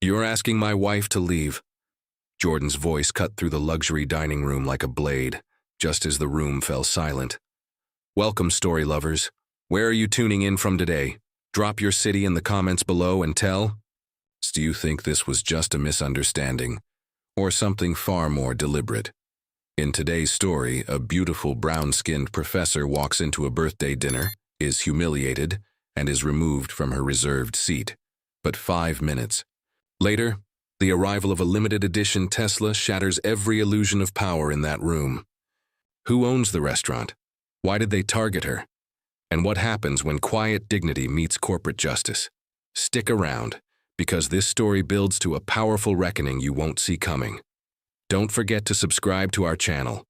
You're asking my wife to leave. Jordan's voice cut through the luxury dining room like a blade, just as the room fell silent. Welcome, story lovers. Where are you tuning in from today? Drop your city in the comments below and tell. Do you think this was just a misunderstanding, or something far more deliberate? In today's story, a beautiful brown-skinned professor walks into a birthday dinner, is humiliated, and is removed from her reserved seat. But 5 minutes later, the arrival of a limited edition Tesla shatters every illusion of power in that room. Who owns the restaurant? Why did they target her? And what happens when quiet dignity meets corporate justice? Stick around, because this story builds to a powerful reckoning you won't see coming. Don't forget to subscribe to our channel,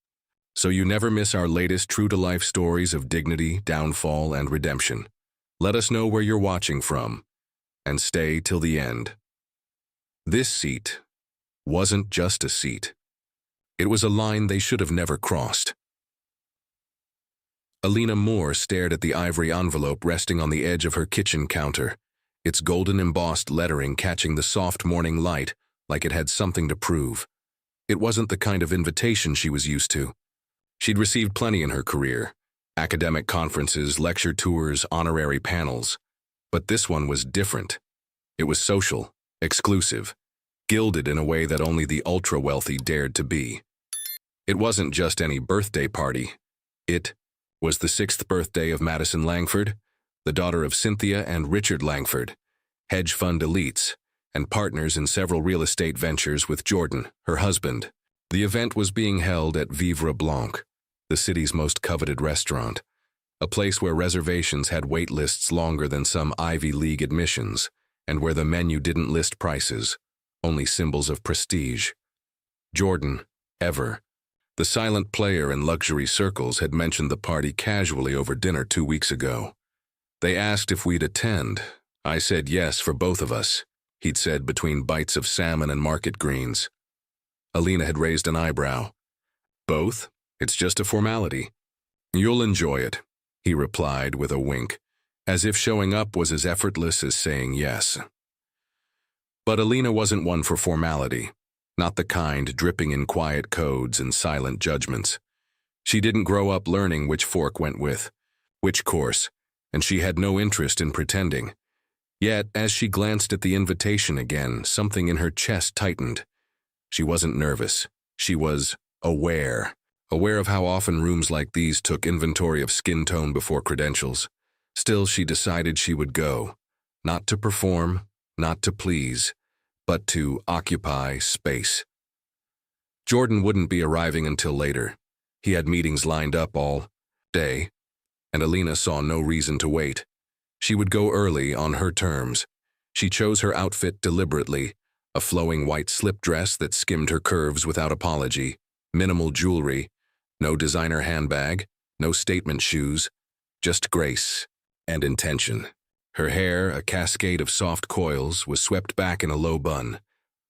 so you never miss our latest true-to-life stories of dignity, downfall, and redemption. Let us know where you're watching from, and stay till the end. This seat wasn't just a seat. It was a line they should have never crossed. Alina Moore stared at the ivory envelope resting on the edge of her kitchen counter, its golden embossed lettering catching the soft morning light like it had something to prove. It wasn't the kind of invitation she was used to. She'd received plenty in her career: academic conferences, lecture tours, honorary panels. But this one was different. It was social, exclusive, gilded in a way that only the ultra-wealthy dared to be. It wasn't just any birthday party. It was the 6th birthday of Madison Langford, the daughter of Cynthia and Richard Langford, hedge fund elites, and partners in several real estate ventures with Jordan, her husband. The event was being held at Vivra Blanc, the city's most coveted restaurant, a place where reservations had wait lists longer than some Ivy League admissions, and where the menu didn't list prices, only symbols of prestige. Jordan, ever, the silent player in luxury circles, had mentioned the party casually over dinner 2 weeks ago. They asked if we'd attend. I said yes for both of us, he'd said between bites of salmon and market greens. Alina had raised an eyebrow. Both? It's just a formality. You'll enjoy it, he replied with a wink, as if showing up was as effortless as saying yes. But Alina wasn't one for formality, not the kind dripping in quiet codes and silent judgments. She didn't grow up learning which fork went with which course, and she had no interest in pretending. Yet, as she glanced at the invitation again, something in her chest tightened. She wasn't nervous. She was aware of how often rooms like these took inventory of skin tone before credentials. Still, she decided she would go, not to perform, not to please, but to occupy space. Jordan wouldn't be arriving until later. He had meetings lined up all day, and Alina saw no reason to wait. She would go early on her terms. She chose her outfit deliberately, a flowing white slip dress that skimmed her curves without apology, minimal jewelry, no designer handbag, no statement shoes, just grace and intention. Her hair, a cascade of soft coils, was swept back in a low bun.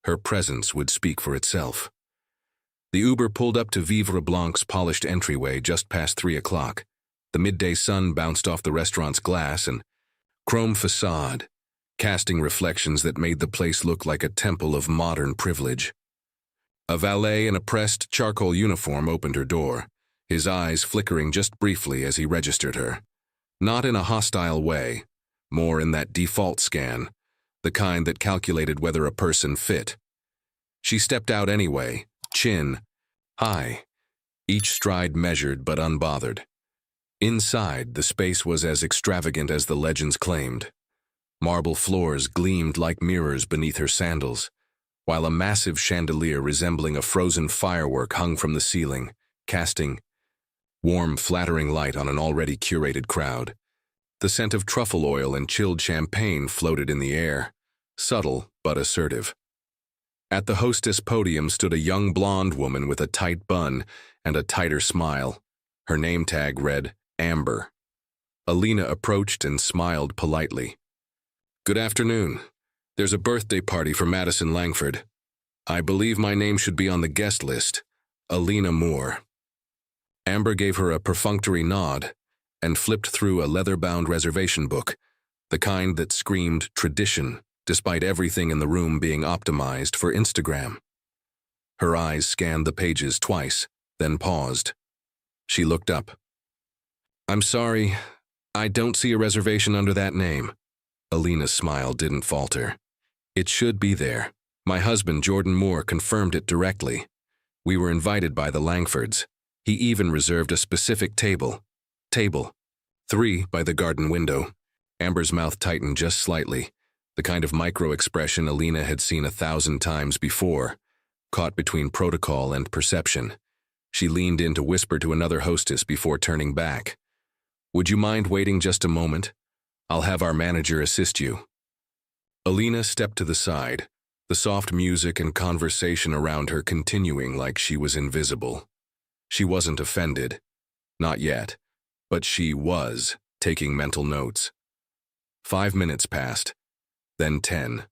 Her presence would speak for itself. The Uber pulled up to Vivra Blanc's polished entryway just past 3 o'clock. The midday sun bounced off the restaurant's glass and chrome facade, casting reflections that made the place look like a temple of modern privilege. A valet in a pressed charcoal uniform opened her door, his eyes flickering just briefly as he registered her. Not in a hostile way, more in that default scan, the kind that calculated whether a person fit. She stepped out anyway, chin high, each stride measured but unbothered. Inside, the space was as extravagant as the legends claimed. Marble floors gleamed like mirrors beneath her sandals, while a massive chandelier resembling a frozen firework hung from the ceiling, casting warm, flattering light on an already curated crowd. The scent of truffle oil and chilled champagne floated in the air, subtle but assertive. At the hostess podium stood a young blonde woman with a tight bun and a tighter smile. Her name tag read Amber. Alina approached and smiled politely. "Good afternoon. There's a birthday party for Madison Langford. I believe my name should be on the guest list. Alina Moore." Amber gave her a perfunctory nod and flipped through a leather-bound reservation book, the kind that screamed tradition despite everything in the room being optimized for Instagram. Her eyes scanned the pages twice, then paused. She looked up. "I'm sorry, I don't see a reservation under that name." Alina's smile didn't falter. "It should be there. My husband, Jordan Moore, confirmed it directly. We were invited by the Langfords. He even reserved a specific table. Table 3 by the garden window." Amber's mouth tightened just slightly, the kind of micro-expression Alina had seen 1,000 times before, caught between protocol and perception. She leaned in to whisper to another hostess before turning back. "Would you mind waiting just a moment? I'll have our manager assist you." Alina stepped to the side, the soft music and conversation around her continuing like she was invisible. She wasn't offended. Not yet. But she was taking mental notes. 5 minutes passed, then 10.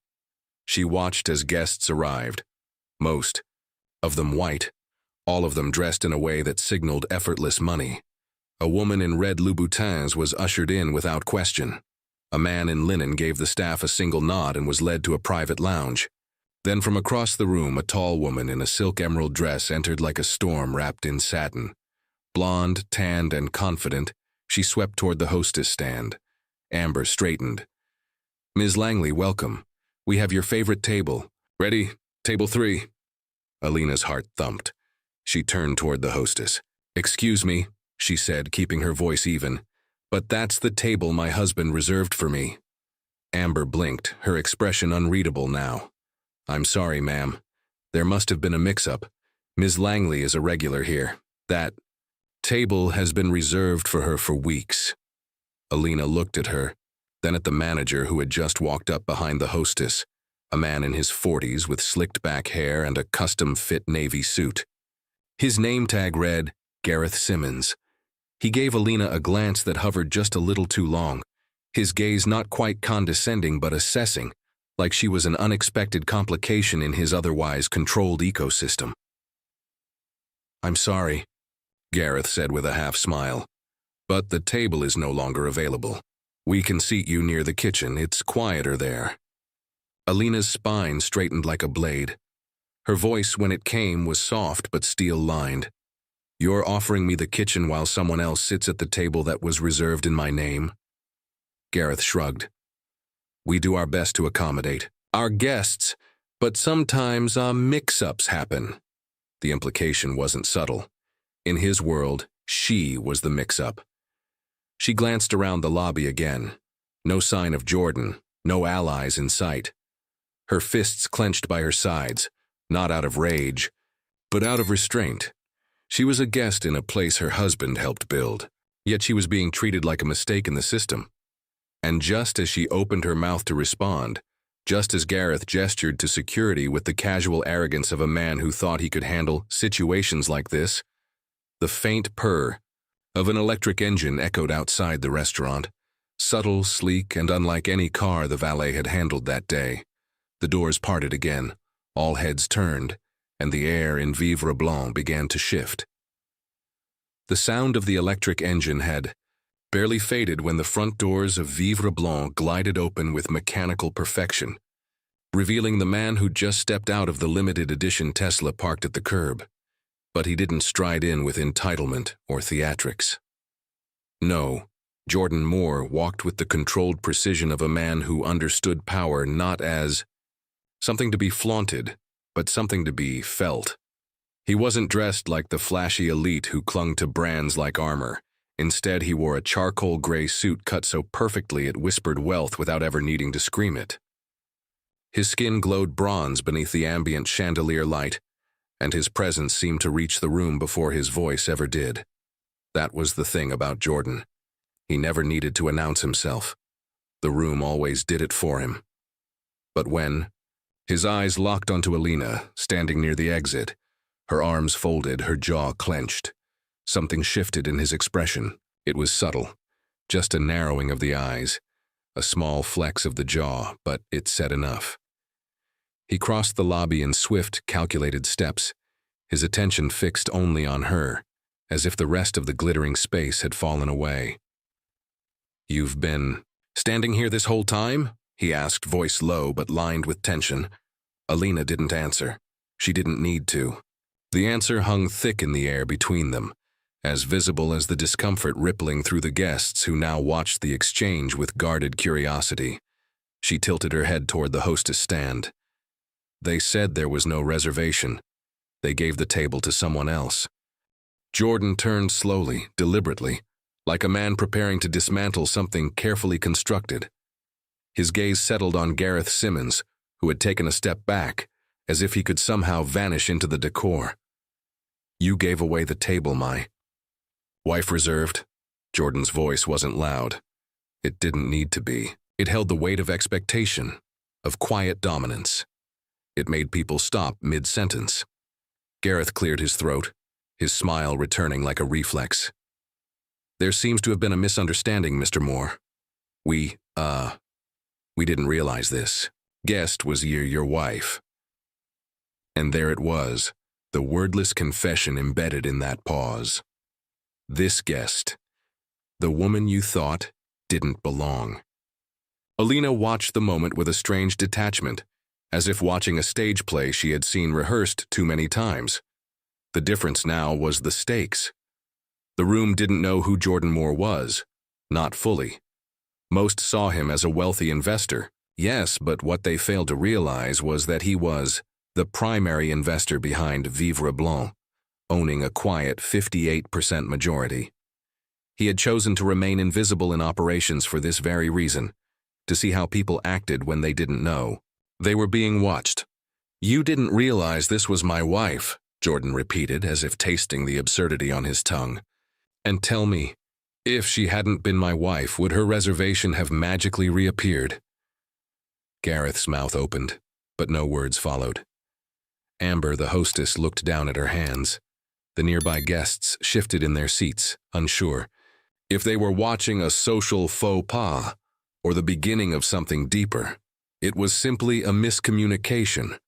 She watched as guests arrived, most of them white, all of them dressed in a way that signaled effortless money. A woman in red Louboutins was ushered in without question. A man in linen gave the staff a single nod and was led to a private lounge. Then from across the room, a tall woman in a silk emerald dress entered like a storm wrapped in satin. Blonde, tanned, and confident, she swept toward the hostess stand. Amber straightened. "Ms. Langley, welcome. We have your favorite table. Ready? Table 3. Alina's heart thumped. She turned toward the hostess. "Excuse me," she said, keeping her voice even, "but that's the table my husband reserved for me." Amber blinked, her expression unreadable now. "I'm sorry, ma'am. There must have been a mix-up. Ms. Langley is a regular here. That table has been reserved for her for weeks." Alina looked at her, then at the manager who had just walked up behind the hostess, a man in his 40s with slicked back hair and a custom-fit navy suit. His name tag read, Gareth Simmons. He gave Alina a glance that hovered just a little too long, his gaze not quite condescending but assessing, like she was an unexpected complication in his otherwise controlled ecosystem. "I'm sorry," Gareth said with a half-smile, "but the table is no longer available. We can seat you near the kitchen. It's quieter there." Alina's spine straightened like a blade. Her voice, when it came, was soft but steel-lined. "You're offering me the kitchen while someone else sits at the table that was reserved in my name?" Gareth shrugged. "We do our best to accommodate our guests, but sometimes mix-ups happen." The implication wasn't subtle. In his world, she was the mix-up. She glanced around the lobby again. No sign of Jordan, no allies in sight. Her fists clenched by her sides, not out of rage, but out of restraint. She was a guest in a place her husband helped build, yet she was being treated like a mistake in the system. And just as she opened her mouth to respond, just as Gareth gestured to security with the casual arrogance of a man who thought he could handle situations like this, the faint purr of an electric engine echoed outside the restaurant, subtle, sleek, and unlike any car the valet had handled that day. The doors parted again, all heads turned, and the air in Vivra Blanc began to shift. The sound of the electric engine had barely faded when the front doors of Vivra Blanc glided open with mechanical perfection, revealing the man who'd just stepped out of the limited edition Tesla parked at the curb. But he didn't stride in with entitlement or theatrics. No, Jordan Moore walked with the controlled precision of a man who understood power not as something to be flaunted, but something to be felt. He wasn't dressed like the flashy elite who clung to brands like armor. Instead, he wore a charcoal gray suit cut so perfectly it whispered wealth without ever needing to scream it. His skin glowed bronze beneath the ambient chandelier light, and his presence seemed to reach the room before his voice ever did. That was the thing about Jordan. He never needed to announce himself. The room always did it for him. But when his eyes locked onto Alina, standing near the exit, her arms folded, her jaw clenched, something shifted in his expression. It was subtle, just a narrowing of the eyes, a small flex of the jaw, but it said enough. He crossed the lobby in swift, calculated steps, his attention fixed only on her, as if the rest of the glittering space had fallen away. "You've been standing here this whole time?" he asked, voice low but lined with tension. Alina didn't answer. She didn't need to. The answer hung thick in the air between them, as visible as the discomfort rippling through the guests who now watched the exchange with guarded curiosity. She tilted her head toward the hostess stand. They said there was no reservation. They gave the table to someone else. Jordan turned slowly, deliberately, like a man preparing to dismantle something carefully constructed. His gaze settled on Gareth Simmons, who had taken a step back, as if he could somehow vanish into the decor. You gave away the table, my wife reserved. Jordan's voice wasn't loud. It didn't need to be. It held the weight of expectation, of quiet dominance. It made people stop mid-sentence. Gareth cleared his throat, his smile returning like a reflex. There seems to have been a misunderstanding, Mr. Moore. We didn't realize this. Guest was your wife. And there it was, the wordless confession embedded in that pause. This guest, the woman you thought didn't belong. Alina watched the moment with a strange detachment, as if watching a stage play she had seen rehearsed too many times. The difference now was the stakes. The room didn't know who Jordan Moore was, not fully. Most saw him as a wealthy investor, yes, but what they failed to realize was that he was the primary investor behind Vivra Blanc, owning a quiet 58% majority. He had chosen to remain invisible in operations for this very reason, to see how people acted when they didn't know. They were being watched. You didn't realize this was my wife, Jordan repeated, as if tasting the absurdity on his tongue. And tell me, if she hadn't been my wife, would her reservation have magically reappeared? Gareth's mouth opened, but no words followed. Amber, the hostess, looked down at her hands. The nearby guests shifted in their seats, unsure. If they were watching a social faux pas, or the beginning of something deeper, it was simply a miscommunication,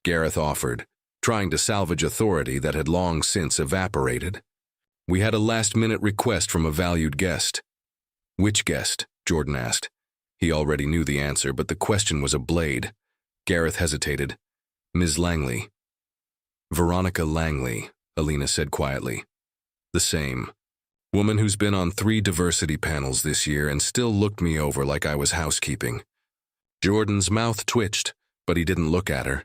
Gareth offered, trying to salvage authority that had long since evaporated. We had a last-minute request from a valued guest. Which guest? Jordan asked. He already knew the answer, but the question was a blade. Gareth hesitated. Ms. Langley. Veronica Langley, Alina said quietly. The same. Woman who's been on 3 diversity panels this year and still looked me over like I was housekeeping. Jordan's mouth twitched, but he didn't look at her.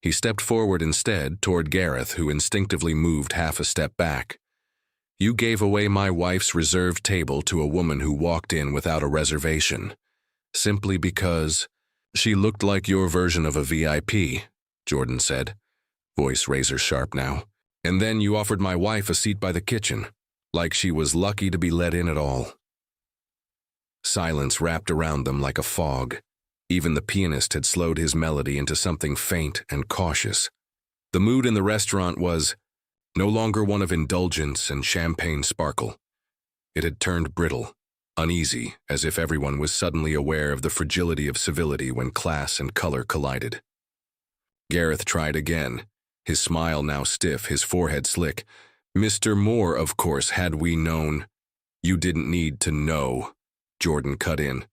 He stepped forward instead toward Gareth, who instinctively moved half a step back. You gave away my wife's reserved table to a woman who walked in without a reservation, simply because she looked like your version of a VIP, Jordan said, voice razor-sharp now. And then you offered my wife a seat by the kitchen, like she was lucky to be let in at all. Silence wrapped around them like a fog. Even the pianist had slowed his melody into something faint and cautious. The mood in the restaurant was no longer one of indulgence and champagne sparkle. It had turned brittle, uneasy, as if everyone was suddenly aware of the fragility of civility when class and color collided. Gareth tried again, his smile now stiff, his forehead slick. Mr. Moore, of course, had we known. You didn't need to know, Jordan cut in.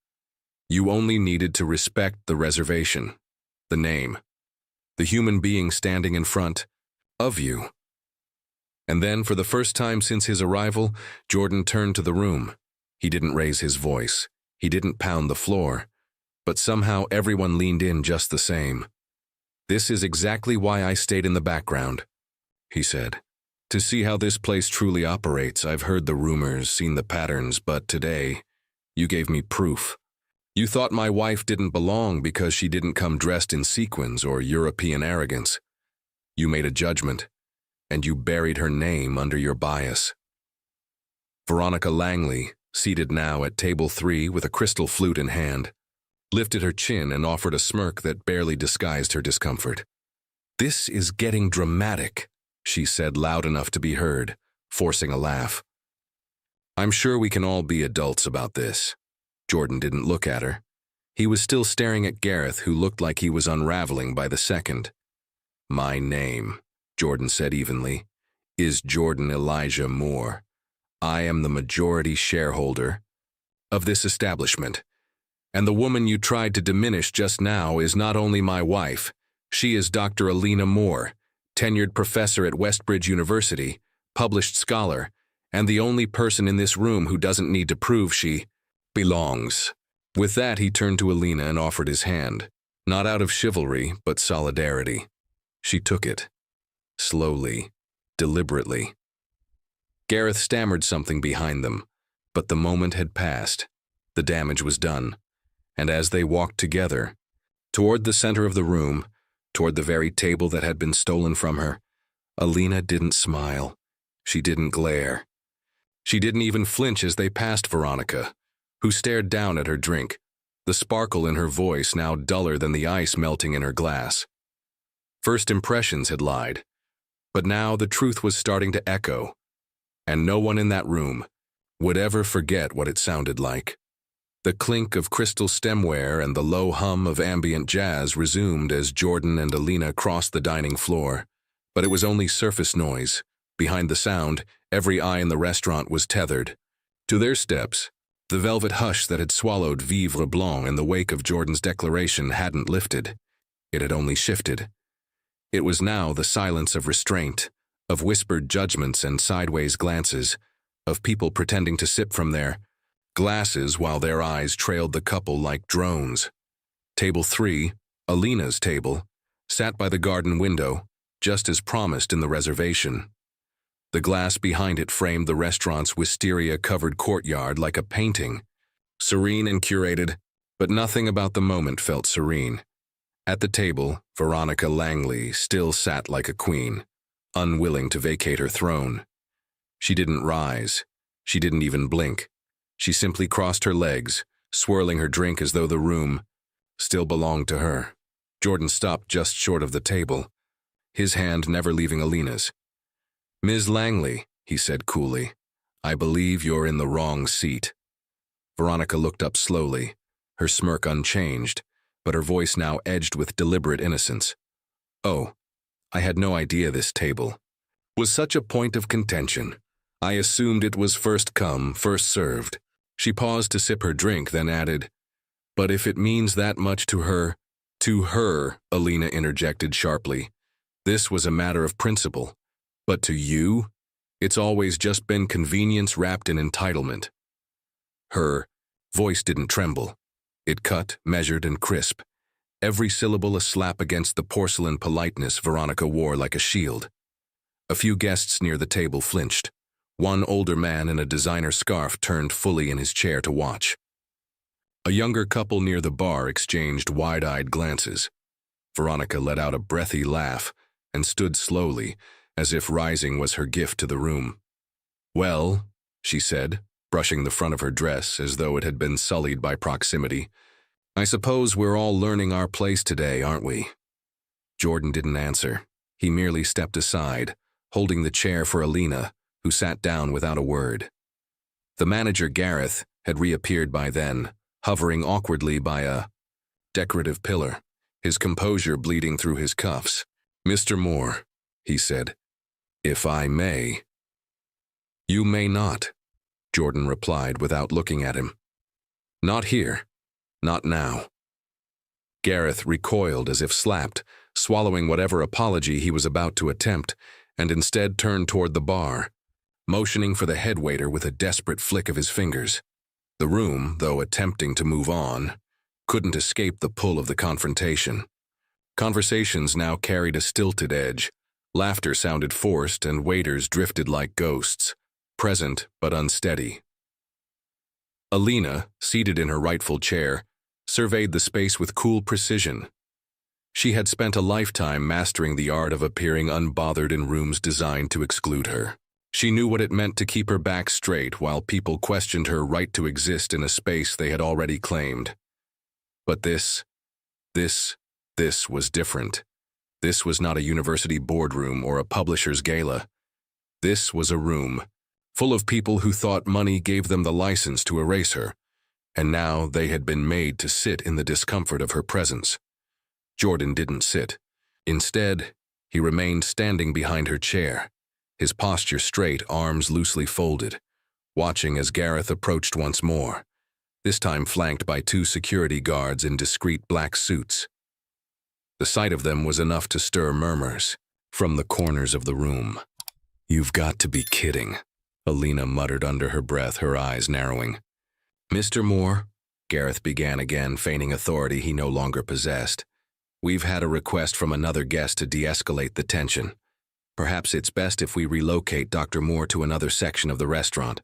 You only needed to respect the reservation, the name, the human being standing in front of you. And then, for the first time since his arrival, Jordan turned to the room. He didn't raise his voice. He didn't pound the floor. But somehow everyone leaned in just the same. This is exactly why I stayed in the background, he said. To see how this place truly operates. I've heard the rumors, seen the patterns, but today, you gave me proof. You thought my wife didn't belong because she didn't come dressed in sequins or European arrogance. You made a judgment, and you buried her name under your bias. Veronica Langley, seated now at table 3 with a crystal flute in hand, lifted her chin and offered a smirk that barely disguised her discomfort. This is getting dramatic, she said loud enough to be heard, forcing a laugh. I'm sure we can all be adults about this. Jordan didn't look at her. He was still staring at Gareth, who looked like he was unraveling by the second. My name, Jordan said evenly, is Jordan Elijah Moore. I am the majority shareholder of this establishment. And the woman you tried to diminish just now is not only my wife, she is Dr. Alina Moore, tenured professor at Westbridge University, published scholar, and the only person in this room who doesn't need to prove she belongs. With that, he turned to Alina and offered his hand, not out of chivalry, but solidarity. She took it, slowly, deliberately. Gareth stammered something behind them, but the moment had passed. The damage was done. And as they walked together, toward the center of the room, toward the very table that had been stolen from her, Alina didn't smile. She didn't glare. She didn't even flinch as they passed Veronica, who stared down at her drink, the sparkle in her voice now duller than the ice melting in her glass. First impressions had lied, but now the truth was starting to echo, and no one in that room would ever forget what it sounded like. The clink of crystal stemware and the low hum of ambient jazz resumed as Jordan and Alina crossed the dining floor, but it was only surface noise. Behind the sound, every eye in the restaurant was tethered to their steps. The velvet hush that had swallowed Vivra Blanc in the wake of Jordan's declaration hadn't lifted. It had only shifted. It was now the silence of restraint, of whispered judgments and sideways glances, of people pretending to sip from their glasses while their eyes trailed the couple like drones. Table 3, Alina's table, sat by the garden window, just as promised in the reservation. The glass behind it framed the restaurant's wisteria-covered courtyard like a painting, serene and curated, but nothing about the moment felt serene. At the table, Veronica Langley still sat like a queen, unwilling to vacate her throne. She didn't rise. She didn't even blink. She simply crossed her legs, swirling her drink as though the room still belonged to her. Jordan stopped just short of the table, his hand never leaving Alina's. "Ms. Langley," he said coolly, "I believe you're in the wrong seat." Veronica looked up slowly, her smirk unchanged, but her voice now edged with deliberate innocence. "Oh, I had no idea this table was such a point of contention. I assumed it was first come, first served." She paused to sip her drink, then added, "But if it means that much to her," Alina interjected sharply. "This was a matter of principle. But to you, it's always just been convenience wrapped in entitlement." Her voice didn't tremble. It cut, measured, and crisp, every syllable a slap against the porcelain politeness Veronica wore like a shield. A few guests near the table flinched. One older man in a designer scarf turned fully in his chair to watch. A younger couple near the bar exchanged wide-eyed glances. Veronica let out a breathy laugh and stood slowly, as if rising was her gift to the room. "Well," she said, brushing the front of her dress as though it had been sullied by proximity, "I suppose we're all learning our place today, aren't we?" Jordan didn't answer. He merely stepped aside, holding the chair for Alina, who sat down without a word. The manager, Gareth, had reappeared by then, hovering awkwardly by a decorative pillar, his composure bleeding through his cuffs. "Mr. Moore," he said, "if I may." "You may not," Jordan replied without looking at him. "Not here. Not now." Gareth recoiled as if slapped, swallowing whatever apology he was about to attempt, and instead turned toward the bar, motioning for the headwaiter with a desperate flick of his fingers. The room, though attempting to move on, couldn't escape the pull of the confrontation. Conversations now carried a stilted edge. Laughter sounded forced, and waiters drifted like ghosts, present but unsteady. Alina, seated in her rightful chair, surveyed the space with cool precision. She had spent a lifetime mastering the art of appearing unbothered in rooms designed to exclude her. She knew what it meant to keep her back straight while people questioned her right to exist in a space they had already claimed. But this was different. This was not a university boardroom or a publisher's gala. This was a room full of people who thought money gave them the license to erase her, and now they had been made to sit in the discomfort of her presence. Jordan didn't sit. Instead, he remained standing behind her chair, his posture straight, arms loosely folded, watching as Gareth approached once more. this time flanked by two security guards in discreet black suits. The sight of them was enough to stir murmurs from the corners of the room. "You've got to be kidding," Alina muttered under her breath, her eyes narrowing. "Mr. Moore," Gareth began again, feigning authority he no longer possessed, "we've had a request from another guest to de-escalate the tension. Perhaps it's best if we relocate Dr. Moore to another section of the restaurant.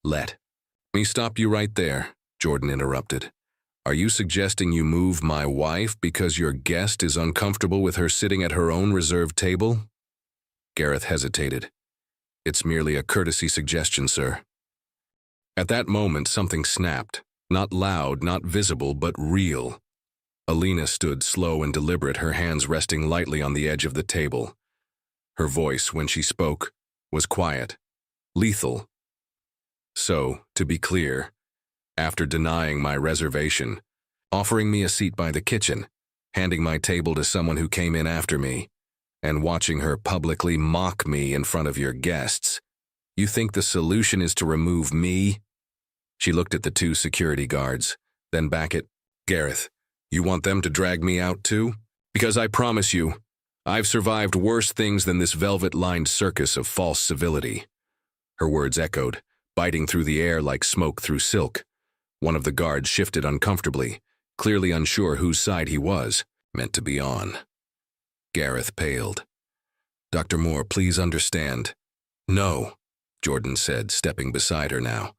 Let me stop you right there," Jordan interrupted. "Are you suggesting you move my wife because your guest is uncomfortable with her sitting at her own reserved table?" Gareth hesitated. "It's merely a courtesy suggestion, sir." At that moment, something snapped. Not loud, not visible, but real. Alina stood slow and deliberate, her hands resting lightly on the edge of the table. Her voice, when she spoke, was quiet, lethal. "So, to be clear, after denying my reservation, offering me a seat by the kitchen, handing my table to someone who came in after me, and watching her publicly mock me in front of your guests, you think the solution is to remove me?" She looked at the two security guards, then back at Gareth. "You want them to drag me out too? Because I promise you, I've survived worse things than this velvet-lined circus of false civility." Her words echoed, biting through the air like smoke through silk. One of the guards shifted uncomfortably, clearly unsure whose side he was meant to be on. Gareth paled. "Dr. Moore, please understand." "No," Jordan said, stepping beside her now.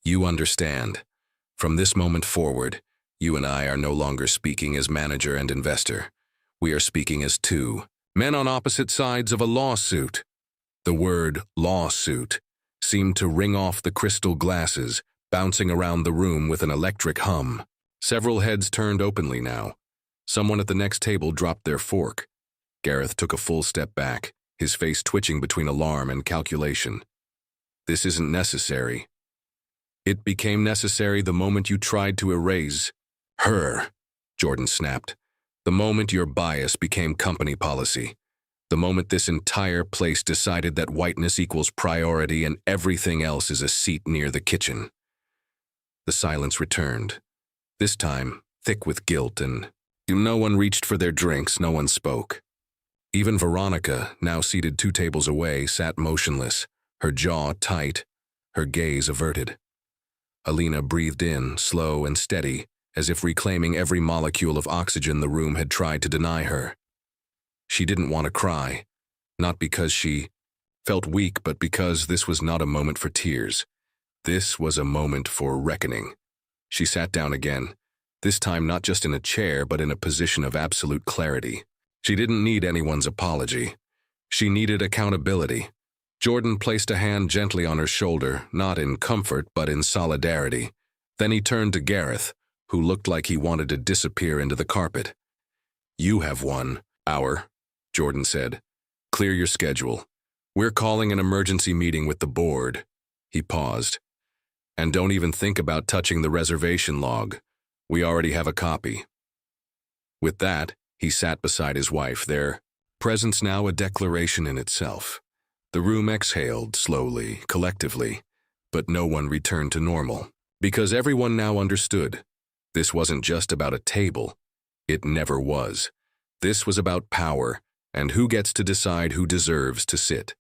"You understand. From this moment forward, you and I are no longer speaking as manager and investor. We are speaking as two men on opposite sides of a lawsuit." The word lawsuit seemed to ring off the crystal glasses, bouncing around the room with an electric hum. Several heads turned openly now. Someone at the next table dropped their fork. Gareth took a full step back, his face twitching between alarm and calculation. "This isn't necessary." "It became necessary the moment you tried to erase her," Jordan snapped. "The moment your bias became company policy. The moment this entire place decided that whiteness equals priority and everything else is a seat near the kitchen." The silence returned, this time thick with guilt, and no one reached for their drinks, no one spoke. Even Veronica, now seated 2 tables away, sat motionless, her jaw tight, her gaze averted. Alina breathed in, slow and steady, as if reclaiming every molecule of oxygen the room had tried to deny her. She didn't want to cry, not because she felt weak, but because this was not a moment for tears. This was a moment for reckoning. She sat down again, this time not just in a chair, but in a position of absolute clarity. She didn't need anyone's apology. She needed accountability. Jordan placed a hand gently on her shoulder, not in comfort, but in solidarity. Then he turned to Gareth, who looked like he wanted to disappear into the carpet. "You have 1 hour, Jordan said. "Clear your schedule. We're calling an emergency meeting with the board." He paused. "And don't even think about touching the reservation log. We already have a copy." With that, he sat beside his wife, their presence now a declaration in itself. The room exhaled slowly, collectively, but no one returned to normal, because everyone now understood. This wasn't just about a table. It never was. This was about power, and who gets to decide who deserves to sit.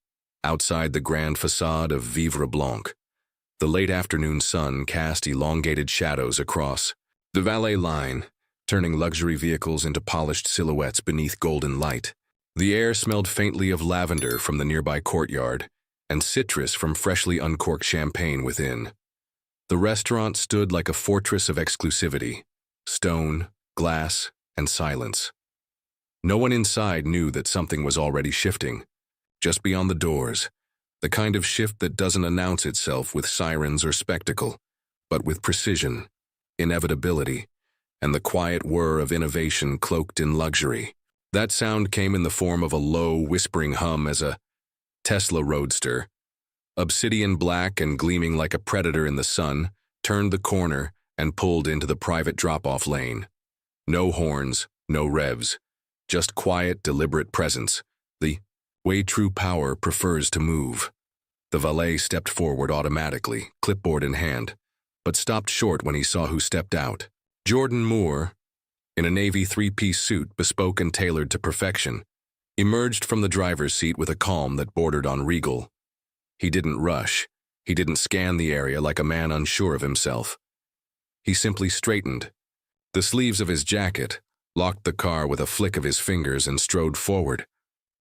Outside the grand facade of Vivra Blanc, the late afternoon sun cast elongated shadows across the valet line, turning luxury vehicles into polished silhouettes beneath golden light. The air smelled faintly of lavender from the nearby courtyard, and citrus from freshly uncorked champagne within. The restaurant stood like a fortress of exclusivity, stone, glass, and silence. No one inside knew that something was already shifting. Just beyond the doors, the kind of shift that doesn't announce itself with sirens or spectacle, but with precision, inevitability, and the quiet whir of innovation cloaked in luxury. That sound came in the form of a low, whispering hum as a Tesla Roadster, obsidian black and gleaming like a predator in the sun, turned the corner and pulled into the private drop-off lane. No horns, no revs, just quiet, deliberate presence, the way true power prefers to move. The valet stepped forward automatically, clipboard in hand. but stopped short when he saw who stepped out. Jordan Moore, in a navy three-piece suit bespoke and tailored to perfection, emerged from the driver's seat with a calm that bordered on regal. He didn't rush. He didn't scan the area like a man unsure of himself. He simply straightened the sleeves of his jacket, locked the car with a flick of his fingers, and strode forward,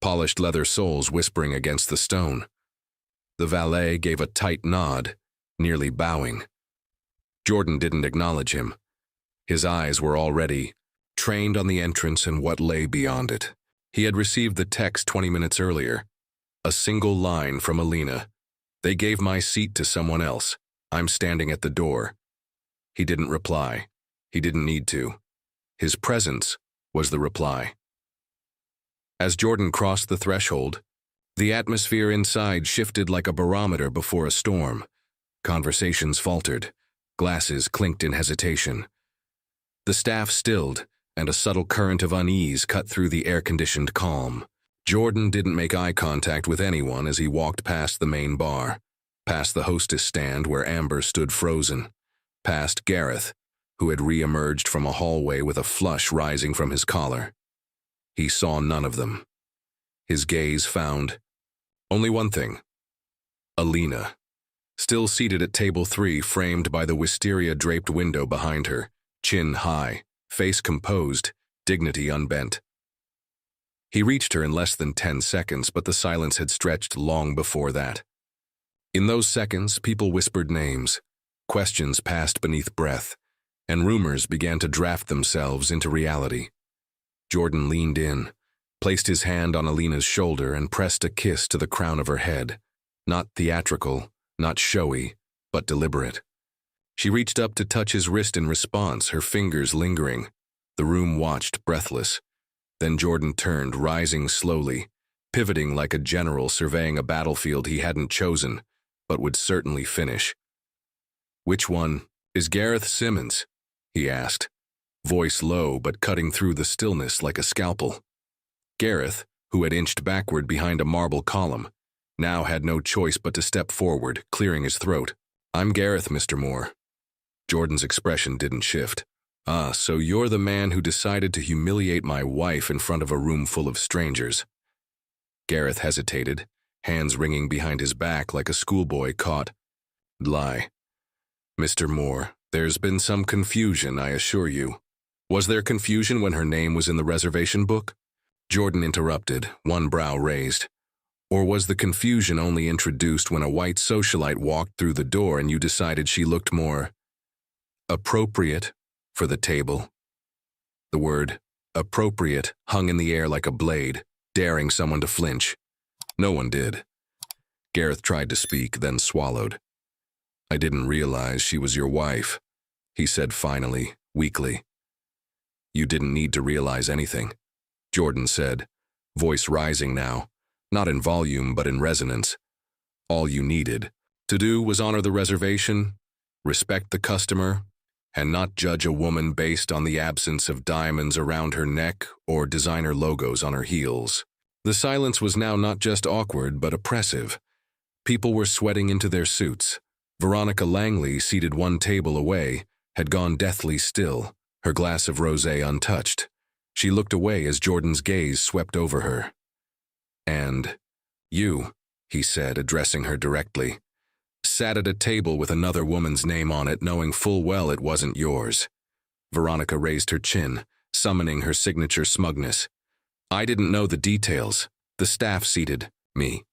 polished leather soles whispering against the stone. The valet gave a tight nod, nearly bowing. Jordan didn't acknowledge him. His eyes were already trained on the entrance and what lay beyond it. He had received the text 20 minutes earlier. A single line from Alina. "They gave my seat to someone else. I'm standing at the door." He didn't reply. He didn't need to. His presence was the reply. As Jordan crossed the threshold, the atmosphere inside shifted like a barometer before a storm. Conversations faltered. Glasses clinked in hesitation. The staff stilled, and a subtle current of unease cut through the air-conditioned calm. Jordan didn't make eye contact with anyone as he walked past the main bar, past the hostess stand where Amber stood frozen, past Gareth, who had re-emerged from a hallway with a flush rising from his collar. He saw none of them. His gaze found only one thing: Alina, still seated at table 3, framed by the wisteria-draped window behind her, chin high, face composed, dignity unbent. He reached her in less than 10 seconds, but the silence had stretched long before that. In those seconds, people whispered names, questions passed beneath breath, and rumors began to draft themselves into reality. Jordan leaned in, placed his hand on Alina's shoulder, and pressed a kiss to the crown of her head. Not theatrical, not showy, but deliberate. She reached up to touch his wrist in response, her fingers lingering. The room watched, breathless. Then Jordan turned, rising slowly, pivoting like a general surveying a battlefield he hadn't chosen, but would certainly finish. "Which one is Gareth Simmons?" he asked, voice low but cutting through the stillness like a scalpel. Gareth, who had inched backward behind a marble column, now had no choice but to step forward, clearing his throat. "I'm Gareth, Mr. Moore." Jordan's expression didn't shift. "Ah, so you're the man who decided to humiliate my wife in front of a room full of strangers." Gareth hesitated, hands wringing behind his back like a schoolboy caught. "Lie. Mr. Moore, there's been some confusion, I assure you." "Was there confusion when her name was in the reservation book?" Jordan interrupted, one brow raised. "Or was the confusion only introduced when a white socialite walked through the door and you decided she looked more appropriate for the table?" The word appropriate hung in the air like a blade, daring someone to flinch. No one did. Gareth tried to speak, then swallowed. "I didn't realize she was your wife," he said finally, weakly. "You didn't need to realize anything," Jordan said, voice rising now, not in volume but in resonance. "All you needed to do was honor the reservation, respect the customer, and not judge a woman based on the absence of diamonds around her neck or designer logos on her heels." The silence was now not just awkward but oppressive. People were sweating into their suits. Veronica Langley, seated one table away, had gone deathly still, her glass of rosé untouched. She looked away as Jordan's gaze swept over her. "And you," he said, addressing her directly, "sat at a table with another woman's name on it, knowing full well it wasn't yours." Veronica raised her chin, summoning her signature smugness. "I didn't know the details. The staff seated me."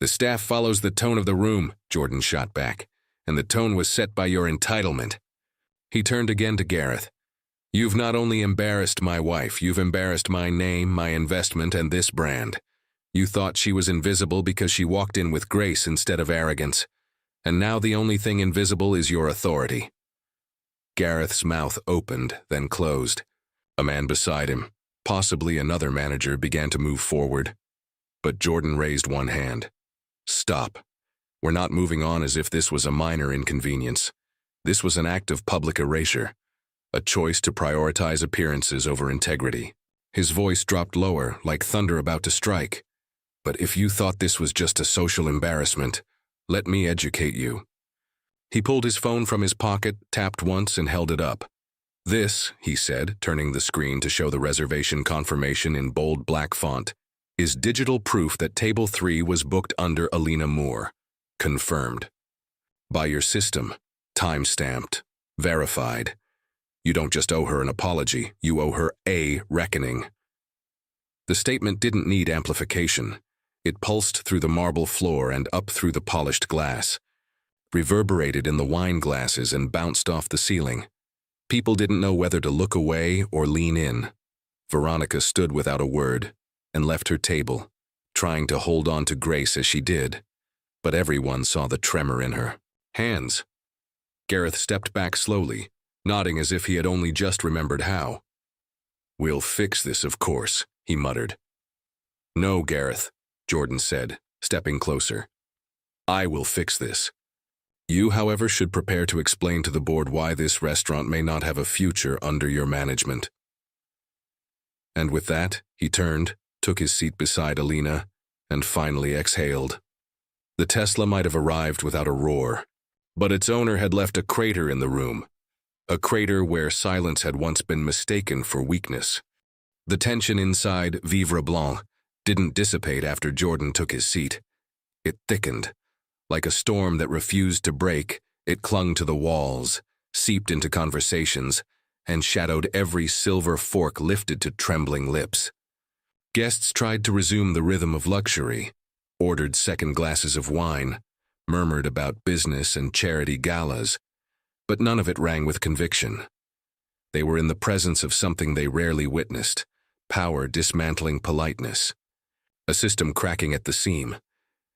"The staff follows the tone of the room," Jordan shot back, "and the tone was set by your entitlement." He turned again to Gareth. "You've not only embarrassed my wife, you've embarrassed my name, my investment, and this brand. You thought she was invisible because she walked in with grace instead of arrogance, and now the only thing invisible is your authority." Gareth's mouth opened, then closed. A man beside him, possibly another manager, began to move forward. But Jordan raised one hand. "Stop. We're not moving on as if this was a minor inconvenience. This was an act of public erasure, a choice to prioritize appearances over integrity." His voice dropped lower, like thunder about to strike. "But if you thought this was just a social embarrassment, let me educate you. He pulled his phone from his pocket, tapped once, and held it up. "This," he said, turning the screen to show the reservation confirmation in bold black font, "is digital proof that Table 3 was booked under Alina Moore. Confirmed. By your system. Time-stamped. Verified. You don't just owe her an apology, you owe her a reckoning." The statement didn't need amplification. It pulsed through the marble floor and up through the polished glass, reverberated in the wine glasses and bounced off the ceiling. People didn't know whether to look away or lean in. Veronica stood without a word and left her table, trying to hold on to grace as she did. But everyone saw the tremor in her hands. Gareth stepped back slowly, nodding as if he had only just remembered how. "We'll fix this, of course," he muttered. "No, Gareth," Jordan said, stepping closer. "I will fix this. You, however, should prepare to explain to the board why this restaurant may not have a future under your management." And with that, he turned, took his seat beside Alina, and finally exhaled. The Tesla might have arrived without a roar, but its owner had left a crater in the room, a crater where silence had once been mistaken for weakness. The tension inside Vivra Blanc didn't dissipate after Jordan took his seat. It thickened. Like a storm that refused to break, it clung to the walls, seeped into conversations, and shadowed every silver fork lifted to trembling lips. Guests tried to resume the rhythm of luxury, ordered second glasses of wine, murmured about business and charity galas, but none of it rang with conviction. They were in the presence of something they rarely witnessed, power dismantling politeness, a system cracking at the seam.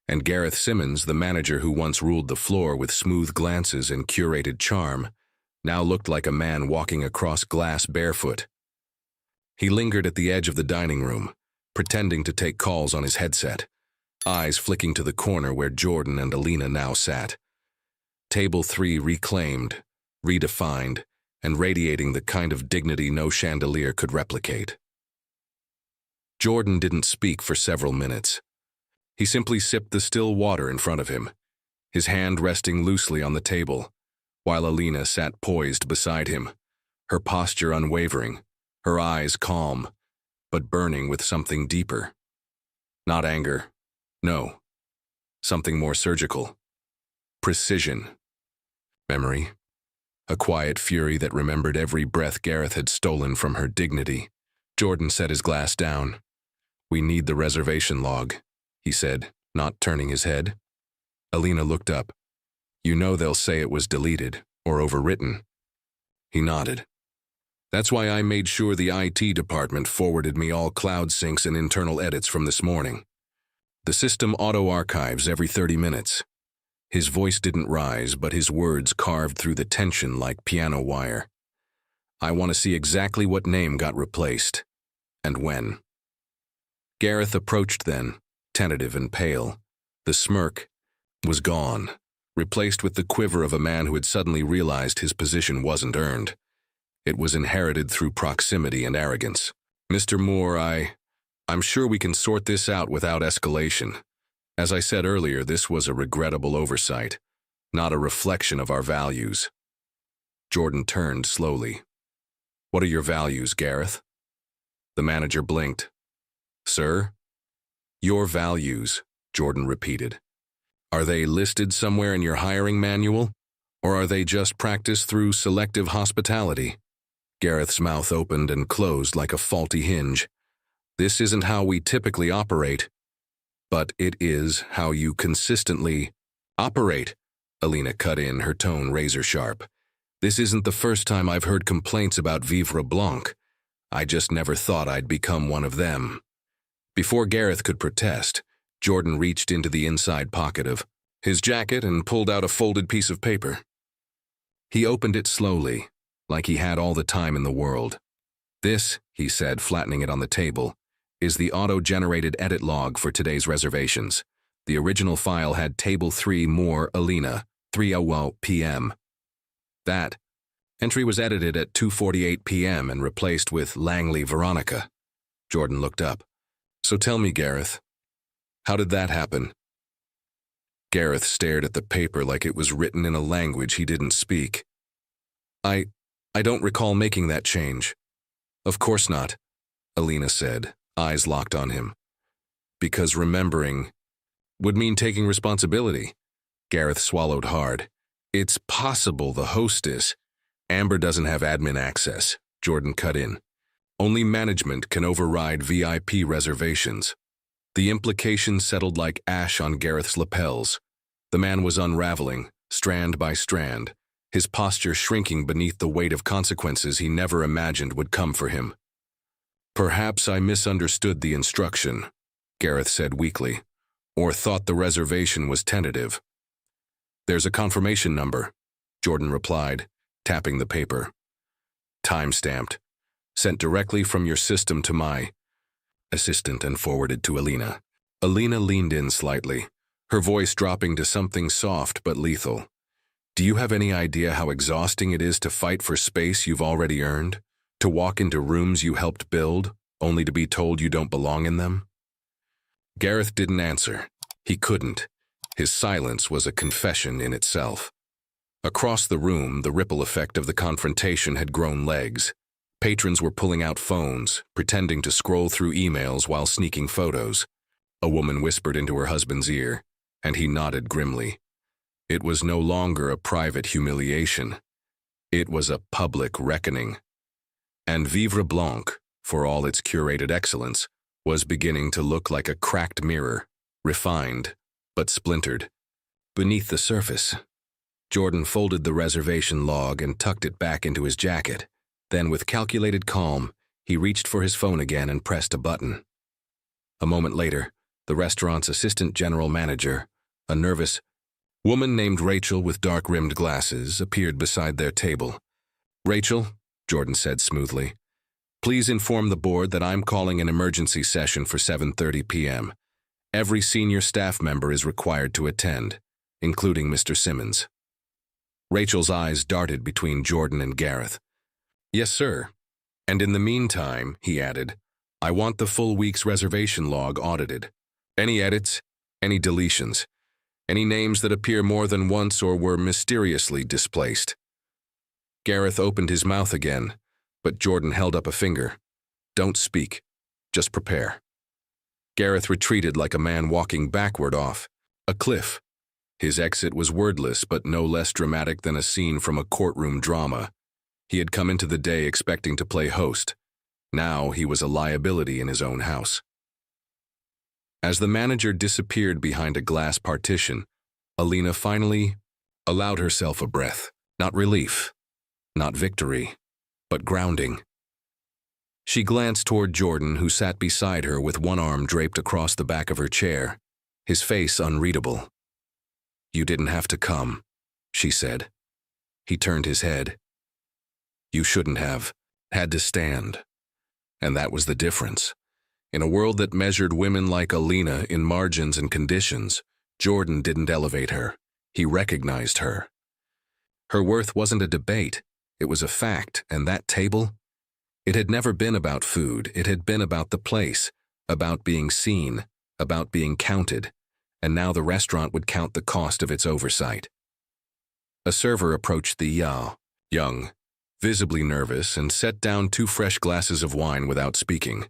And Gareth Simmons, the manager who once ruled the floor with smooth glances and curated charm, now looked like a man walking across glass barefoot. He lingered at the edge of the dining room, pretending to take calls on his headset, eyes flicking to the corner where Jordan and Alina now sat. Table 3 reclaimed, redefined, and radiating the kind of dignity no chandelier could replicate. Jordan didn't speak for several minutes. He simply sipped the still water in front of him, his hand resting loosely on the table, while Alina sat poised beside him, her posture unwavering, her eyes calm, but burning with something deeper. Not anger, no, something more surgical. Precision. Memory. A quiet fury that remembered every breath Gareth had stolen from her dignity. Jordan set his glass down. "We need the reservation log," he said, not turning his head. Alina looked up. "You know they'll say it was deleted or overwritten." He nodded. "That's why I made sure the IT department forwarded me all cloud syncs and internal edits from this morning. The system auto-archives every 30 minutes. His voice didn't rise, but his words carved through the tension like piano wire. "I want to see exactly what name got replaced, and when." Gareth approached then, tentative and pale. The smirk was gone, replaced with the quiver of a man who had suddenly realized his position wasn't earned. It was inherited through proximity and arrogance. "Mr. Moore, I'm sure we can sort this out without escalation. As I said earlier, this was a regrettable oversight, not a reflection of our values." Jordan turned slowly. "What are your values, Gareth?" The manager blinked. "Sir?" "Your values," Jordan repeated. "Are they listed somewhere in your hiring manual, or are they just practiced through selective hospitality?" Gareth's mouth opened and closed like a faulty hinge. "This isn't how we typically operate, but it is how you consistently operate," Alina cut in, her tone razor-sharp. "This isn't the first time I've heard complaints about Vivra Blanc. I just never thought I'd become one of them." Before Gareth could protest, Jordan reached into the inside pocket of his jacket and pulled out a folded piece of paper. He opened it slowly, like he had all the time in the world. "This," he said, flattening it on the table, "is the auto-generated edit log for today's reservations. The original file had Table 3 Moore Alina, 3:00 p.m. That entry was edited at 2:48 p.m. and replaced with Langley Veronica." Jordan looked up. "So tell me, Gareth, how did that happen?" Gareth stared at the paper like it was written in a language he didn't speak. I don't recall making that change. Of course not, Alina said, eyes locked on him. Because remembering would mean taking responsibility. Gareth swallowed hard. It's possible the hostess. Amber doesn't have admin access, Jordan cut in. Only management can override VIP reservations. The implications settled like ash on Gareth's lapels. The man was unraveling, strand by strand, his posture shrinking beneath the weight of consequences he never imagined would come for him. Perhaps I misunderstood the instruction, Gareth said weakly, or thought the reservation was tentative. There's a confirmation number, Jordan replied, tapping the paper. Time-stamped, sent directly from your system to my assistant and forwarded to Alina. Alina leaned in slightly, her voice dropping to something soft but lethal. Do you have any idea how exhausting it is to fight for space you've already earned? To walk into rooms you helped build, only to be told you don't belong in them? Gareth didn't answer. He couldn't. His silence was a confession in itself. Across the room, the ripple effect of the confrontation had grown legs. Patrons were pulling out phones, pretending to scroll through emails while sneaking photos. A woman whispered into her husband's ear, and he nodded grimly. It was no longer a private humiliation. It was a public reckoning. And Vivra Blanc, for all its curated excellence, was beginning to look like a cracked mirror, refined, but splintered. Beneath the surface, Jordan folded the reservation log and tucked it back into his jacket. Then, with calculated calm, he reached for his phone again and pressed a button. A moment later, the restaurant's assistant general manager, a nervous woman named Rachel with dark-rimmed glasses, appeared beside their table. Rachel, Jordan said smoothly, please inform the board that I'm calling an emergency session for 7:30 p.m. Every senior staff member is required to attend, including Mr. Simmons. Rachel's eyes darted between Jordan and Gareth. Yes, sir. And in the meantime, he added, I want the full week's reservation log audited. Any edits, any deletions, any names that appear more than once or were mysteriously displaced. Gareth opened his mouth again, but Jordan held up a finger. Don't speak. Just prepare. Gareth retreated like a man walking backward off a cliff. His exit was wordless but no less dramatic than a scene from a courtroom drama. He had come into the day expecting to play host. Now he was a liability in his own house. As the manager disappeared behind a glass partition, Alina finally allowed herself a breath. Not relief, not victory, but grounding. She glanced toward Jordan, who sat beside her with one arm draped across the back of her chair, his face unreadable. You didn't have to come, she said. He turned his head. You shouldn't have had to stand. And that was the difference. In a world that measured women like Alina in margins and conditions, Jordan didn't elevate her. He recognized her. Her worth wasn't a debate. It was a fact, and that table? It had never been about food. It had been about the place, about being seen, about being counted, and now the restaurant would count the cost of its oversight. A server approached the young, visibly nervous, and set down 2 fresh glasses of wine without speaking.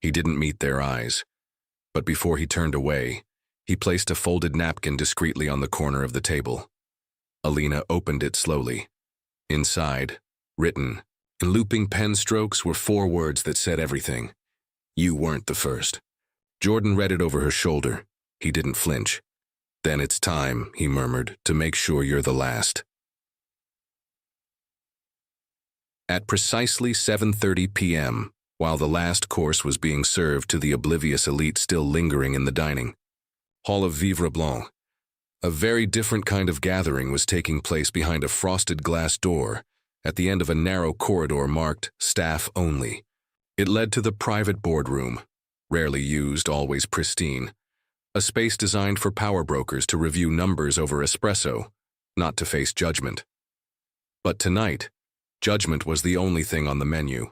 He didn't meet their eyes, but before he turned away, he placed a folded napkin discreetly on the corner of the table. Alina opened it slowly. Inside, written in looping pen strokes, were 4 words that said everything. You weren't the first. Jordan read it over her shoulder. He didn't flinch. Then it's time, he murmured, to make sure you're the last. At precisely 7:30 p.m., while the last course was being served to the oblivious elite still lingering in the dining hall of Vivra Blanc, a very different kind of gathering was taking place behind a frosted glass door at the end of a narrow corridor marked Staff Only. It led to the private boardroom, rarely used, always pristine, a space designed for power brokers to review numbers over espresso, not to face judgment. But tonight, judgment was the only thing on the menu.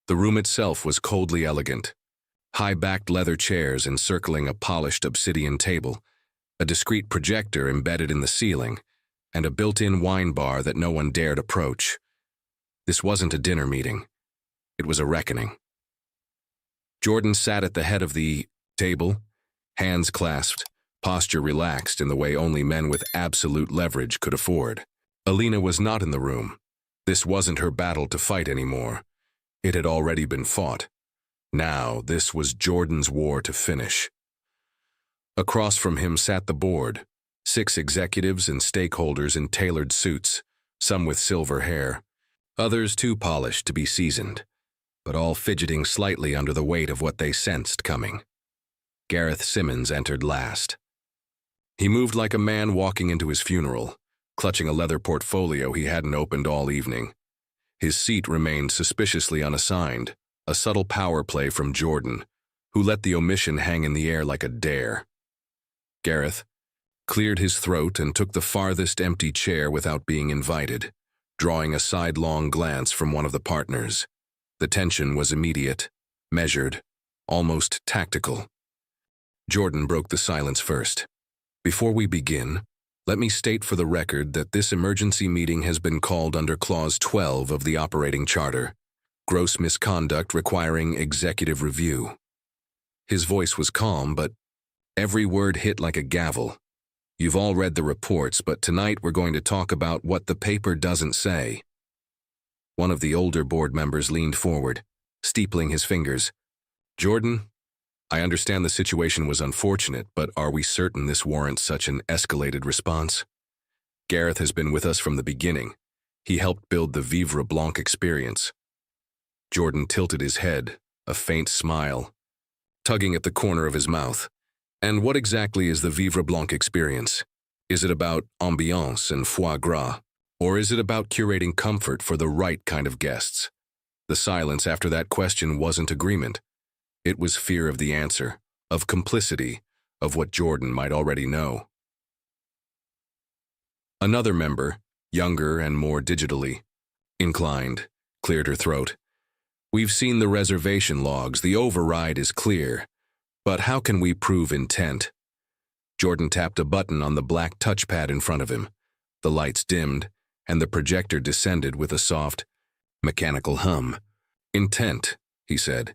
The room itself was coldly elegant. High-backed leather chairs encircling a polished obsidian table, a discreet projector embedded in the ceiling, and a built-in wine bar that no one dared approach. This wasn't a dinner meeting. It was a reckoning. Jordan sat at the head of the table, hands clasped, posture relaxed in the way only men with absolute leverage could afford. Alina was not in the room. This wasn't her battle to fight anymore. It had already been fought. Now, this was Jordan's war to finish. Across from him sat the board, 6 executives and stakeholders in tailored suits, some with silver hair, others too polished to be seasoned, but all fidgeting slightly under the weight of what they sensed coming. Gareth Simmons entered last. He moved like a man walking into his funeral, clutching a leather portfolio he hadn't opened all evening. His seat remained suspiciously unassigned, a subtle power play from Jordan, who let the omission hang in the air like a dare. Gareth cleared his throat and took the farthest empty chair without being invited, drawing a sidelong glance from one of the partners. The tension was immediate, measured, almost tactical. Jordan broke the silence first. Before we begin, let me state for the record that this emergency meeting has been called under Clause 12 of the Operating Charter, gross misconduct requiring executive review. His voice was calm, but every word hit like a gavel. You've all read the reports, but tonight we're going to talk about what the paper doesn't say. One of the older board members leaned forward, steepling his fingers. Jordan, I understand the situation was unfortunate, but are we certain this warrants such an escalated response? Gareth has been with us from the beginning. He helped build the Vivra Blanc experience. Jordan tilted his head, a faint smile, tugging at the corner of his mouth. And what exactly is the Vivra Blanc experience? Is it about ambiance and foie gras? Or is it about curating comfort for the right kind of guests? The silence after that question wasn't agreement. It was fear of the answer, of complicity, of what Jordan might already know. Another member, younger and more digitally inclined, cleared her throat. We've seen the reservation logs. The override is clear. But how can we prove intent? Jordan tapped a button on the black touchpad in front of him. The lights dimmed, and the projector descended with a soft, mechanical hum. Intent, he said,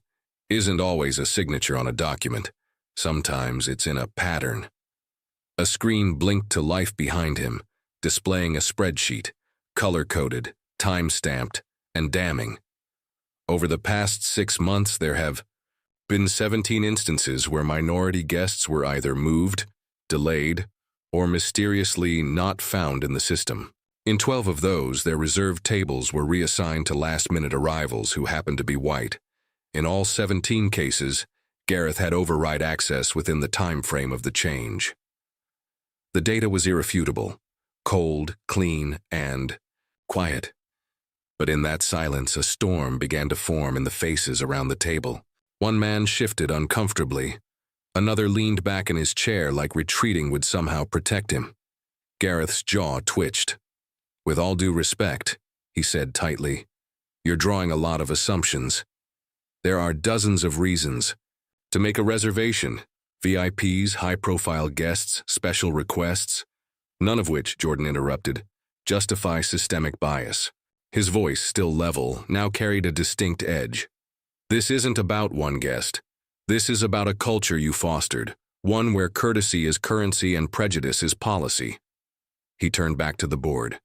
isn't always a signature on a document. Sometimes it's in a pattern. A screen blinked to life behind him, displaying a spreadsheet, color-coded, time-stamped, and damning. Over the past 6 months, there have been 17 instances where minority guests were either moved, delayed, or mysteriously not found in the system. In 12 of those, their reserved tables were reassigned to last-minute arrivals who happened to be white. In all 17 cases, Gareth had override access within the time frame of the change. The data was irrefutable, cold, clean, and quiet. But in that silence, a storm began to form in the faces around the table. One man shifted uncomfortably. Another leaned back in his chair like retreating would somehow protect him. Gareth's jaw twitched. With all due respect, he said tightly, you're drawing a lot of assumptions. There are dozens of reasons to make a reservation, VIPs, high-profile guests, special requests, none of which, Jordan interrupted, justify systemic bias. His voice, still level, now carried a distinct edge. This isn't about one guest. This is about a culture you fostered, one where courtesy is currency and prejudice is policy. He turned back to the board.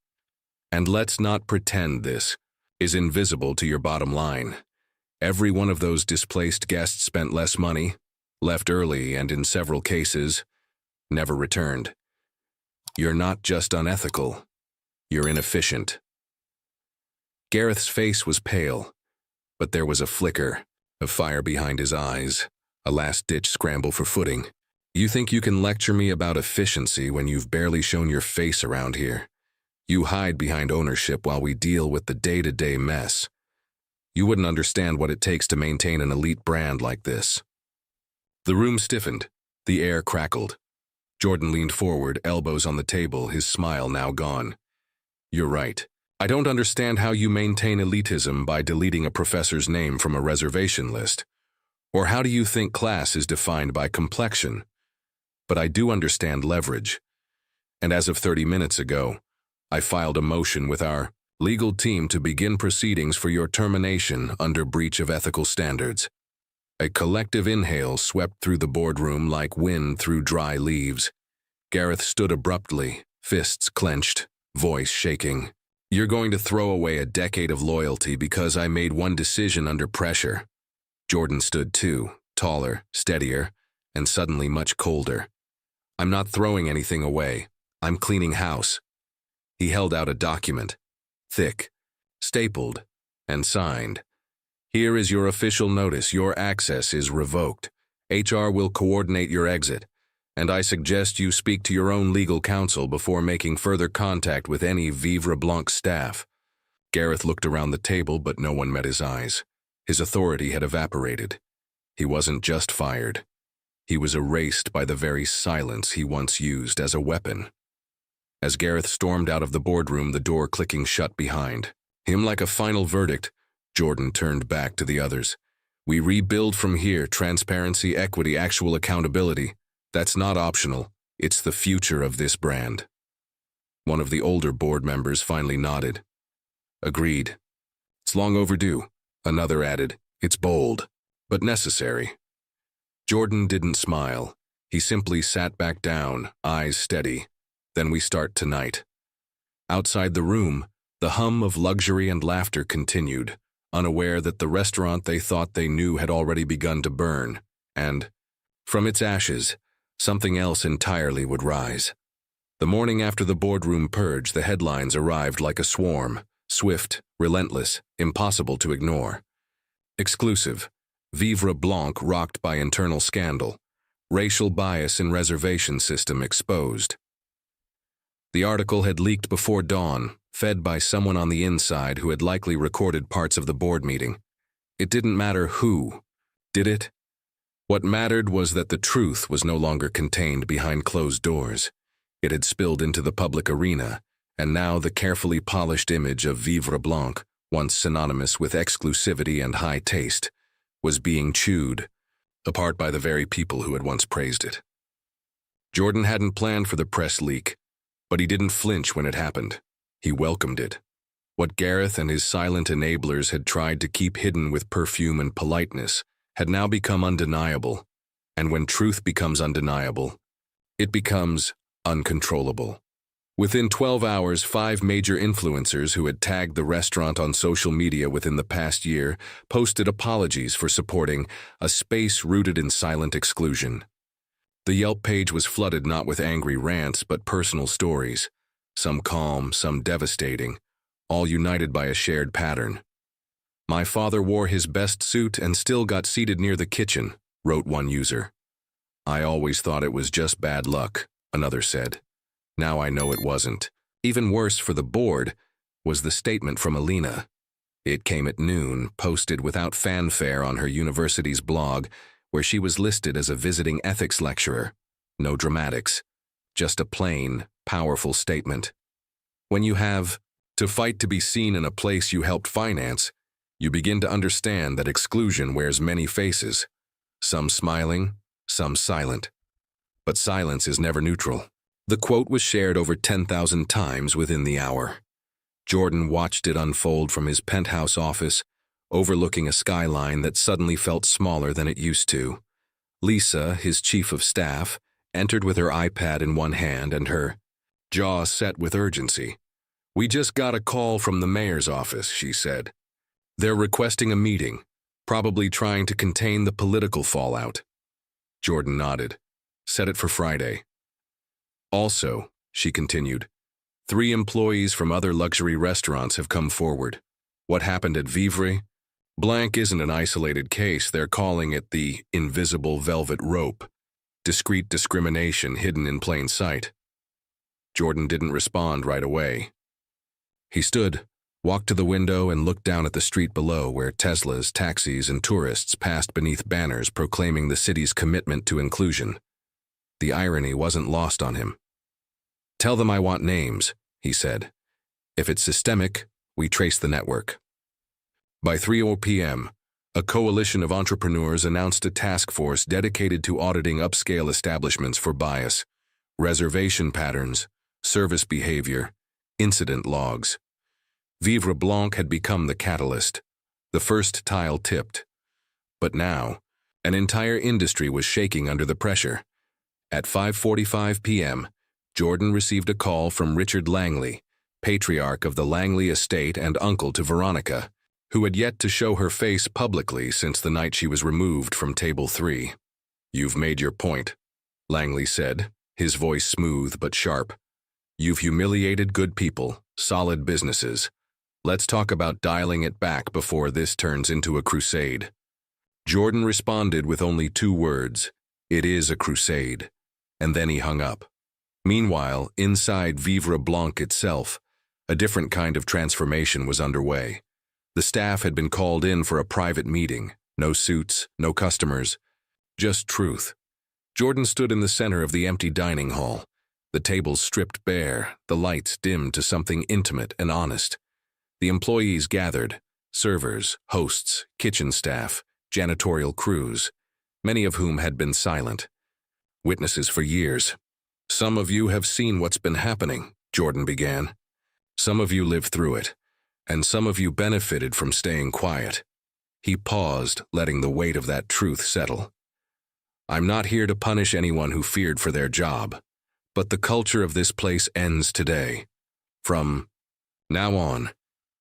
And let's not pretend this is invisible to your bottom line. Every one of those displaced guests spent less money, left early, and in several cases, never returned. You're not just unethical. You're inefficient. Gareth's face was pale, but there was a flicker of fire behind his eyes, a last-ditch scramble for footing. You think you can lecture me about efficiency when you've barely shown your face around here? You hide behind ownership while we deal with the day-to-day mess. You wouldn't understand what it takes to maintain an elite brand like this. The room stiffened. The air crackled. Jordan leaned forward, elbows on the table, his smile now gone. You're right. I don't understand how you maintain elitism by deleting a professor's name from a reservation list. Or how do you think class is defined by complexion? but I do understand leverage. And as of 30 minutes ago, I filed a motion with our legal team to begin proceedings for your termination under breach of ethical standards. A collective inhale swept through the boardroom like wind through dry leaves. Gareth stood abruptly, fists clenched, voice shaking. You're going to throw away a decade of loyalty because I made one decision under pressure. Jordan stood too, taller, steadier, and suddenly much colder. I'm not throwing anything away. I'm cleaning house. He held out a document, thick, stapled, and signed. Here is your official notice. Your access is revoked. HR will coordinate your exit, and I suggest you speak to your own legal counsel before making further contact with any Vivra Blanc staff. Gareth looked around the table, but no one met his eyes. His authority had evaporated. He wasn't just fired. He was erased by the very silence he once used as a weapon. As Gareth stormed out of the boardroom, the door clicking shut behind him like a final verdict, Jordan turned back to the others. We rebuild from here. Transparency, equity, actual accountability. That's not optional. It's the future of this brand. One of the older board members finally nodded. Agreed. It's long overdue. Another added, it's bold, but necessary. Jordan didn't smile. He simply sat back down, eyes steady. Then we start tonight. Outside the room, the hum of luxury and laughter continued, unaware that the restaurant they thought they knew had already begun to burn, and, from its ashes, something else entirely would rise. The morning after the boardroom purge, the headlines arrived like a swarm, swift, relentless, impossible to ignore. Exclusive: Vivra Blanc rocked by internal scandal. Racial bias in reservation system exposed. The article had leaked before dawn, fed by someone on the inside who had likely recorded parts of the board meeting. It didn't matter who, did it? What mattered was that the truth was no longer contained behind closed doors. It had spilled into the public arena, and now the carefully polished image of Vivra Blanc, once synonymous with exclusivity and high taste, was being chewed apart by the very people who had once praised it. Jordan hadn't planned for the press leak, but he didn't flinch when it happened. He welcomed it. What Gareth and his silent enablers had tried to keep hidden with perfume and politeness had now become undeniable, and when truth becomes undeniable, it becomes uncontrollable. Within 12 hours, 5 major influencers who had tagged the restaurant on social media within the past year posted apologies for supporting a space rooted in silent exclusion. The Yelp page was flooded not with angry rants but personal stories, some calm, some devastating, all united by a shared pattern. My father wore his best suit and still got seated near the kitchen, wrote one user. I always thought it was just bad luck, another said. Now I know it wasn't. Even worse for the board was the statement from Alina. It came at noon, posted without fanfare on her university's blog, where she was listed as a visiting ethics lecturer. No dramatics, just a plain, powerful statement. When you have to fight to be seen in a place you helped finance, you begin to understand that exclusion wears many faces, some smiling, some silent. But silence is never neutral. The quote was shared over 10,000 times within the hour. Jordan watched it unfold from his penthouse office, overlooking a skyline that suddenly felt smaller than it used to. Lisa, his chief of staff, entered with her iPad in one hand and her jaw set with urgency. We just got a call from the mayor's office, she said. They're requesting a meeting, probably trying to contain the political fallout. Jordan nodded. Set it for Friday. Also, she continued, 3 employees from other luxury restaurants have come forward. What happened at Vivre Blanc isn't an isolated case. They're calling it the invisible velvet rope, discreet discrimination hidden in plain sight. Jordan didn't respond right away. He stood, walked to the window and looked down at the street below where Teslas, taxis, and tourists passed beneath banners proclaiming the city's commitment to inclusion. The irony wasn't lost on him. Tell them I want names, he said. If it's systemic, we trace the network. By 3 p.m., A coalition of entrepreneurs announced a task force dedicated to auditing upscale establishments for bias, reservation patterns, service behavior, incident logs. Vivra Blanc had become the catalyst, the first tile tipped. But now, an entire industry was shaking under the pressure. At 5:45 p.m., Jordan received a call from Richard Langley, patriarch of the Langley estate and uncle to Veronica, who had yet to show her face publicly since the night she was removed from Table 3. "You've made your point," Langley said, his voice smooth but sharp. "You've humiliated good people, solid businesses. Let's talk about dialing it back before this turns into a crusade." Jordan responded with only 2 words, "It is a crusade," and then he hung up. Meanwhile, inside Vivra Blanc itself, a different kind of transformation was underway. The staff had been called in for a private meeting. No suits, no customers, just truth. Jordan stood in the center of the empty dining hall, the tables stripped bare, the lights dimmed to something intimate and honest. The employees gathered, servers, hosts, kitchen staff, janitorial crews, many of whom had been silent. Witnesses for years. "Some of you have seen what's been happening," Jordan began. "Some of you lived through it, and some of you benefited from staying quiet." He paused, letting the weight of that truth settle. "I'm not here to punish anyone who feared for their job, but the culture of this place ends today. From now on,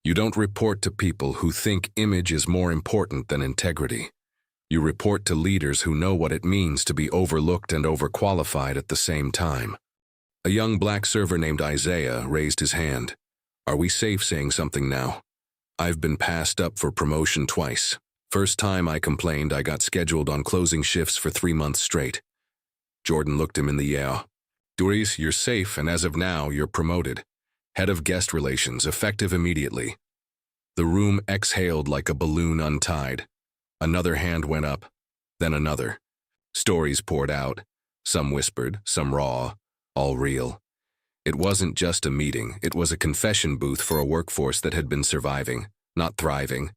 you don't report to people who think image is more important than integrity. You report to leaders who know what it means to be overlooked and overqualified at the same time." A young black server named Isaiah raised his hand. "Are we safe saying something now? I've been passed up for promotion twice. First time I complained, I got scheduled on closing shifts for 3 months straight." Jordan looked him in the eye. "Doris, you're safe, and as of now, you're promoted. Head of guest relations, effective immediately." The room exhaled like a balloon untied. Another hand went up, then another. Stories poured out, some whispered, some raw, all real. It wasn't just a meeting, it was a confession booth for a workforce that had been surviving, not thriving.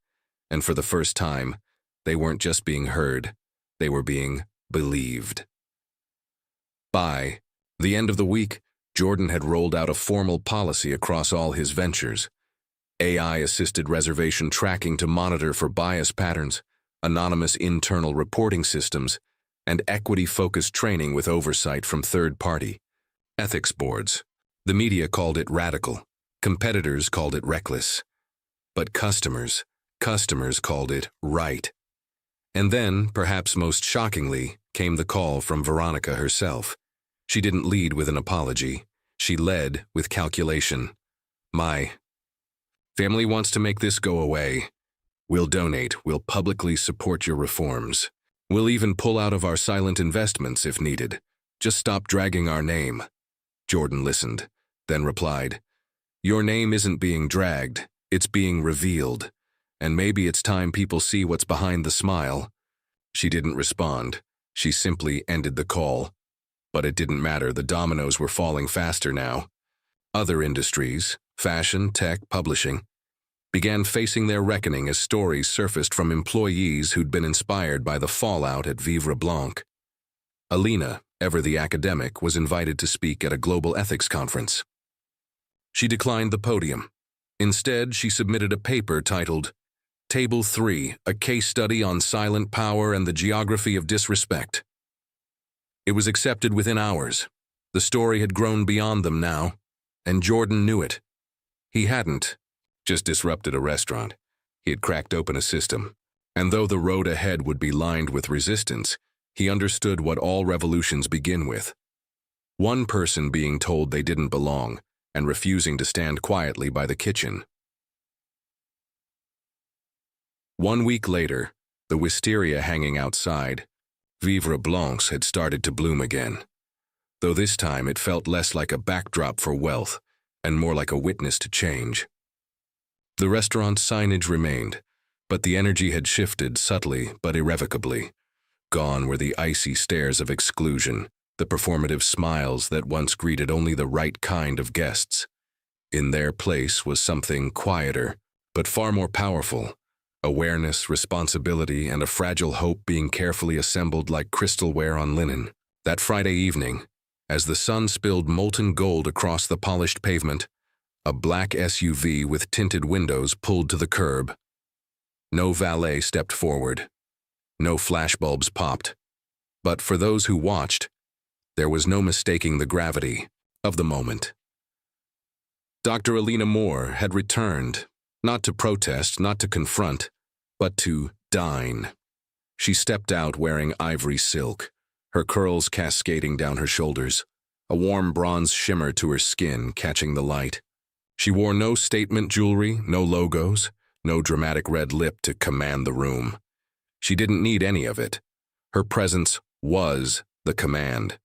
And for the first time, they weren't just being heard, they were being believed. By the end of the week, Jordan had rolled out a formal policy across all his ventures. AI-assisted reservation tracking to monitor for bias patterns, anonymous internal reporting systems, and equity-focused training with oversight from third-party ethics boards. The media called it radical, competitors called it reckless, but customers called it right. And then, perhaps most shockingly, came the call from Veronica herself. She didn't lead with an apology. She led with calculation. "My family wants to make this go away. We'll donate, we'll publicly support your reforms. We'll even pull out of our silent investments if needed. Just stop dragging our name." Jordan listened, then replied, "Your name isn't being dragged, it's being revealed. And maybe it's time people see what's behind the smile." She didn't respond. She simply ended the call. But it didn't matter, the dominoes were falling faster now. Other industries, fashion, tech, publishing, began facing their reckoning as stories surfaced from employees who'd been inspired by the fallout at Vivra Blanc. Alina, ever the academic, was invited to speak at a global ethics conference. She declined the podium. Instead, she submitted a paper titled Table 3, a case study on silent power and the geography of disrespect. It was accepted within hours. The story had grown beyond them now, and Jordan knew it. He hadn't just disrupted a restaurant. He had cracked open a system. And though the road ahead would be lined with resistance, he understood what all revolutions begin with. One person being told they didn't belong and refusing to stand quietly by the kitchen. 1 week later, the wisteria hanging outside, Vivra Blancs had started to bloom again. Though this time it felt less like a backdrop for wealth and more like a witness to change. The restaurant's signage remained, but the energy had shifted subtly but irrevocably. Gone were the icy stares of exclusion, the performative smiles that once greeted only the right kind of guests. In their place was something quieter, but far more powerful, Awareness, responsibility, and a fragile hope being carefully assembled like crystalware on linen. That Friday evening, as the sun spilled molten gold across the polished pavement, a black SUV with tinted windows pulled to the curb. No valet stepped forward. No flashbulbs popped. But for those who watched, there was no mistaking the gravity of the moment. Dr. Alina Moore had returned, not to protest, not to confront, but to dine. She stepped out wearing ivory silk, her curls cascading down her shoulders, a warm bronze shimmer to her skin catching the light. She wore no statement jewelry, no logos, no dramatic red lip to command the room. She didn't need any of it. Her presence was the command.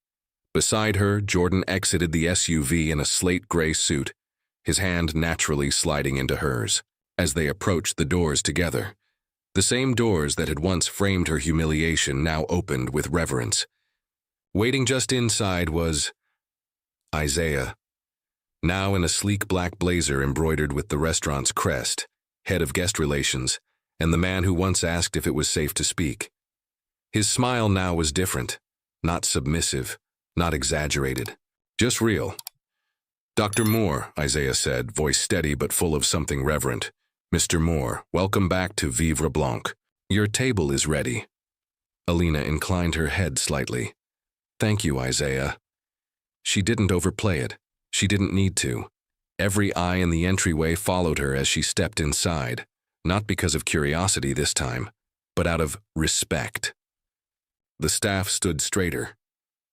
Beside her, Jordan exited the SUV in a slate gray suit, his hand naturally sliding into hers. As they approached the doors together, the same doors that had once framed her humiliation now opened with reverence. Waiting just inside was Isaiah, now in a sleek black blazer embroidered with the restaurant's crest, head of guest relations, and the man who once asked if it was safe to speak. His smile now was different, not submissive, not exaggerated, just real. "Dr. Moore," Isaiah said, voice steady but full of something reverent. "Mr. Moore, welcome back to Vivra Blanc. Your table is ready." Alina inclined her head slightly. "Thank you, Isaiah." She didn't overplay it. She didn't need to. Every eye in the entryway followed her as she stepped inside, not because of curiosity this time, but out of respect. The staff stood straighter.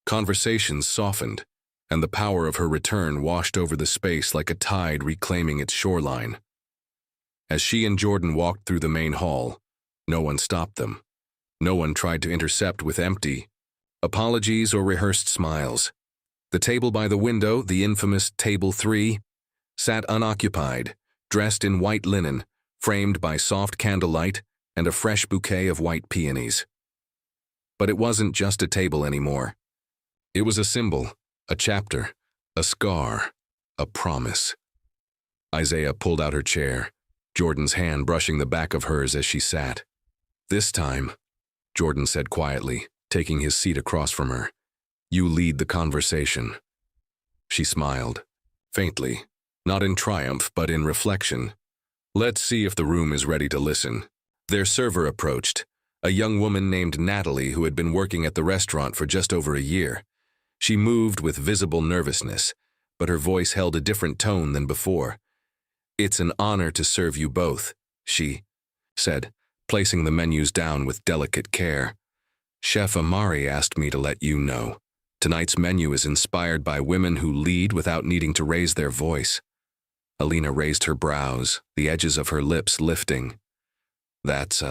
Conversations softened, and the power of her return washed over the space like a tide reclaiming its shoreline. As she and Jordan walked through the main hall, no one stopped them. No one tried to intercept with empty apologies or rehearsed smiles. The table by the window, the infamous Table 3, sat unoccupied, dressed in white linen, framed by soft candlelight and a fresh bouquet of white peonies. But it wasn't just a table anymore. It was a symbol, a chapter, a scar, a promise. Isaiah pulled out her chair, Jordan's hand brushing the back of hers as she sat. "This time," Jordan said quietly, taking his seat across from her, "you lead the conversation." She smiled, faintly, not in triumph but in reflection. "Let's see if the room is ready to listen." Their server approached, a young woman named Natalie who had been working at the restaurant for just over a year. She moved with visible nervousness, but her voice held a different tone than before. "It's an honor to serve you both," she said, placing the menus down with delicate care. "Chef Amari asked me to let you know. Tonight's menu is inspired by women who lead without needing to raise their voice." Alina raised her brows, the edges of her lips lifting. "That's,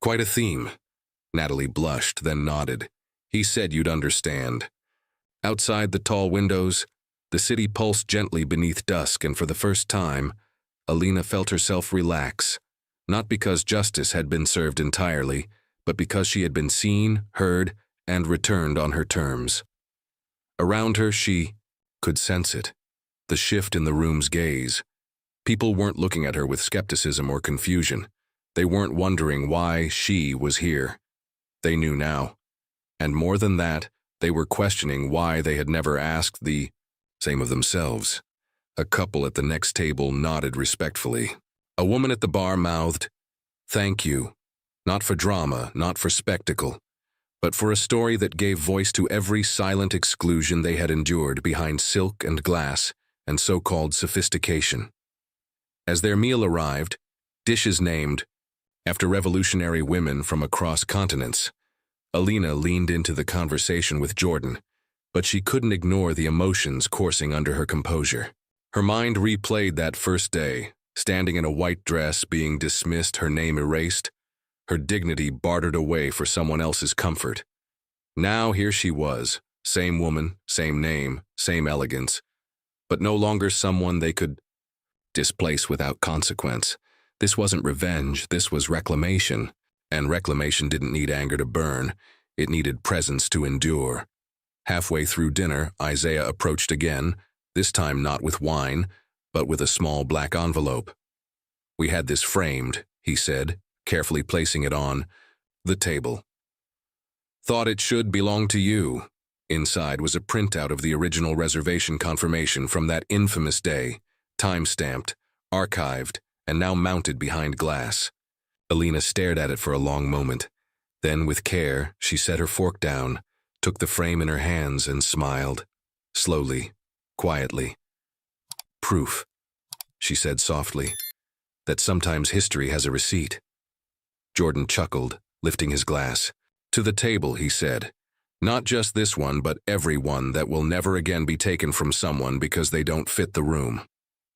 quite a theme." Natalie blushed, then nodded. "He said you'd understand." Outside the tall windows, the city pulsed gently beneath dusk, and for the first time, Alina felt herself relax, not because justice had been served entirely, but because she had been seen, heard, and returned on her terms. Around her, she could sense it, the shift in the room's gaze. People weren't looking at her with skepticism or confusion. They weren't wondering why she was here. They knew now. And more than that, they were questioning why they had never asked the same of themselves. A couple at the next table nodded respectfully. A woman at the bar mouthed, "Thank you. Not for drama, not for spectacle, but for a story that gave voice to every silent exclusion they had endured behind silk and glass and so-called sophistication." As their meal arrived, dishes named after revolutionary women from across continents, Alina leaned into the conversation with Jordan, but she couldn't ignore the emotions coursing under her composure. Her mind replayed that first day, standing in a white dress, being dismissed, her name erased, her dignity bartered away for someone else's comfort. Now here she was, same woman, same name, same elegance, but no longer someone they could displace without consequence. This wasn't revenge, this was reclamation, and reclamation didn't need anger to burn, it needed presence to endure. Halfway through dinner, Isaiah approached again, this time not with wine, but with a small black envelope. "We had this framed," he said, carefully placing it on the table. Thought it should belong to you. Inside was a printout of the original reservation confirmation from that infamous day, time-stamped, archived, and now mounted behind glass. Alina stared at it for a long moment. Then, with care, she set her fork down, took the frame in her hands, and smiled. Slowly, quietly. Proof, she said softly, that sometimes history has a receipt. Jordan chuckled, lifting his glass. To the table, he said. Not just this one, but every one that will never again be taken from someone because they don't fit the room.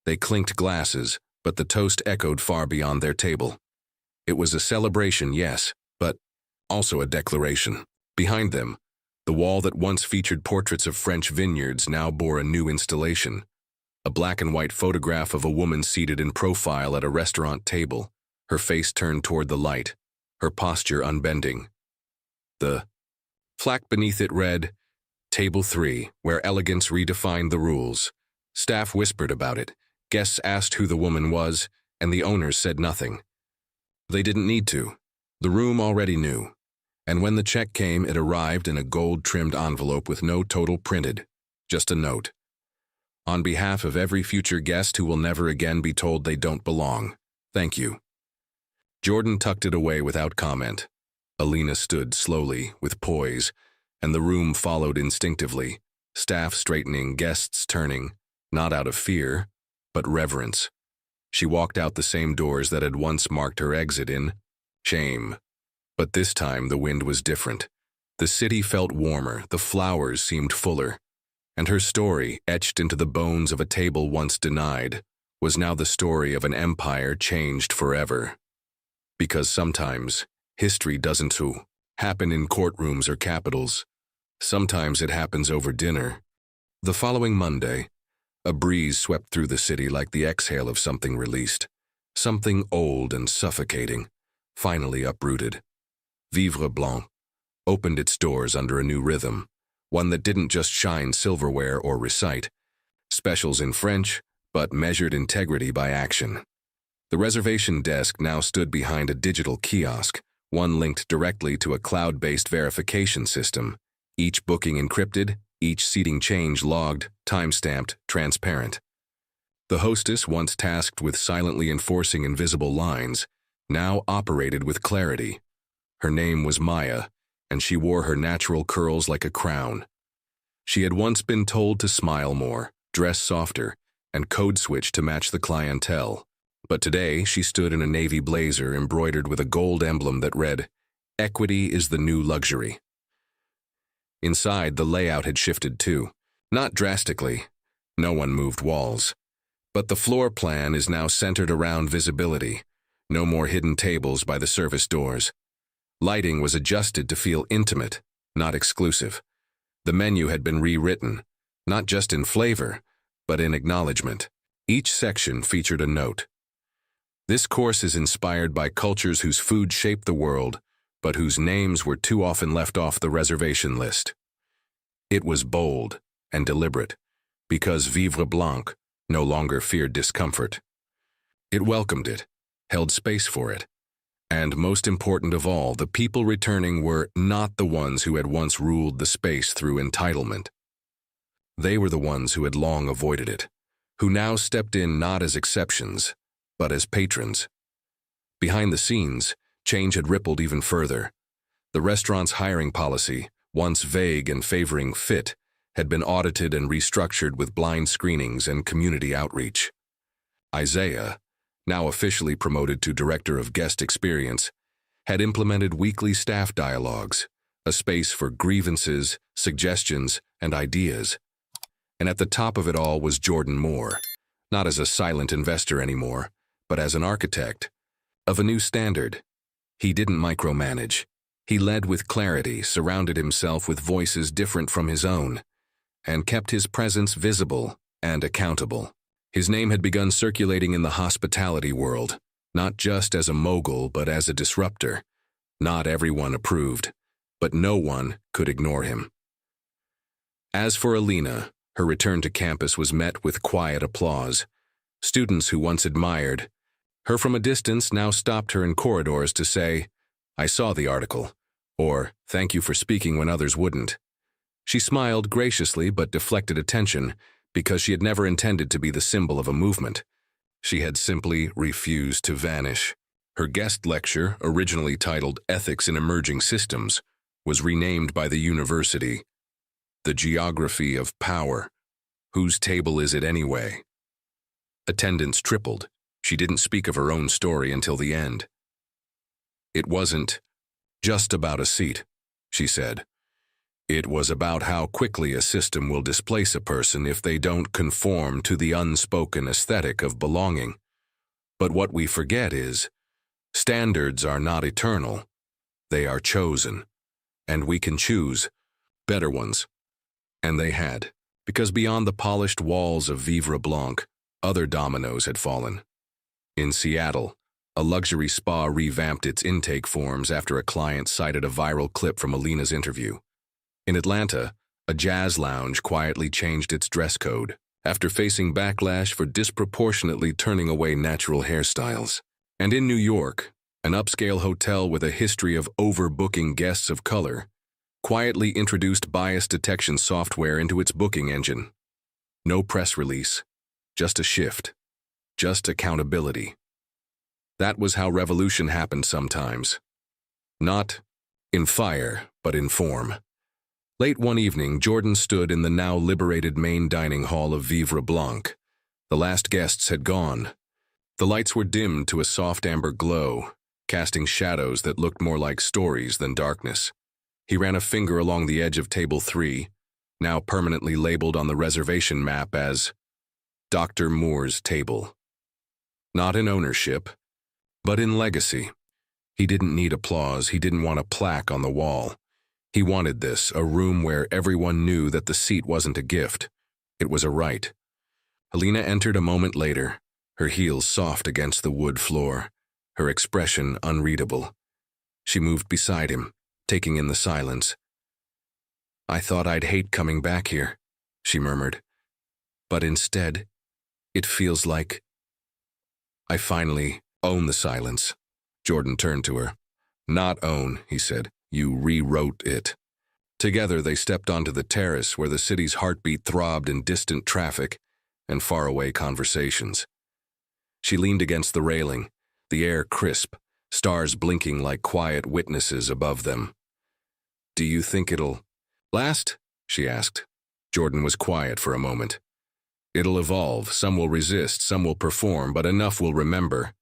They clinked glasses, but the toast echoed far beyond their table. It was a celebration, yes, but also a declaration. Behind them, the wall that once featured portraits of French vineyards now bore a new installation. A black and white photograph of a woman seated in profile at a restaurant table, her face turned toward the light, her posture unbending. The plaque beneath it read, Table 3, where elegance redefined the rules. Staff whispered about it, guests asked who the woman was, and the owners said nothing. They didn't need to. The room already knew. And when the check came, it arrived in a gold-trimmed envelope with no total printed, just a note. On behalf of every future guest who will never again be told they don't belong, thank you. Jordan tucked it away without comment. Alina stood slowly, with poise, and the room followed instinctively, staff straightening, guests turning, not out of fear, but reverence. She walked out the same doors that had once marked her exit in shame. But this time the wind was different. The city felt warmer, the flowers seemed fuller, and her story, etched into the bones of a table once denied, was now the story of an empire changed forever. Because sometimes, history doesn't happen in courtrooms or capitals. Sometimes it happens over dinner. The following Monday, a breeze swept through the city like the exhale of something released, something old and suffocating, finally uprooted. Vivra Blanc opened its doors under a new rhythm, one that didn't just shine silverware or recite specials in French, but measured integrity by action. The reservation desk now stood behind a digital kiosk, one linked directly to a cloud-based verification system, each booking encrypted, each seating change logged, time-stamped, transparent. The hostess, once tasked with silently enforcing invisible lines, now operated with clarity. Her name was Maya, and she wore her natural curls like a crown. She had once been told to smile more, dress softer, and code switch to match the clientele. But today, she stood in a navy blazer embroidered with a gold emblem that read, "Equity is the new luxury." Inside, the layout had shifted too. Not drastically. No one moved walls. But the floor plan is now centered around visibility. No more hidden tables by the service doors. Lighting was adjusted to feel intimate, not exclusive. The menu had been rewritten, not just in flavor, but in acknowledgement. Each section featured a note. This course is inspired by cultures whose food shaped the world, but whose names were too often left off the reservation list. It was bold and deliberate, because Vivra Blanc no longer feared discomfort. It welcomed it, held space for it, and most important of all, the people returning were not the ones who had once ruled the space through entitlement. They were the ones who had long avoided it, who now stepped in not as exceptions, but as patrons. Behind the scenes, change had rippled even further. The restaurant's hiring policy, once vague and favoring fit, had been audited and restructured with blind screenings and community outreach. Isaiah, now officially promoted to Director of Guest Experience, had implemented weekly staff dialogues, a space for grievances, suggestions, and ideas. And at the top of it all was Jordan Moore, not as a silent investor anymore, but as an architect of a new standard. He didn't micromanage. He led with clarity, surrounded himself with voices different from his own, and kept his presence visible and accountable. His name had begun circulating in the hospitality world, not just as a mogul, but as a disruptor. Not everyone approved, but no one could ignore him. As for Alina, her return to campus was met with quiet applause. Students who once admired Her from a distance now stopped her in corridors to say, "I saw the article," or "Thank you for speaking when others wouldn't." She smiled graciously but deflected attention because she had never intended to be the symbol of a movement. She had simply refused to vanish. Her guest lecture, originally titled Ethics in Emerging Systems, was renamed by the university The Geography of Power. Whose table is it anyway? Attendance tripled. She didn't speak of her own story until the end. "It wasn't just about a seat," she said. "It was about how quickly a system will displace a person if they don't conform to the unspoken aesthetic of belonging. But what we forget is, standards are not eternal. They are chosen. And we can choose better ones." And they had, because beyond the polished walls of Vivra Blanc, other dominoes had fallen. In Seattle, a luxury spa revamped its intake forms after a client cited a viral clip from Alina's interview. In Atlanta, a jazz lounge quietly changed its dress code after facing backlash for disproportionately turning away natural hairstyles. And in New York, an upscale hotel with a history of overbooking guests of color quietly introduced bias detection software into its booking engine. No press release, just a shift, just accountability. That was how revolution happened sometimes. Not in fire, but in form. Late one evening, Jordan stood in the now liberated main dining hall of Vivra Blanc. The last guests had gone. The lights were dimmed to a soft amber glow, casting shadows that looked more like stories than darkness. He ran a finger along the edge of table 3, now permanently labeled on the reservation map as Dr. Moore's table. Not in ownership, but in legacy. He didn't need applause, he didn't want a plaque on the wall. He wanted this, a room where everyone knew that the seat wasn't a gift. It was a right. Alina entered a moment later, her heels soft against the wood floor, her expression unreadable. She moved beside him, taking in the silence. "I thought I'd hate coming back here," she murmured. "But instead, it feels like I finally own the silence." Jordan turned to her. "Not own," he said. "You rewrote it." Together they stepped onto the terrace where the city's heartbeat throbbed in distant traffic and faraway conversations. She leaned against the railing, the air crisp, stars blinking like quiet witnesses above them. "Do you think it'll last?" she asked. Jordan was quiet for a moment. "It'll evolve, some will resist, some will perform, but enough will remember.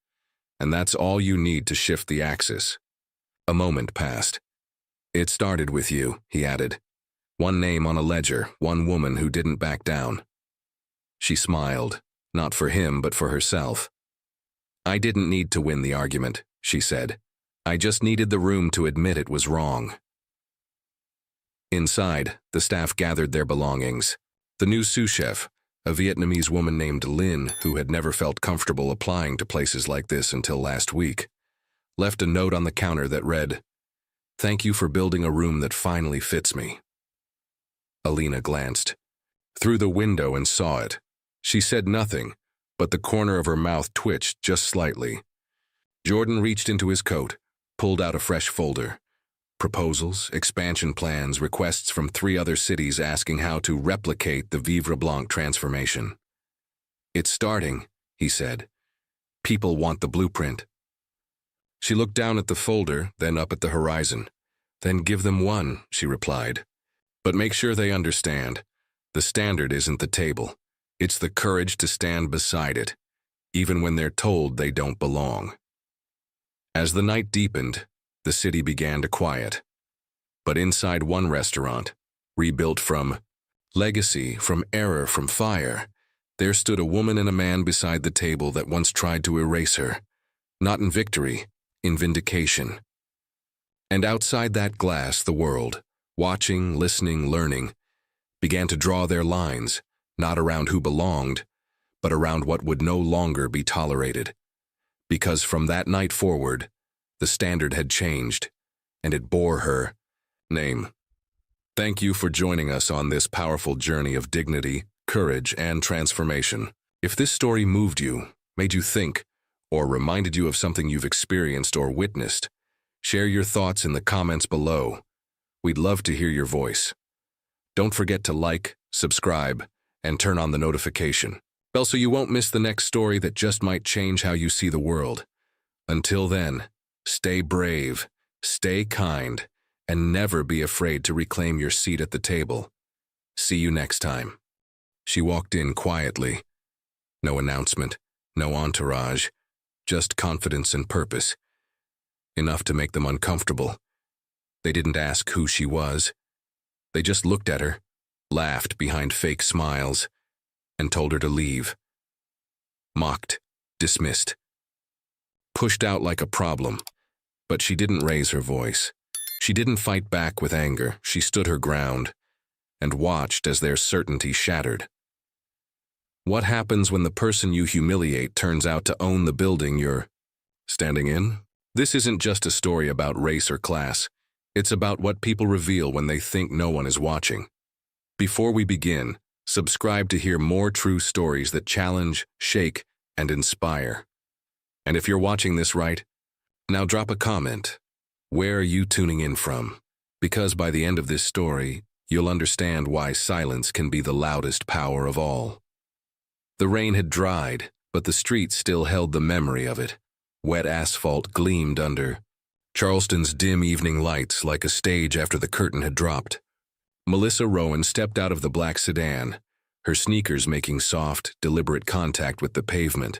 And that's all you need to shift the axis." A moment passed. "It started with you," he added. "One name on a ledger, one woman who didn't back down." She smiled, not for him but for herself. "I didn't need to win the argument," she said. "I just needed the room to admit it was wrong." Inside, the staff gathered their belongings. The new sous chef, a Vietnamese woman named Lin, who had never felt comfortable applying to places like this until last week, left a note on the counter that read, "Thank you for building a room that finally fits me." Alina glanced through the window and saw it. She said nothing, but the corner of her mouth twitched just slightly. Jordan reached into his coat, pulled out a fresh folder. Proposals, expansion plans, requests from 3 other cities asking how to replicate the Vivra Blanc transformation. "It's starting," he said. "People want the blueprint." She looked down at the folder, then up at the horizon. "Then give them one," she replied. "But make sure they understand. The standard isn't the table. It's the courage to stand beside it, even when they're told they don't belong." As the night deepened, the city began to quiet. But inside one restaurant, rebuilt from legacy, from error, from fire, there stood a woman and a man beside the table that once tried to erase her, not in victory, in vindication. And outside that glass, the world, watching, listening, learning, began to draw their lines, not around who belonged, but around what would no longer be tolerated. Because from that night forward, the standard had changed, and it bore her name. Thank you for joining us on this powerful journey of dignity, courage, and transformation. If this story moved you, made you think, or reminded you of something you've experienced or witnessed. Share your thoughts in the comments below. We'd love to hear your voice. Don't forget to like, subscribe, and turn on the notification bell so you won't miss the next story that just might change how you see the world. Until then, stay brave, stay kind, and never be afraid to reclaim your seat at the table. See you next time. She walked in quietly. No announcement, no entourage, just confidence and purpose. Enough to make them uncomfortable. They didn't ask who she was. They just looked at her, laughed behind fake smiles, and told her to leave. Mocked, dismissed, pushed out like a problem. But she didn't raise her voice. She didn't fight back with anger. She stood her ground and watched as their certainty shattered. What happens when the person you humiliate turns out to own the building you're standing in? This isn't just a story about race or class. It's about what people reveal when they think no one is watching. Before we begin, subscribe to hear more true stories that challenge, shake, and inspire. And if you're watching this right, now drop a comment. Where are you tuning in from? Because by the end of this story, you'll understand why silence can be the loudest power of all. The rain had dried, but the streets still held the memory of it. Wet asphalt gleamed under Charleston's dim evening lights like a stage after the curtain had dropped. Melissa Rowan stepped out of the black sedan, her sneakers making soft, deliberate contact with the pavement.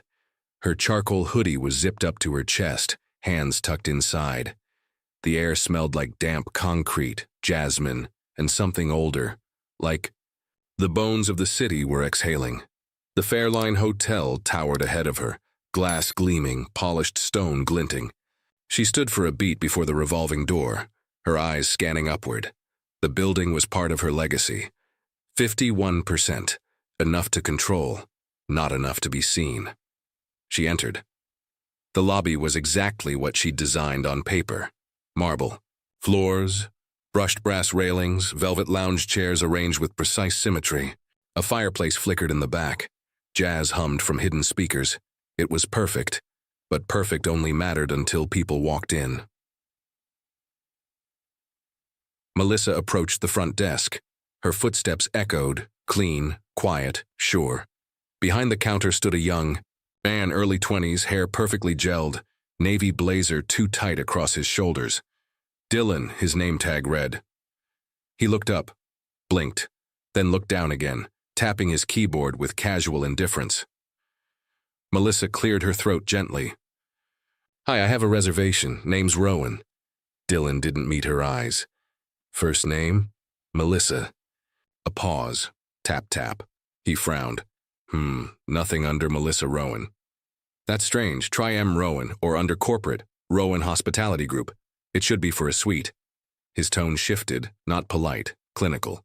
Her charcoal hoodie was zipped up to her chest, hands tucked inside. The air smelled like damp concrete, jasmine, and something older, like the bones of the city were exhaling. The Fairline Hotel towered ahead of her, glass gleaming, polished stone glinting. She stood for a beat before the revolving door, her eyes scanning upward. The building was part of her legacy. 51%, enough to control, not enough to be seen. She entered. The lobby was exactly what she'd designed on paper. Marble, floors, brushed brass railings, velvet lounge chairs arranged with precise symmetry. A fireplace flickered in the back. Jazz hummed from hidden speakers. It was perfect, but perfect only mattered until people walked in. Melissa approached the front desk. Her footsteps echoed, clean, quiet, sure. Behind the counter stood a young man, early 20s, hair perfectly gelled, navy blazer too tight across his shoulders. Dylan, his name tag read. He looked up, blinked, then looked down again, tapping his keyboard with casual indifference. Melissa cleared her throat gently. "Hi, I have a reservation. Name's Rowan." Dylan didn't meet her eyes. "First name? Melissa." A pause. Tap, tap. He frowned. Nothing under Melissa Rowan. "That's strange. Try M. Rowan, or under corporate, Rowan Hospitality Group. It should be for a suite." His tone shifted, not polite, clinical.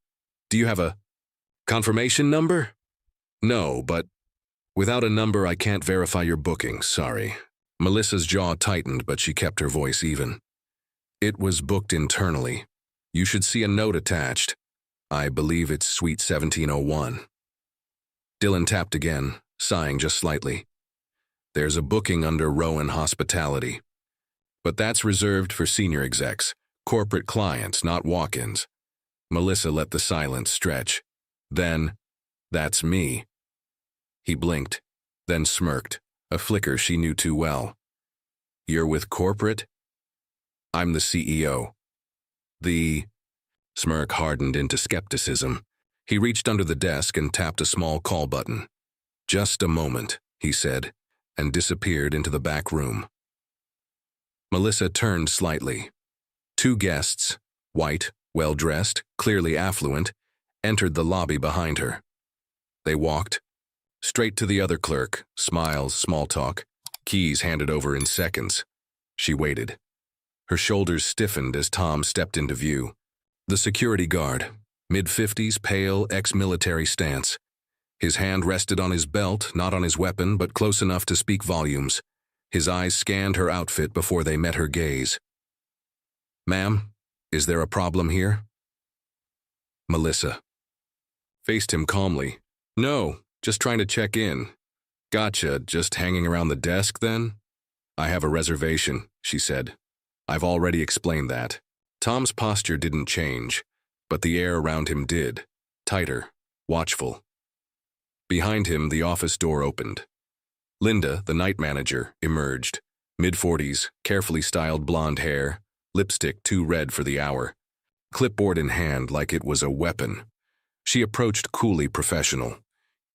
"Do you have a confirmation number?" "No, but without a number I can't verify your booking, sorry." Melissa's jaw tightened, but she kept her voice even. "It was booked internally. You should see a note attached. I believe it's Suite 1701. Dylan tapped again, sighing just slightly. "There's a booking under Rowan Hospitality. But that's reserved for senior execs, corporate clients, not walk-ins." Melissa let the silence stretch. Then, "That's me." He blinked, then smirked, a flicker she knew too well. "You're with corporate?" "I'm the CEO. The smirk hardened into skepticism. He reached under the desk and tapped a small call button. "Just a moment," he said, and disappeared into the back room. Melissa turned slightly. Two guests, white, well-dressed, clearly affluent, entered the lobby behind her. They walked straight to the other clerk, smiles, small talk, keys handed over in seconds. She waited. Her shoulders stiffened as Tom stepped into view. The security guard, mid-50s, pale, ex-military stance. His hand rested on his belt, not on his weapon, but close enough to speak volumes. His eyes scanned her outfit before they met her gaze. "Ma'am, is there a problem here?" Melissa faced him calmly. "No, just trying to check in." "Gotcha, just hanging around the desk then?" I have a reservation, she said. I've already explained that. Tom's posture didn't change, but the air around him did, tighter, watchful. Behind him, the office door opened. Linda, the night manager, emerged, mid-40s, carefully styled blonde hair, lipstick too red for the hour, clipboard in hand like it was a weapon. She approached coolly professional.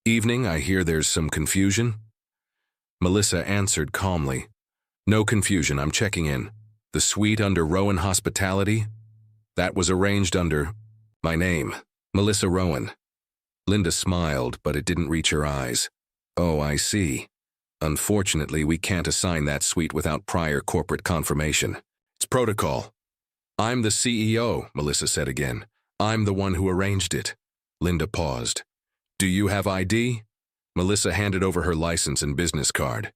Evening, I hear there's some confusion? Melissa answered calmly. No confusion, I'm checking in. The suite under Rowan Hospitality? That was arranged under my name, Melissa Rowan. Linda smiled, but it didn't reach her eyes. Oh, I see. Unfortunately, we can't assign that suite without prior corporate confirmation. It's protocol. I'm the CEO, Melissa said again. I'm the one who arranged it. Linda paused. Do you have ID? Melissa handed over her license and business card.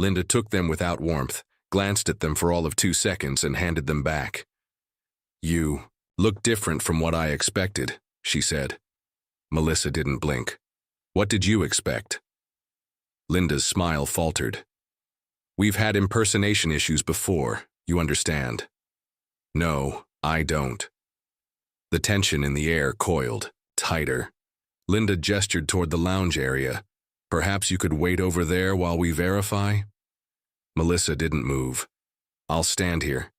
Linda took them without warmth, glanced at them for all of 2 seconds and handed them back. You look different from what I expected, she said. Melissa didn't blink. What did you expect? Linda's smile faltered. We've had impersonation issues before, you understand. No, I don't. The tension in the air coiled, tighter. Linda gestured toward the lounge area. Perhaps you could wait over there while we verify? Melissa didn't move. I'll stand here.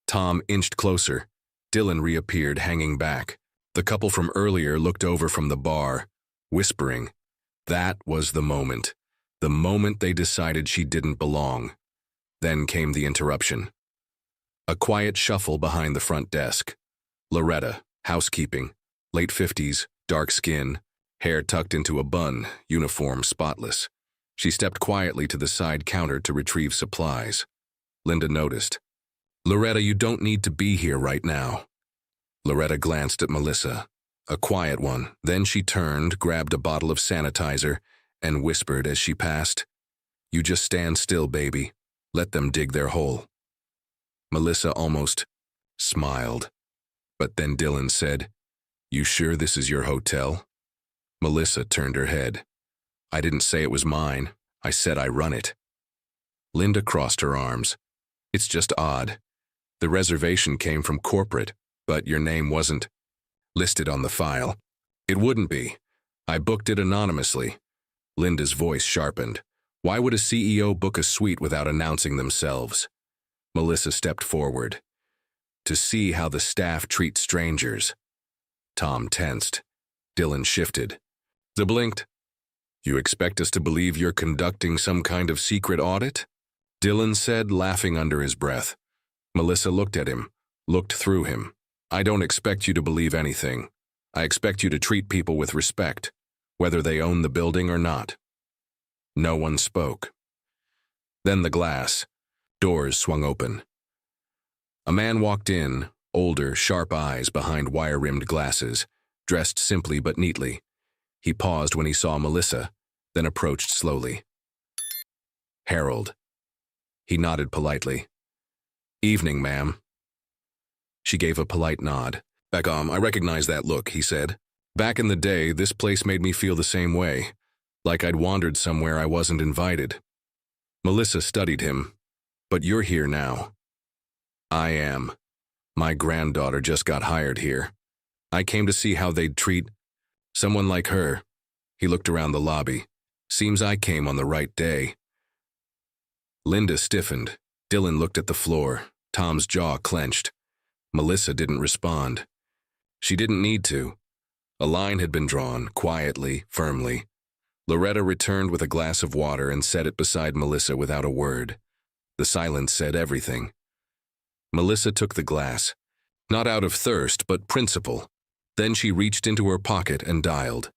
Tom inched closer. Dylan reappeared, hanging back. The couple from earlier looked over from the bar, whispering. That was the moment they decided she didn't belong. Then came the interruption. A quiet shuffle behind the front desk. Loretta, housekeeping, late 50s, dark skin, hair tucked into a bun, uniform spotless. She stepped quietly to the side counter to retrieve supplies. Linda noticed. Loretta, you don't need to be here right now. Loretta glanced at Melissa, a quiet one. Then she turned, grabbed a bottle of sanitizer, and whispered as she passed, You just stand still, baby. Let them dig their hole. Melissa almost smiled. But then Dylan said, You sure this is your hotel? Melissa turned her head. I didn't say it was mine. I said I run it. Linda crossed her arms. It's just odd. The reservation came from corporate, but your name wasn't listed on the file. It wouldn't be. I booked it anonymously. Linda's voice sharpened. Why would a CEO book a suite without announcing themselves? Melissa stepped forward. To see how the staff treat strangers. Tom tensed. Dylan shifted. They blinked. You expect us to believe you're conducting some kind of secret audit? Dylan said, laughing under his breath. Melissa looked at him, looked through him. I don't expect you to believe anything. I expect you to treat people with respect, whether they own the building or not. No one spoke. Then the glass. Doors swung open. A man walked in, older, sharp eyes behind wire-rimmed glasses, dressed simply but neatly. He paused when he saw Melissa, then approached slowly. Harold. He nodded politely. Evening, ma'am. She gave a polite nod. I recognize that look, he said. Back in the day, this place made me feel the same way, like I'd wandered somewhere I wasn't invited. Melissa studied him. But you're here now. I am. My granddaughter just got hired here. I came to see how they'd treat someone like her. He looked around the lobby. Seems I came on the right day. Linda stiffened. Dylan looked at the floor. Tom's jaw clenched. Melissa didn't respond. She didn't need to. A line had been drawn, quietly, firmly. Loretta returned with a glass of water and set it beside Melissa without a word. The silence said everything. Melissa took the glass, not out of thirst, but principle. Then she reached into her pocket and dialed.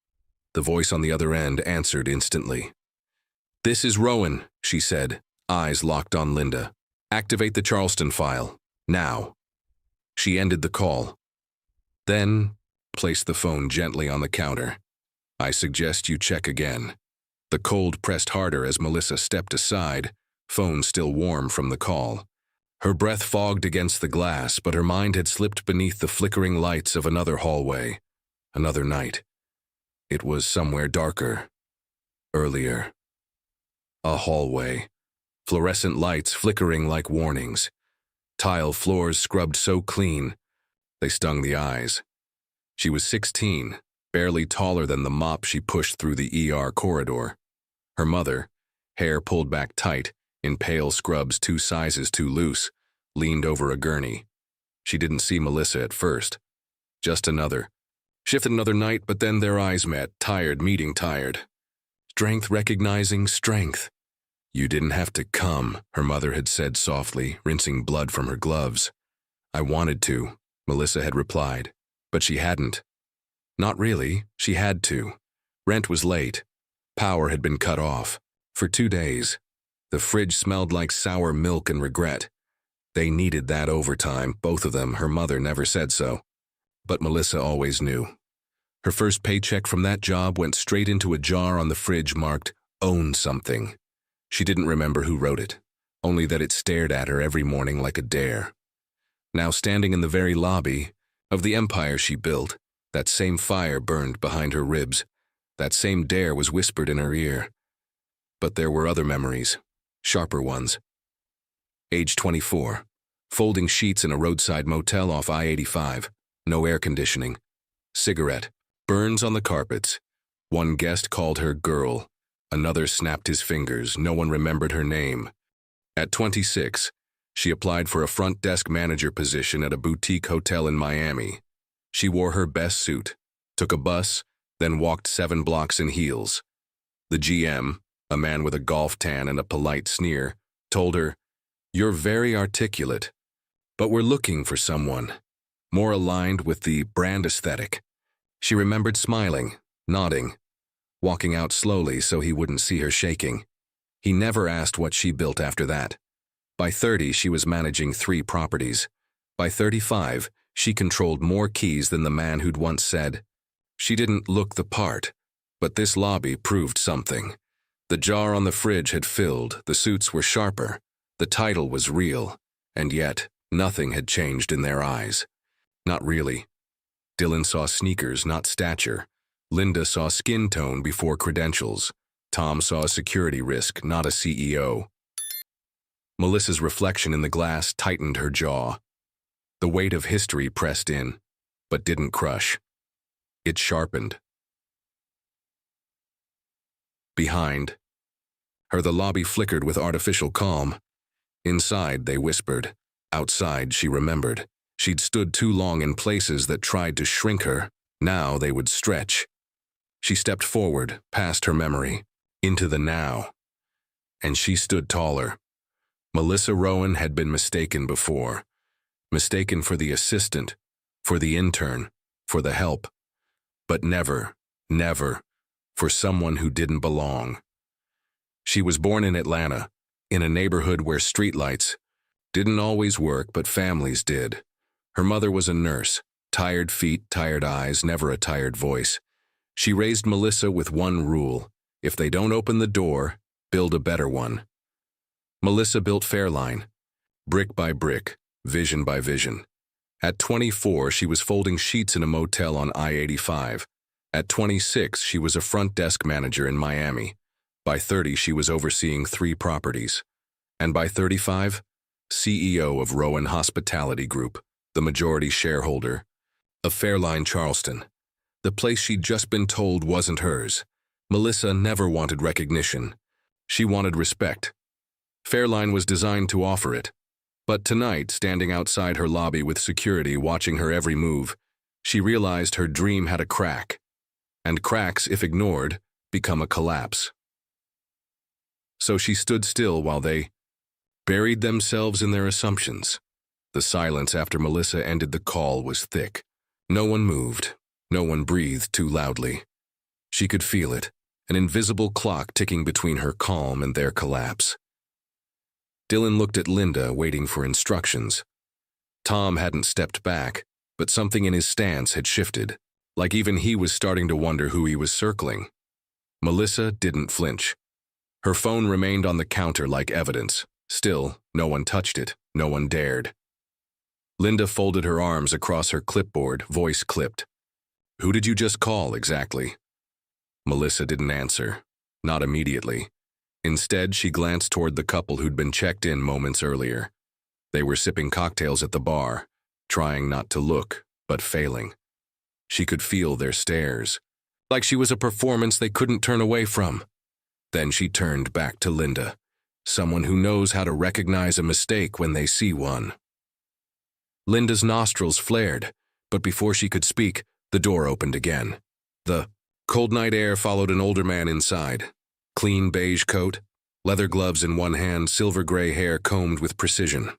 The voice on the other end answered instantly. This is Rowan, she said, eyes locked on Linda. Activate the Charleston file, now. She ended the call. Then placed the phone gently on the counter. I suggest you check again. The cold pressed harder as Melissa stepped aside, phone still warm from the call. Her breath fogged against the glass, but her mind had slipped beneath the flickering lights of another hallway, another night. It was somewhere darker, earlier. A hallway, fluorescent lights flickering like warnings, tile floors scrubbed so clean they stung the eyes. She was 16, barely taller than the mop she pushed through the ER corridor. Her mother, hair pulled back tight, in pale scrubs 2 sizes too loose, leaned over a gurney. She didn't see Melissa at first. Just another. Shifted another night, but then their eyes met, tired meeting tired. Strength recognizing strength. You didn't have to come, her mother had said softly, rinsing blood from her gloves. I wanted to, Melissa had replied, but she hadn't. Not really, she had to. Rent was late. Power had been cut off. For 2 days. The fridge smelled like sour milk and regret. They needed that overtime, both of them. Her mother never said so. But Melissa always knew. Her first paycheck from that job went straight into a jar on the fridge marked, Own Something. She didn't remember who wrote it, only that it stared at her every morning like a dare. Now standing in the very lobby of the empire she built, that same fire burned behind her ribs. That same dare was whispered in her ear. But there were other memories, sharper ones. Age 24, folding sheets in a roadside motel off I-85, no air conditioning. Cigarette, burns on the carpets. One guest called her girl. Another snapped his fingers. No one remembered her name. At 26, she applied for a front desk manager position at a boutique hotel in Miami. She wore her best suit, took a bus, then walked 7 blocks in heels. The GM, a man with a golf tan and a polite sneer, told her, You're very articulate, but we're looking for someone more aligned with the brand aesthetic. She remembered smiling, nodding, walking out slowly so he wouldn't see her shaking. He never asked what she built after that. By 30, she was managing 3 properties. By 35, she controlled more keys than the man who'd once said, She didn't look the part, but this lobby proved something. The jar on the fridge had filled, the suits were sharper, the title was real, and yet nothing had changed in their eyes. Not really. Dylan saw sneakers, not stature. Linda saw skin tone before credentials. Tom saw a security risk, not a CEO. Melissa's reflection in the glass tightened her jaw. The weight of history pressed in, but didn't crush. It sharpened. Behind her, the lobby flickered with artificial calm. Inside, they whispered. Outside, she remembered. She'd stood too long in places that tried to shrink her. Now they would stretch. She stepped forward, past her memory, into the now. And she stood taller. Melissa Rowan had been mistaken before. Mistaken for the assistant, for the intern, for the help. But never, never, for someone who didn't belong. She was born in Atlanta, in a neighborhood where streetlights didn't always work, but families did. Her mother was a nurse, tired feet, tired eyes, never a tired voice. She raised Melissa with one rule: if they don't open the door, build a better one. Melissa built Fairline, brick by brick, vision by vision. At 24, she was folding sheets in a motel on I-85. At 26, she was a front desk manager in Miami. By 30, she was overseeing 3 properties. And by 35, CEO of Rowan Hospitality Group, the majority shareholder of Fairline Charleston. The place she'd just been told wasn't hers. Melissa never wanted recognition. She wanted respect. Fairline was designed to offer it. But tonight, standing outside her lobby with security watching her every move, she realized her dream had a crack. And cracks, if ignored, become a collapse. So she stood still while they buried themselves in their assumptions. The silence after Melissa ended the call was thick. No one moved. No one breathed too loudly. She could feel it, an invisible clock ticking between her calm and their collapse. Dylan looked at Linda, waiting for instructions. Tom hadn't stepped back, but something in his stance had shifted, like even he was starting to wonder who he was circling. Melissa didn't flinch. Her phone remained on the counter like evidence. Still, no one touched it. No one dared. Linda folded her arms across her clipboard, voice clipped. Who did you just call, exactly? Melissa didn't answer. Not immediately. Instead, she glanced toward the couple who'd been checked in moments earlier. They were sipping cocktails at the bar, trying not to look, but failing. She could feel their stares, like she was a performance they couldn't turn away from. Then she turned back to Linda, someone who knows how to recognize a mistake when they see one. Linda's nostrils flared, but before she could speak, the door opened again. The cold night air followed an older man inside. Clean beige coat, leather gloves in one hand, silver gray hair combed with precision.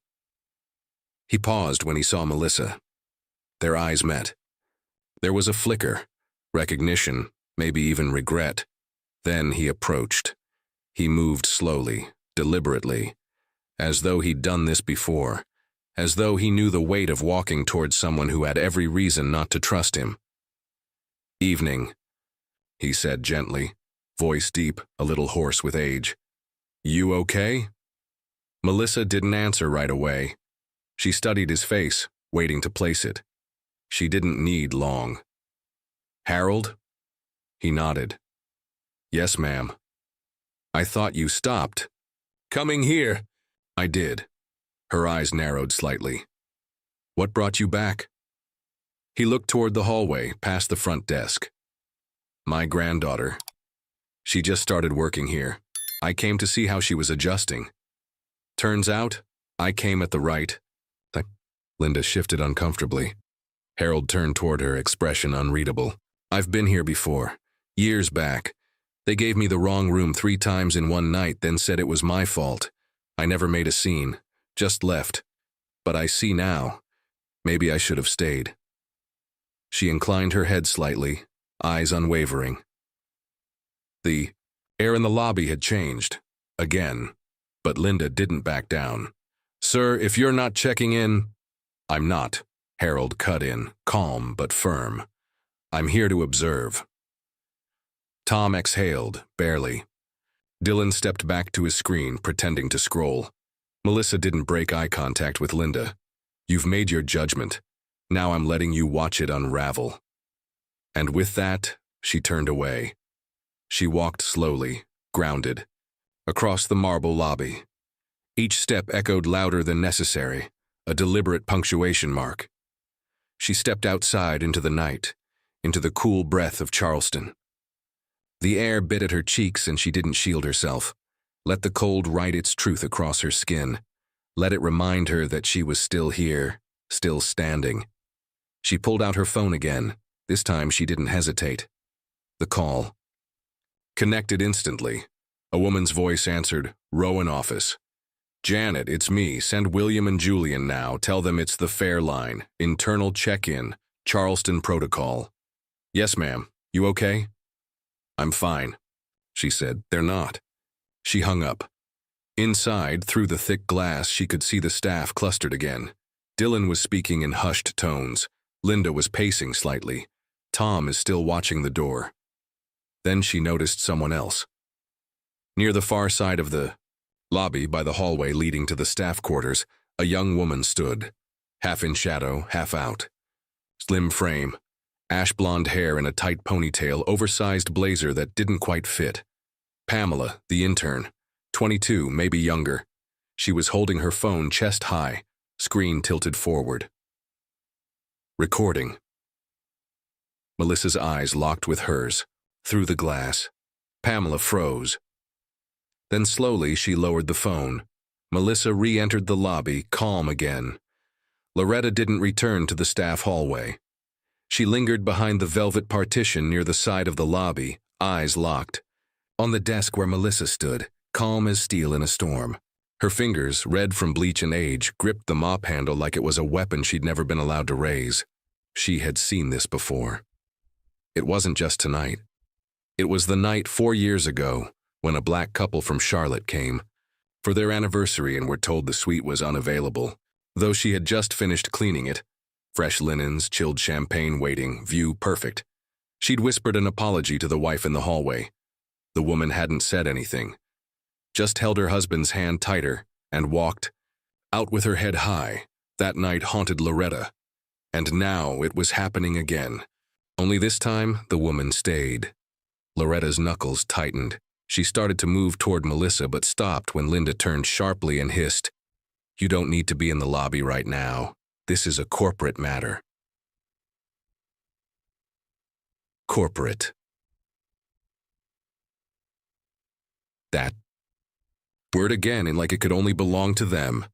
He paused when he saw Melissa. Their eyes met. There was a flicker, recognition, maybe even regret. Then he approached. He moved slowly, deliberately, as though he'd done this before, as though he knew the weight of walking towards someone who had every reason not to trust him. "Evening," he said gently, voice deep, a little hoarse with age. "You okay?" Melissa didn't answer right away. She studied his face, waiting to place it. She didn't need long. "Harold?" He nodded. "Yes, ma'am." "I thought you stopped." "Coming here." "I did." Her eyes narrowed slightly. "What brought you back?" He looked toward the hallway, past the front desk. "My granddaughter. She just started working here. I came to see how she was adjusting. Turns out, I came at the right." Linda shifted uncomfortably. Harold turned toward her, expression unreadable. "I've been here before. Years back. They gave me the wrong room 3 times in one night, then said it was my fault. I never made a scene. Just left. But I see now. Maybe I should have stayed." She inclined her head slightly, eyes unwavering. The air in the lobby had changed. Again. But Linda didn't back down. "Sir, if you're not checking in—" "I'm not," Harold cut in, calm but firm. "I'm here to observe." Tom exhaled, barely. Dylan stepped back to his screen, pretending to scroll. Melissa didn't break eye contact with Linda. "You've made your judgment. Now I'm letting you watch it unravel." And with that, she turned away. She walked slowly, grounded, across the marble lobby. Each step echoed louder than necessary, a deliberate punctuation mark. She stepped outside into the night, into the cool breath of Charleston. The air bit at her cheeks and she didn't shield herself. Let the cold write its truth across her skin. Let it remind her that she was still here, still standing. She pulled out her phone again. This time she didn't hesitate. The call. Connected instantly. A woman's voice answered, "Rowan office." "Janet, it's me. Send William and Julian now. Tell them it's the Fair Line. Internal check-in. Charleston protocol." "Yes, ma'am. You okay?" "I'm fine," she said. "They're not." She hung up. Inside, through the thick glass, she could see the staff clustered again. Dylan was speaking in hushed tones. Linda was pacing slightly. Tom is still watching the door. Then she noticed someone else. Near the far side of the lobby, by the hallway leading to the staff quarters, a young woman stood, half in shadow, half out. Slim frame, ash blonde hair in a tight ponytail, oversized blazer that didn't quite fit. Pamela, the intern, 22, maybe younger. She was holding her phone chest high, screen tilted forward. Recording. Melissa's eyes locked with hers, through the glass. Pamela froze. Then slowly she lowered the phone. Melissa re-entered the lobby, calm again. Loretta didn't return to the staff hallway. She lingered behind the velvet partition near the side of the lobby, eyes locked. On the desk where Melissa stood, calm as steel in a storm. Her fingers, red from bleach and age, gripped the mop handle like it was a weapon she'd never been allowed to raise. She had seen this before. It wasn't just tonight. It was the night 4 years ago, when a black couple from Charlotte came for their anniversary and were told the suite was unavailable, though she had just finished cleaning it. Fresh linens, chilled champagne waiting, view perfect. She'd whispered an apology to the wife in the hallway. The woman hadn't said anything, just held her husband's hand tighter and walked out with her head high. That night haunted Loretta, and now it was happening again. Only this time, the woman stayed. Loretta's knuckles tightened. She started to move toward Melissa but stopped when Linda turned sharply and hissed, "You don't need to be in the lobby right now. This is a corporate matter." Corporate. That word again, and like it could only belong to them.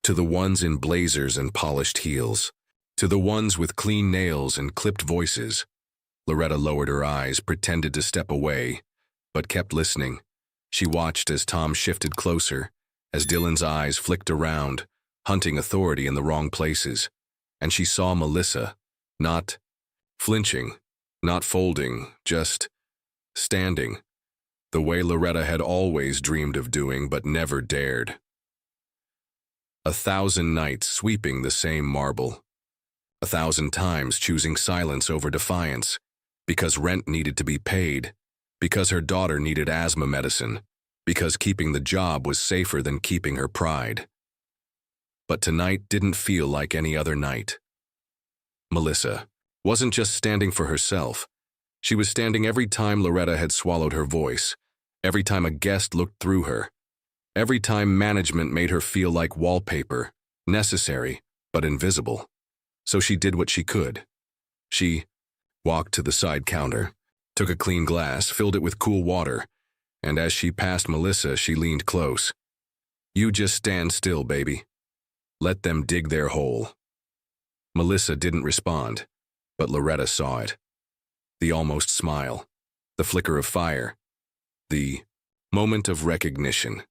To the ones in blazers and polished heels. To the ones with clean nails and clipped voices. Loretta lowered her eyes, pretended to step away, but kept listening. She watched as Tom shifted closer, as Dylan's eyes flicked around, hunting authority in the wrong places. And she saw Melissa, not flinching, not folding, just standing, the way Loretta had always dreamed of doing but never dared. 1,000 nights sweeping the same marble. 1,000 times choosing silence over defiance, because rent needed to be paid, because her daughter needed asthma medicine, because keeping the job was safer than keeping her pride. But tonight didn't feel like any other night. Melissa wasn't just standing for herself. She was standing every time Loretta had swallowed her voice, every time a guest looked through her, every time management made her feel like wallpaper, necessary but invisible. So she did what she could. She walked to the side counter, took a clean glass, filled it with cool water, and as she passed Melissa, she leaned close. "You just stand still, baby. Let them dig their hole." Melissa didn't respond, but Loretta saw it. The almost smile, the flicker of fire, the moment of recognition.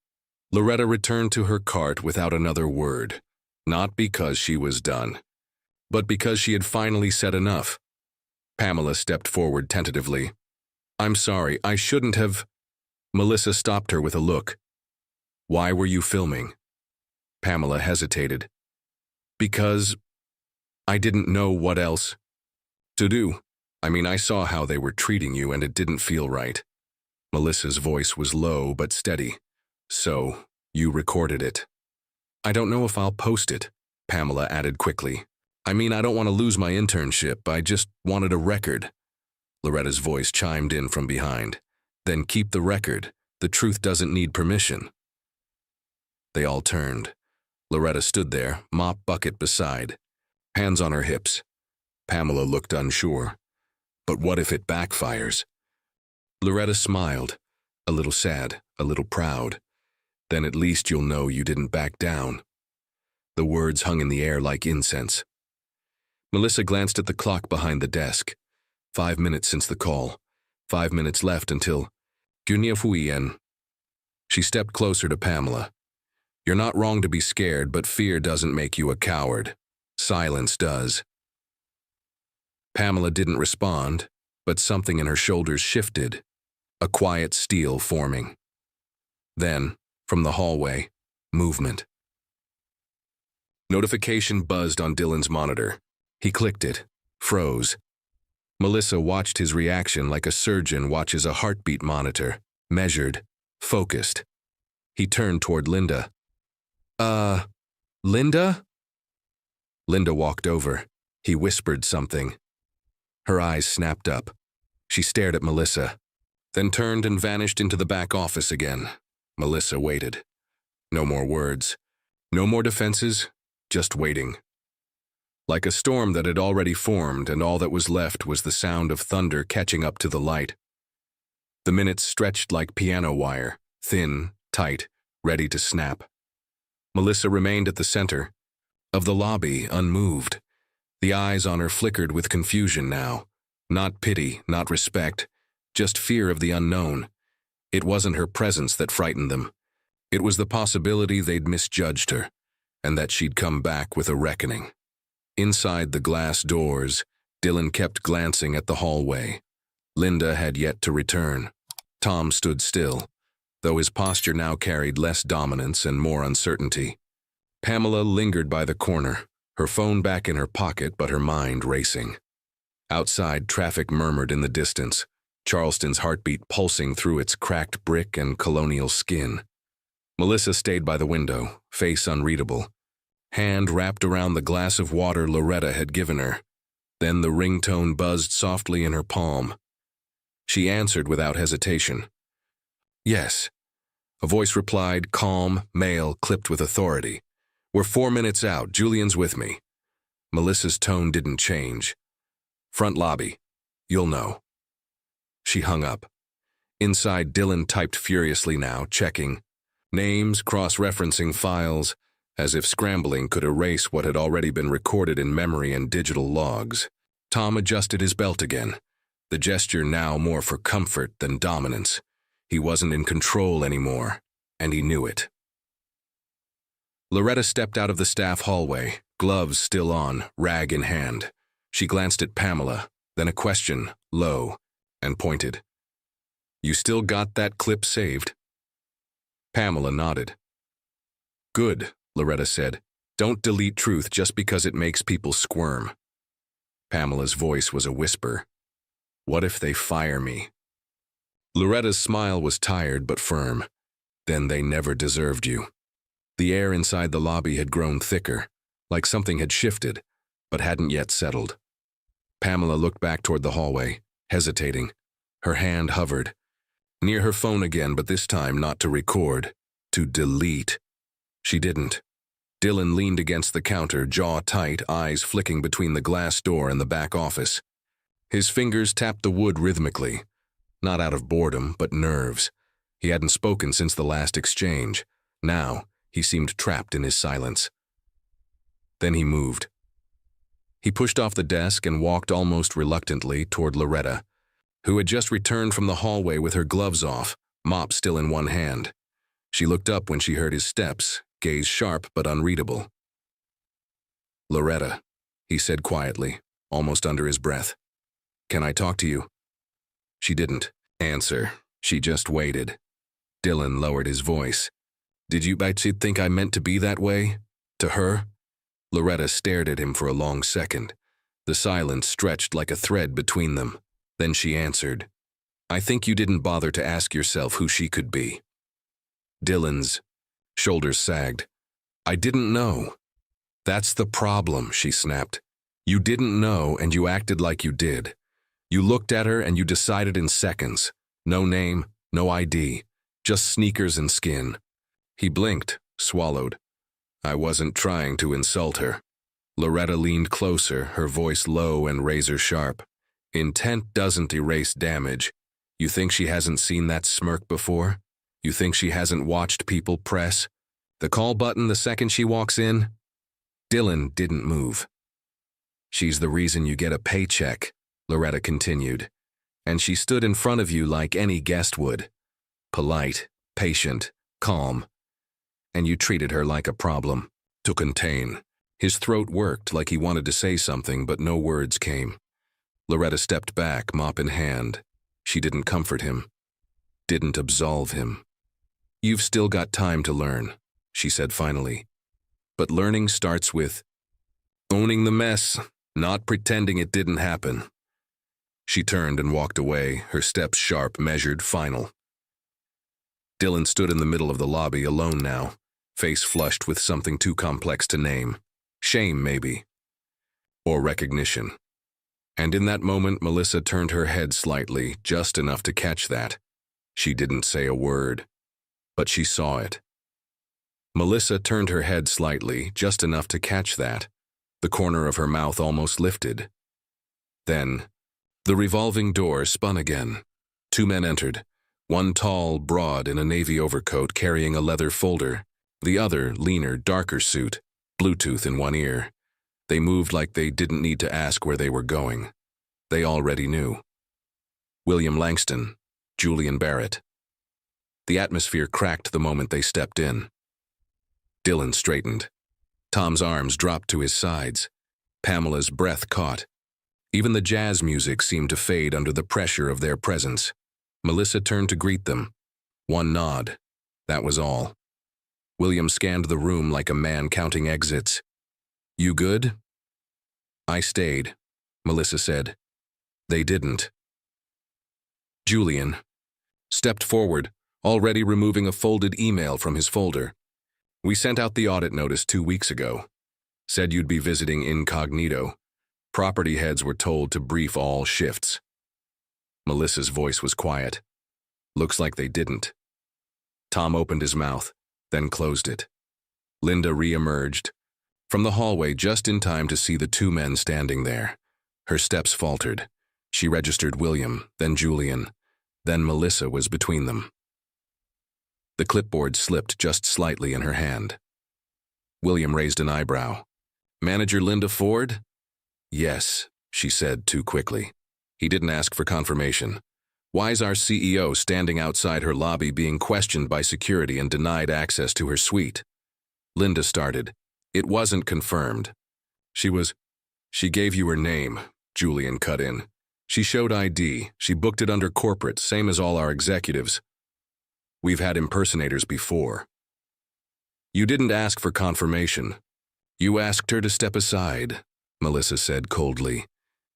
Loretta returned to her cart without another word, not because she was done, but because she had finally said enough. Pamela stepped forward tentatively. "I'm sorry, I shouldn't have." Melissa stopped her with a look. "Why were you filming?" Pamela hesitated. "Because I didn't know what else to do. I mean, I saw how they were treating you and it didn't feel right." Melissa's voice was low but steady. "So, you recorded it." "I don't know if I'll post it," Pamela added quickly. "I mean, I don't want to lose my internship. I just wanted a record." Loretta's voice chimed in from behind. "Then keep the record. The truth doesn't need permission." They all turned. Loretta stood there, mop bucket beside, hands on her hips. Pamela looked unsure. But what if it backfires? Loretta smiled, a little sad, a little proud. "Then at least you'll know you didn't back down." The words hung in the air like incense. Melissa glanced at the clock behind the desk. 5 minutes since the call. 5 minutes left until Guinea-Fuyen. She stepped closer to Pamela. "You're not wrong to be scared, but fear doesn't make you a coward. Silence does." Pamela didn't respond, but something in her shoulders shifted, a quiet steel forming. Then, from the hallway, movement. Notification buzzed on Dylan's monitor. He clicked it, froze. Melissa watched his reaction like a surgeon watches a heartbeat monitor, measured, focused. He turned toward Linda. Linda?" Linda walked over. He whispered something. Her eyes snapped up. She stared at Melissa, then turned and vanished into the back office again. Melissa waited. No more words. No more defenses, just waiting. Like a storm that had already formed, and all that was left was the sound of thunder catching up to the light. The minutes stretched like piano wire, thin, tight, ready to snap. Melissa remained at the center of the lobby, unmoved. The eyes on her flickered with confusion now. Not pity, not respect, just fear of the unknown. It wasn't her presence that frightened them. It was the possibility they'd misjudged her, and that she'd come back with a reckoning. Inside the glass doors, Dylan kept glancing at the hallway. Linda had yet to return. Tom stood still, though his posture now carried less dominance and more uncertainty. Pamela lingered by the corner, her phone back in her pocket but her mind racing. Outside, traffic murmured in the distance, Charleston's heartbeat pulsing through its cracked brick and colonial skin. Melissa stayed by the window, face unreadable, hand wrapped around the glass of water Loretta had given her. Then the ringtone buzzed softly in her palm. She answered without hesitation. Yes. A voice replied, calm, male, clipped with authority. We're 4 minutes out. Julian's with me. Melissa's tone didn't change. Front lobby. You'll know. She hung up. Inside, Dylan typed furiously now, checking. Names, cross-referencing files, as if scrambling could erase what had already been recorded in memory and digital logs. Tom adjusted his belt again, the gesture now more for comfort than dominance. He wasn't in control anymore, and he knew it. Loretta stepped out of the staff hallway, gloves still on, rag in hand. She glanced at Pamela, then a question, low, and pointed. You still got that clip saved? Pamela nodded. Good, Loretta said. Don't delete truth just because it makes people squirm. Pamela's voice was a whisper. What if they fire me? Loretta's smile was tired but firm. Then they never deserved you. The air inside the lobby had grown thicker, like something had shifted, but hadn't yet settled. Pamela looked back toward the hallway, hesitating. Her hand hovered. Near her phone again, but this time not to record, to delete. She didn't. Dylan leaned against the counter, jaw tight, eyes flicking between the glass door and the back office. His fingers tapped the wood rhythmically, not out of boredom, but nerves. He hadn't spoken since the last exchange. Now, he seemed trapped in his silence. Then he moved. He pushed off the desk and walked almost reluctantly toward Loretta, who had just returned from the hallway with her gloves off, mop still in one hand. She looked up when she heard his steps, gaze sharp but unreadable. Loretta, he said quietly, almost under his breath. Can I talk to you? She didn't answer. She just waited. Dylan lowered his voice. Did you think I meant to be that way? To her? Loretta stared at him for a long second. The silence stretched like a thread between them. Then she answered, I think you didn't bother to ask yourself who she could be. Dylan's shoulders sagged. I didn't know. That's the problem, she snapped. You didn't know and you acted like you did. You looked at her and you decided in seconds. No name, no ID, just sneakers and skin. He blinked, swallowed. I wasn't trying to insult her. Loretta leaned closer, her voice low and razor sharp. Intent doesn't erase damage. You think she hasn't seen that smirk before? You think she hasn't watched people press the call button the second she walks in? Dylan didn't move. She's the reason you get a paycheck, Loretta continued. And she stood in front of you like any guest would. Polite, patient, calm. And you treated her like a problem, to contain. His throat worked like he wanted to say something, but no words came. Loretta stepped back, mop in hand. She didn't comfort him. Didn't absolve him. You've still got time to learn, she said finally. But learning starts with owning the mess, not pretending it didn't happen. She turned and walked away, her steps sharp, measured, final. Dylan stood in the middle of the lobby, alone now, face flushed with something too complex to name. Shame, maybe. Or recognition. And in that moment, Melissa turned her head slightly, just enough to catch that. She didn't say a word, but she saw it. Melissa turned her head slightly, just enough to catch that. The corner of her mouth almost lifted. Then, the revolving door spun again. 2 men entered, one tall, broad in a navy overcoat carrying a leather folder, the other leaner, darker suit, Bluetooth in one ear. They moved like they didn't need to ask where they were going. They already knew. William Langston, Julian Barrett. The atmosphere cracked the moment they stepped in. Dylan straightened. Tom's arms dropped to his sides. Pamela's breath caught. Even the jazz music seemed to fade under the pressure of their presence. Melissa turned to greet them. One nod. That was all. William scanned the room like a man counting exits. You good? I stayed, Melissa said. They didn't. Julian stepped forward, already removing a folded email from his folder. We sent out the audit notice 2 weeks ago. Said you'd be visiting incognito. Property heads were told to brief all shifts. Melissa's voice was quiet. Looks like they didn't. Tom opened his mouth, then closed it. Linda re-emerged from the hallway just in time to see the two men standing there. Her steps faltered. She registered William, then Julian, then Melissa was between them. The clipboard slipped just slightly in her hand. William raised an eyebrow. "Manager Linda Ford?" "Yes," she said too quickly. He didn't ask for confirmation. Why's our CEO standing outside her lobby being questioned by security and denied access to her suite? Linda started. "It wasn't confirmed." She gave you her name," Julian cut in. "She showed ID. She booked it under corporate, same as all our executives. We've had impersonators before." "You didn't ask for confirmation. You asked her to step aside," Melissa said coldly.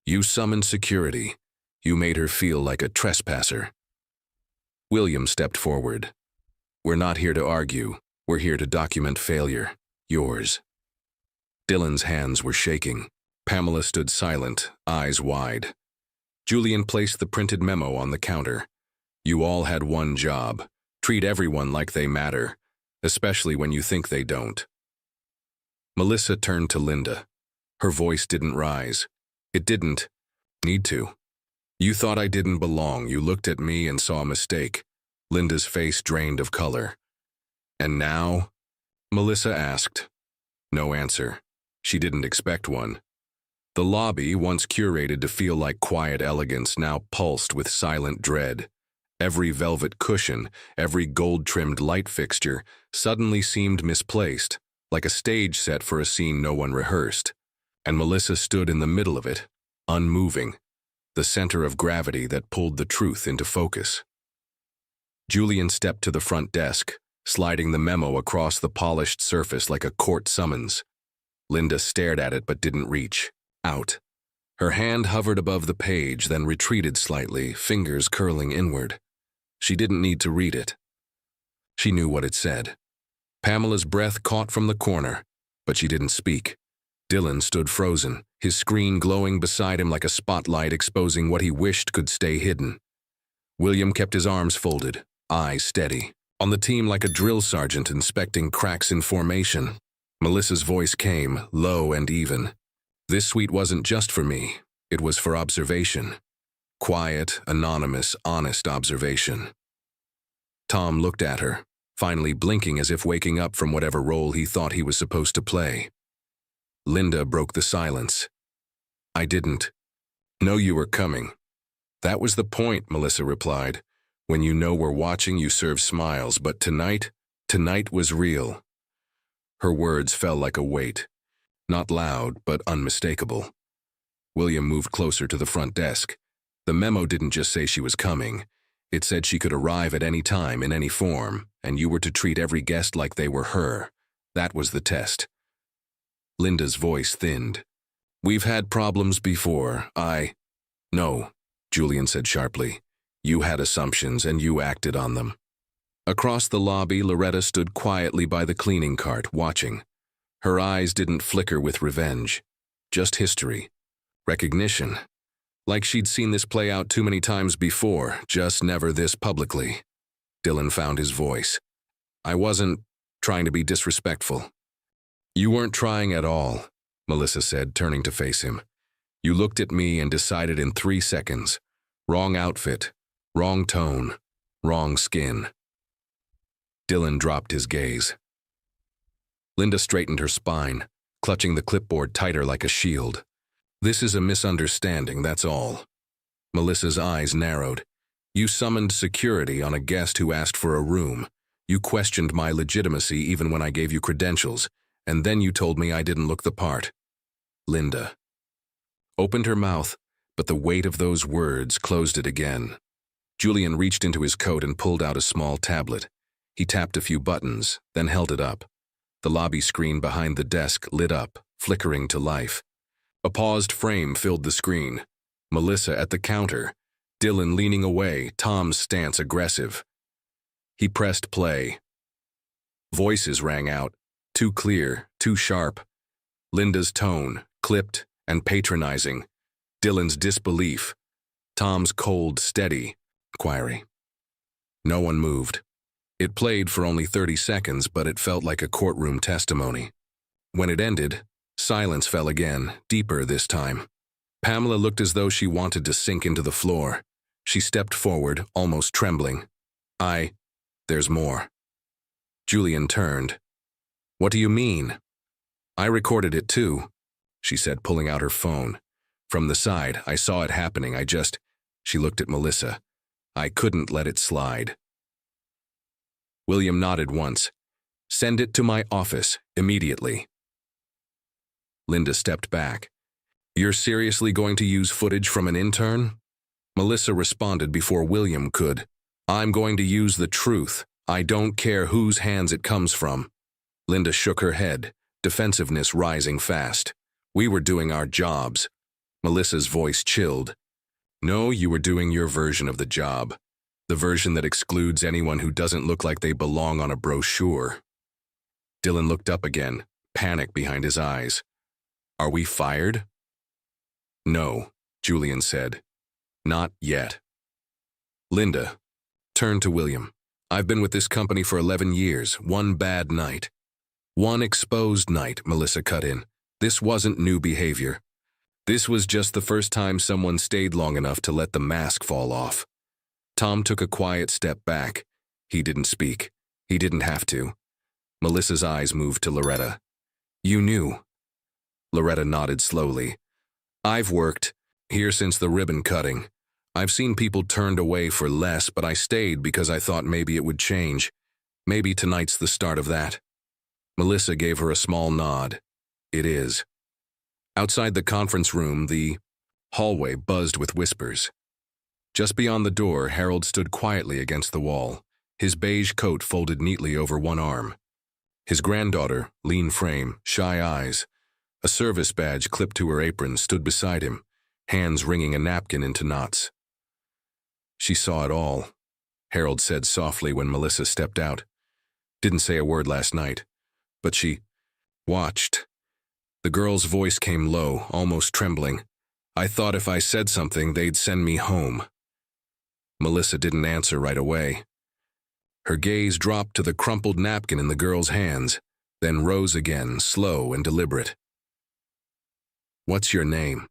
"You summoned security. You made her feel like a trespasser." William stepped forward. "We're not here to argue. We're here to document failure. Yours." Dylan's hands were shaking. Pamela stood silent, eyes wide. Julian placed the printed memo on the counter. "You all had one job. Treat everyone like they matter, especially when you think they don't." Melissa turned to Linda. Her voice didn't rise. It didn't need to. "You thought I didn't belong. You looked at me and saw a mistake." Linda's face drained of color. "And now?" Melissa asked. No answer. She didn't expect one. The lobby, once curated to feel like quiet elegance, now pulsed with silent dread. Every velvet cushion, every gold-trimmed light fixture suddenly seemed misplaced, like a stage set for a scene no one rehearsed. And Melissa stood in the middle of it, unmoving, the center of gravity that pulled the truth into focus. Julian stepped to the front desk, sliding the memo across the polished surface like a court summons. Linda stared at it but didn't reach out. Her hand hovered above the page, then retreated slightly, fingers curling inward. She didn't need to read it. She knew what it said. Pamela's breath caught from the corner, but she didn't speak. Dylan stood frozen, his screen glowing beside him like a spotlight exposing what he wished could stay hidden. William kept his arms folded, eyes steady, on the team like a drill sergeant inspecting cracks in formation. Melissa's voice came, low and even. "This suite wasn't just for me. It was for observation. Quiet, anonymous, honest observation." Tom looked at her, finally blinking as if waking up from whatever role he thought he was supposed to play. Linda broke the silence. "I didn't know you were coming." "That was the point," Melissa replied. "When you know we're watching, you serve smiles, but tonight was real." Her words fell like a weight. Not loud, but unmistakable. William moved closer to the front desk. The memo didn't just say she was coming. It said she could arrive at any time, in any form, and you were to treat every guest like they were her. That was the test. Linda's voice thinned. "We've had problems before. No," Julian said sharply. "You had assumptions, and you acted on them." Across the lobby, Loretta stood quietly by the cleaning cart, watching. Her eyes didn't flicker with revenge, just history, recognition. Like she'd seen this play out too many times before, just never this publicly. Dylan found his voice. "I wasn't trying to be disrespectful." "You weren't trying at all," Melissa said, turning to face him. "You looked at me and decided in 3 seconds. Wrong outfit, wrong tone, wrong skin." Dylan dropped his gaze. Linda straightened her spine, clutching the clipboard tighter like a shield. "This is a misunderstanding, that's all." Melissa's eyes narrowed. "You summoned security on a guest who asked for a room. You questioned my legitimacy even when I gave you credentials, and then you told me I didn't look the part." Linda opened her mouth, but the weight of those words closed it again. Julian reached into his coat and pulled out a small tablet. He tapped a few buttons, then held it up. The lobby screen behind the desk lit up, flickering to life. A paused frame filled the screen. Melissa at the counter, Dylan leaning away, Tom's stance aggressive. He pressed play. Voices rang out, too clear, too sharp. Linda's tone, clipped and patronizing. Dylan's disbelief. Tom's cold, steady inquiry. No one moved. It played for only 30 seconds, but it felt like a courtroom testimony. When it ended, silence fell again, deeper this time. Pamela looked as though she wanted to sink into the floor. She stepped forward, almost trembling. There's more. Julian turned. What do you mean? I recorded it too, she said, pulling out her phone. From the side, I saw it happening. She looked at Melissa. I couldn't let it slide. William nodded once. Send it to my office, immediately. Linda stepped back. You're seriously going to use footage from an intern? Melissa responded before William could. I'm going to use the truth. I don't care whose hands it comes from. Linda shook her head, defensiveness rising fast. We were doing our jobs. Melissa's voice chilled. No, you were doing your version of the job. The version that excludes anyone who doesn't look like they belong on a brochure. Dylan looked up again, panic behind his eyes. Are we fired? No, Julian said. Not yet. Linda turned to William. I've been with this company for 11 years, one bad night. One exposed night, Melissa cut in. This wasn't new behavior. This was just the first time someone stayed long enough to let the mask fall off. Tom took a quiet step back. He didn't speak. He didn't have to. Melissa's eyes moved to Loretta. You knew. Loretta nodded slowly. I've worked here since the ribbon cutting. I've seen people turned away for less, but I stayed because I thought maybe it would change. Maybe tonight's the start of that. Melissa gave her a small nod. It is. Outside the conference room, the hallway buzzed with whispers. Just beyond the door, Harold stood quietly against the wall, his beige coat folded neatly over one arm. His granddaughter, lean frame, shy eyes, a service badge clipped to her apron, stood beside him, hands wringing a napkin into knots. She saw it all, Harold said softly when Melissa stepped out. Didn't say a word last night, but she watched. The girl's voice came low, almost trembling. I thought if I said something, they'd send me home. Melissa didn't answer right away. Her gaze dropped to the crumpled napkin in the girl's hands, then rose again, slow and deliberate. What's your name?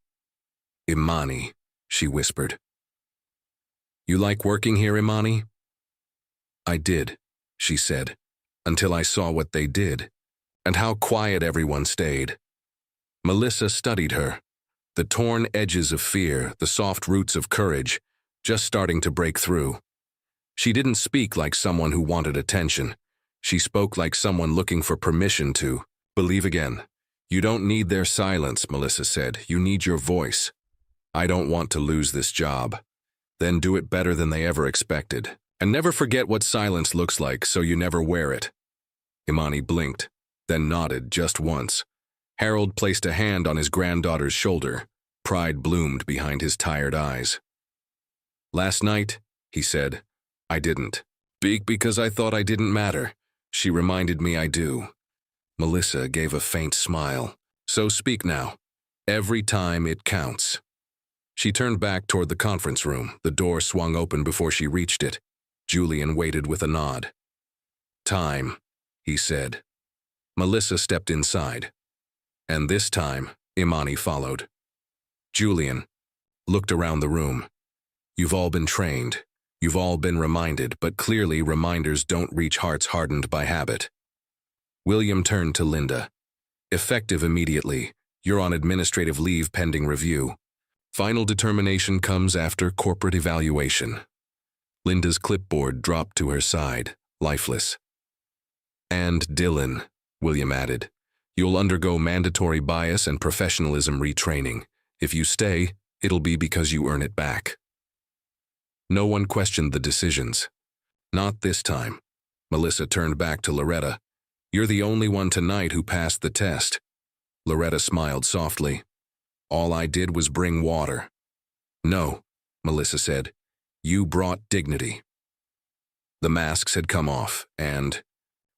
Imani, she whispered. You like working here, Imani? I did, she said, until I saw what they did, and how quiet everyone stayed. Melissa studied her, the torn edges of fear, the soft roots of courage, just starting to break through. She didn't speak like someone who wanted attention. She spoke like someone looking for permission to believe again. You don't need their silence, Melissa said. You need your voice. I don't want to lose this job. Then do it better than they ever expected. And never forget what silence looks like so you never wear it. Imani blinked, then nodded just once. Harold placed a hand on his granddaughter's shoulder. Pride bloomed behind his tired eyes. Last night, he said, I didn't speak because I thought I didn't matter. She reminded me I do. Melissa gave a faint smile. So speak now. Every time it counts. She turned back toward the conference room. The door swung open before she reached it. Julian waited with a nod. Time, he said. Melissa stepped inside. And this time, Imani followed. Julian looked around the room. You've all been trained. You've all been reminded, but clearly reminders don't reach hearts hardened by habit. William turned to Linda. Effective immediately. You're on administrative leave pending review. Final determination comes after corporate evaluation. Linda's clipboard dropped to her side, lifeless. And Dylan, William added. You'll undergo mandatory bias and professionalism retraining. If you stay, it'll be because you earn it back. No one questioned the decisions. Not this time. Melissa turned back to Loretta. You're the only one tonight who passed the test. Loretta smiled softly. All I did was bring water. No, Melissa said. You brought dignity. The masks had come off, and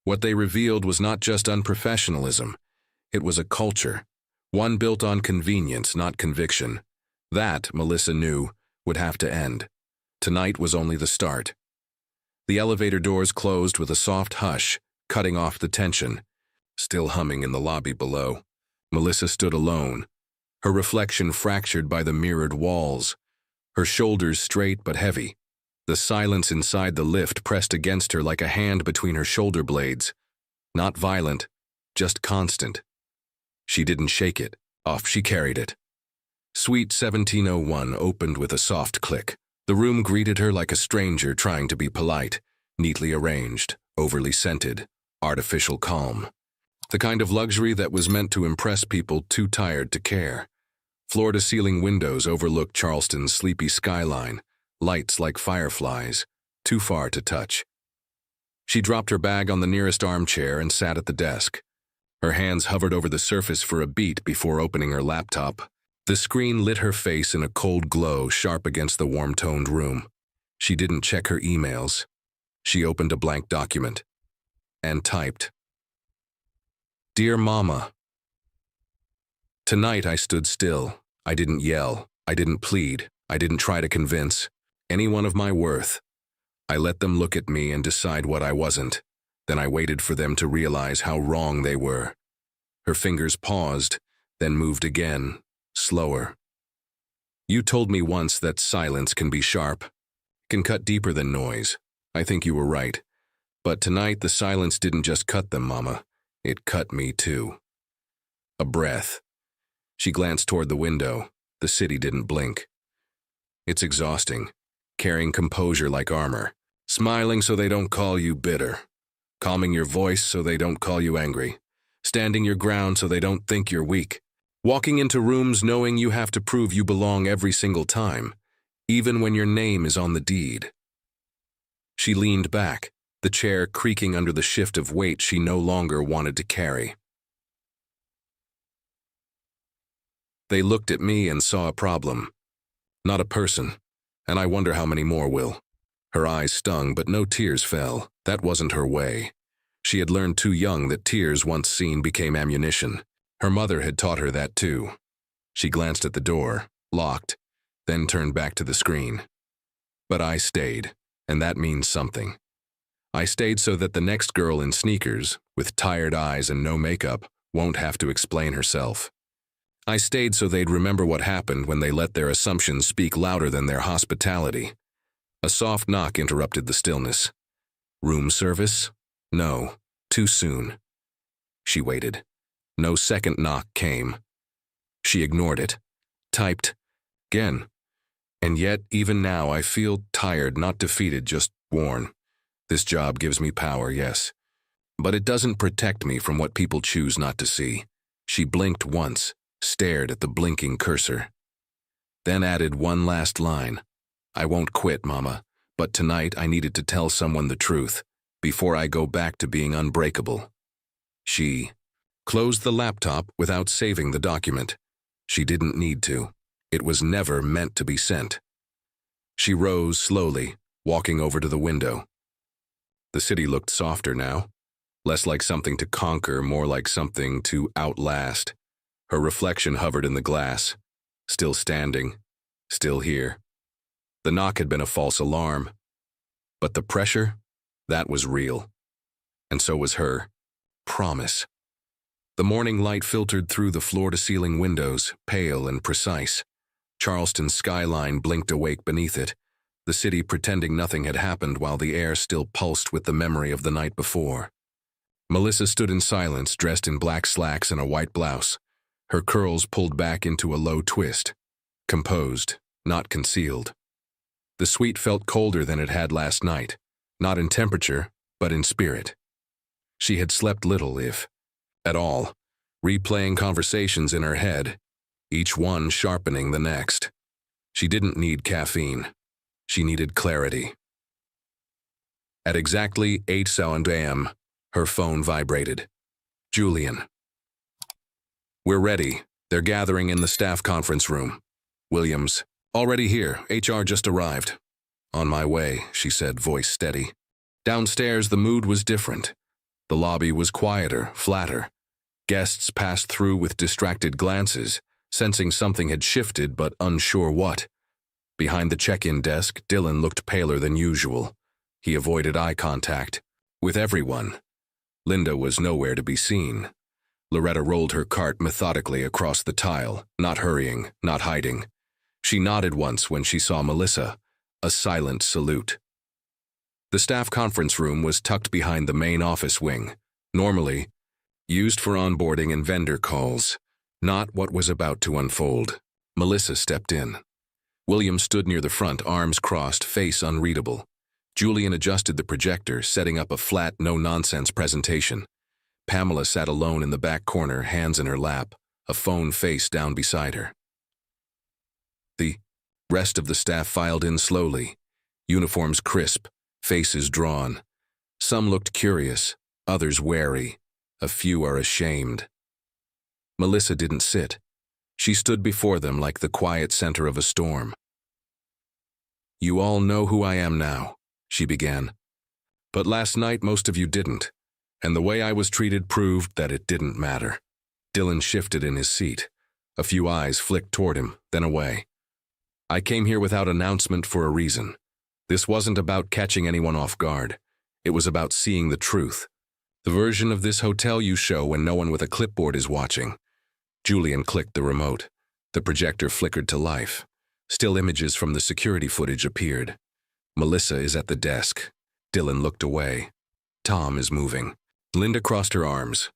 what they revealed was not just unprofessionalism. It was a culture, one built on convenience, not conviction. That, Melissa knew, would have to end. Tonight was only the start. The elevator doors closed with a soft hush, cutting off the tension. Still humming in the lobby below, Melissa stood alone, her reflection fractured by the mirrored walls, her shoulders straight but heavy. The silence inside the lift pressed against her like a hand between her shoulder blades. Not violent, just constant. She didn't shake it, off she carried it. Suite 1701 opened with a soft click. The room greeted her like a stranger trying to be polite, neatly arranged, overly scented, artificial calm. The kind of luxury that was meant to impress people too tired to care. Floor-to-ceiling windows overlooked Charleston's sleepy skyline, lights like fireflies, too far to touch. She dropped her bag on the nearest armchair and sat at the desk. Her hands hovered over the surface for a beat before opening her laptop. The screen lit her face in a cold glow sharp against the warm-toned room. She didn't check her emails. She opened a blank document and typed, "Dear Mama." Tonight I stood still. I didn't yell. I didn't plead. I didn't try to convince anyone of my worth. I let them look at me and decide what I wasn't. Then I waited for them to realize how wrong they were. Her fingers paused, then moved again, slower. You told me once that silence can be sharp, can cut deeper than noise. I think you were right. But tonight the silence didn't just cut them, Mama. It cut me too. A breath. She glanced toward the window. The city didn't blink. It's exhausting, carrying composure like armor, smiling so they don't call you bitter, calming your voice so they don't call you angry, standing your ground so they don't think you're weak, walking into rooms knowing you have to prove you belong every single time, even when your name is on the deed. She leaned back, the chair creaking under the shift of weight she no longer wanted to carry. They looked at me and saw a problem, not a person, and I wonder how many more will. Her eyes stung, but no tears fell. That wasn't her way. She had learned too young that tears once seen became ammunition. Her mother had taught her that too. She glanced at the door, locked, then turned back to the screen. But I stayed, and that means something. I stayed so that the next girl in sneakers, with tired eyes and no makeup, won't have to explain herself. I stayed so they'd remember what happened when they let their assumptions speak louder than their hospitality. A soft knock interrupted the stillness. Room service? No, too soon. She waited. No second knock came. She ignored it, typed, again. And yet, even now, I feel tired, not defeated, just worn. This job gives me power, yes. But it doesn't protect me from what people choose not to see. She blinked once, stared at the blinking cursor. Then added one last line. I won't quit, Mama, but tonight I needed to tell someone the truth, before I go back to being unbreakable. She closed the laptop without saving the document. She didn't need to. It was never meant to be sent. She rose slowly, walking over to the window. The city looked softer now, less like something to conquer, more like something to outlast. Her reflection hovered in the glass, still standing, still here. The knock had been a false alarm, but the pressure, that was real. And so was her promise. The morning light filtered through the floor-to-ceiling windows, pale and precise. Charleston's skyline blinked awake beneath it, the city pretending nothing had happened while the air still pulsed with the memory of the night before. Melissa stood in silence, dressed in black slacks and a white blouse, her curls pulled back into a low twist, composed, not concealed. The suite felt colder than it had last night, not in temperature, but in spirit. She had slept little, if at all, replaying conversations in her head, each one sharpening the next. She didn't need caffeine. She needed clarity. At exactly 8:00 a.m., her phone vibrated. Julian. We're ready. They're gathering in the staff conference room. Williams. Already here. HR just arrived. On my way, she said, voice steady. Downstairs, the mood was different. The lobby was quieter, flatter. Guests passed through with distracted glances, sensing something had shifted but unsure what. Behind the check-in desk, Dylan looked paler than usual. He avoided eye contact. With everyone. Linda was nowhere to be seen. Loretta rolled her cart methodically across the tile, not hurrying, not hiding. She nodded once when she saw Melissa, a silent salute. The staff conference room was tucked behind the main office wing, normally used for onboarding and vendor calls, not what was about to unfold. Melissa stepped in. William stood near the front, arms crossed, face unreadable. Julian adjusted the projector, setting up a flat, no-nonsense presentation. Pamela sat alone in the back corner, hands in her lap, a phone face down beside her. The rest of the staff filed in slowly, uniforms crisp, faces drawn. Some looked curious, others wary. A few are ashamed. Melissa didn't sit. She stood before them like the quiet center of a storm. "You all know who I am now," she began. "But last night most of you didn't, and the way I was treated proved that it didn't matter." Dylan shifted in his seat. A few eyes flicked toward him, then away. "I came here without announcement for a reason. This wasn't about catching anyone off guard. It was about seeing the truth. The version of this hotel you show when no one with a clipboard is watching." Julian clicked the remote. The projector flickered to life. Still images from the security footage appeared. Melissa is at the desk. Dylan looked away. Tom is moving. Linda crossed her arms.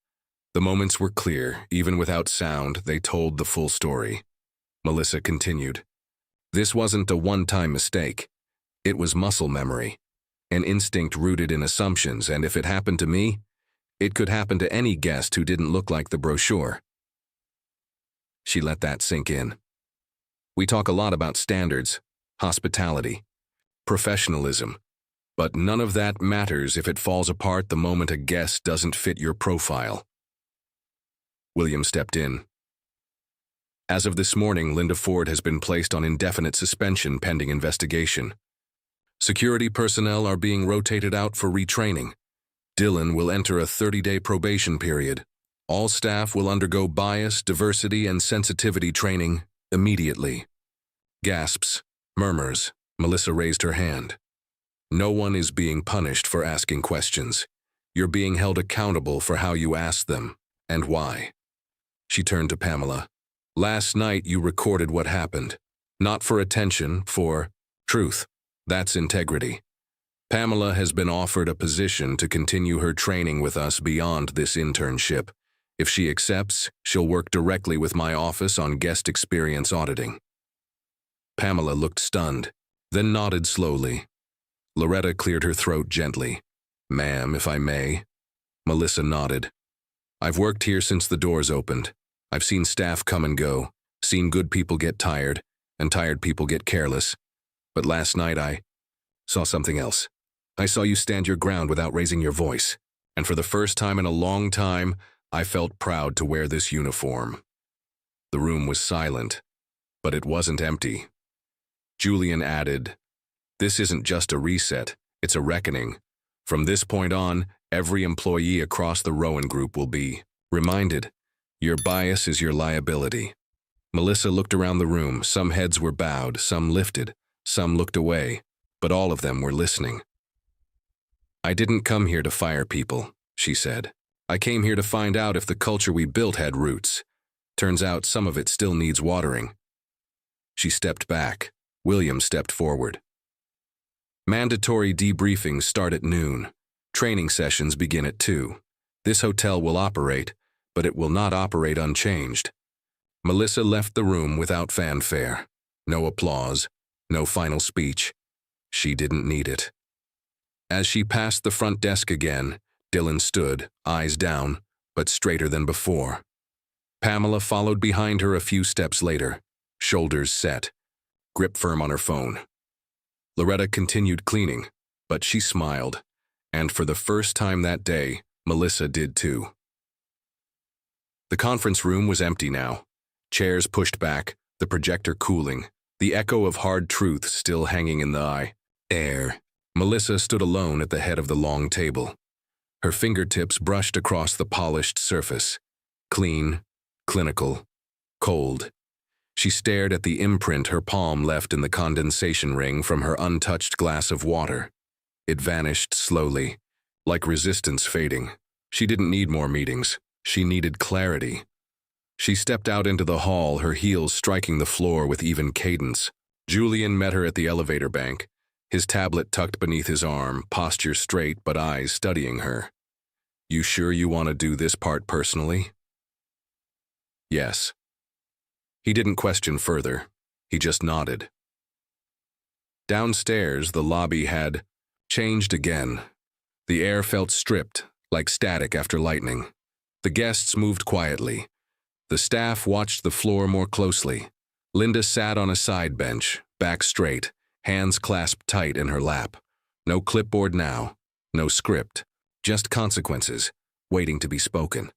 The moments were clear. Even without sound, they told the full story. Melissa continued. "This wasn't a one-time mistake. It was muscle memory. An instinct rooted in assumptions, and if it happened to me, it could happen to any guest who didn't look like the brochure." She let that sink in. "We talk a lot about standards, hospitality, professionalism, but none of that matters if it falls apart the moment a guest doesn't fit your profile." William stepped in. "As of this morning, Linda Ford has been placed on indefinite suspension pending investigation. Security personnel are being rotated out for retraining. Dylan will enter a 30-day probation period. All staff will undergo bias, diversity, and sensitivity training immediately." Gasps, murmurs. Melissa raised her hand. "No one is being punished for asking questions. You're being held accountable for how you ask them, and why." She turned to Pamela. "Last night you recorded what happened. Not for attention, for truth. That's integrity. Pamela has been offered a position to continue her training with us beyond this internship. If she accepts, she'll work directly with my office on guest experience auditing." Pamela looked stunned, then nodded slowly. Loretta cleared her throat gently. "Ma'am, if I may." Melissa nodded. "I've worked here since the doors opened. I've seen staff come and go, seen good people get tired, and tired people get careless. But last night I saw something else. I saw you stand your ground without raising your voice, and for the first time in a long time, I felt proud to wear this uniform." The room was silent, but it wasn't empty. Julian added, "This isn't just a reset, it's a reckoning. From this point on, every employee across the Rowan Group will be reminded, your bias is your liability." Melissa looked around the room. Some heads were bowed, some lifted, some looked away, but all of them were listening. "I didn't come here to fire people," she said. "I came here to find out if the culture we built had roots. Turns out some of it still needs watering." She stepped back. William stepped forward. "Mandatory debriefings start at noon. Training sessions begin at 2. This hotel will operate, but it will not operate unchanged." Melissa left the room without fanfare. No applause, no final speech. She didn't need it. As she passed the front desk again, Dylan stood, eyes down, but straighter than before. Pamela followed behind her a few steps later, shoulders set, grip firm on her phone. Loretta continued cleaning, but she smiled, and for the first time that day, Melissa did too. The conference room was empty now. Chairs pushed back, the projector cooling, the echo of hard truth still hanging in the air. Melissa stood alone at the head of the long table. Her fingertips brushed across the polished surface. Clean, clinical, cold. She stared at the imprint her palm left in the condensation ring from her untouched glass of water. It vanished slowly, like resistance fading. She didn't need more meetings. She needed clarity. She stepped out into the hall, her heels striking the floor with even cadence. Julian met her at the elevator bank, his tablet tucked beneath his arm, posture straight but eyes studying her. "You sure you want to do this part personally?" "Yes." He didn't question further. He just nodded. Downstairs, the lobby had changed again. The air felt stripped, like static after lightning. The guests moved quietly. The staff watched the floor more closely. Linda sat on a side bench, back straight, hands clasped tight in her lap. No clipboard now, no script, just consequences, waiting to be spoken.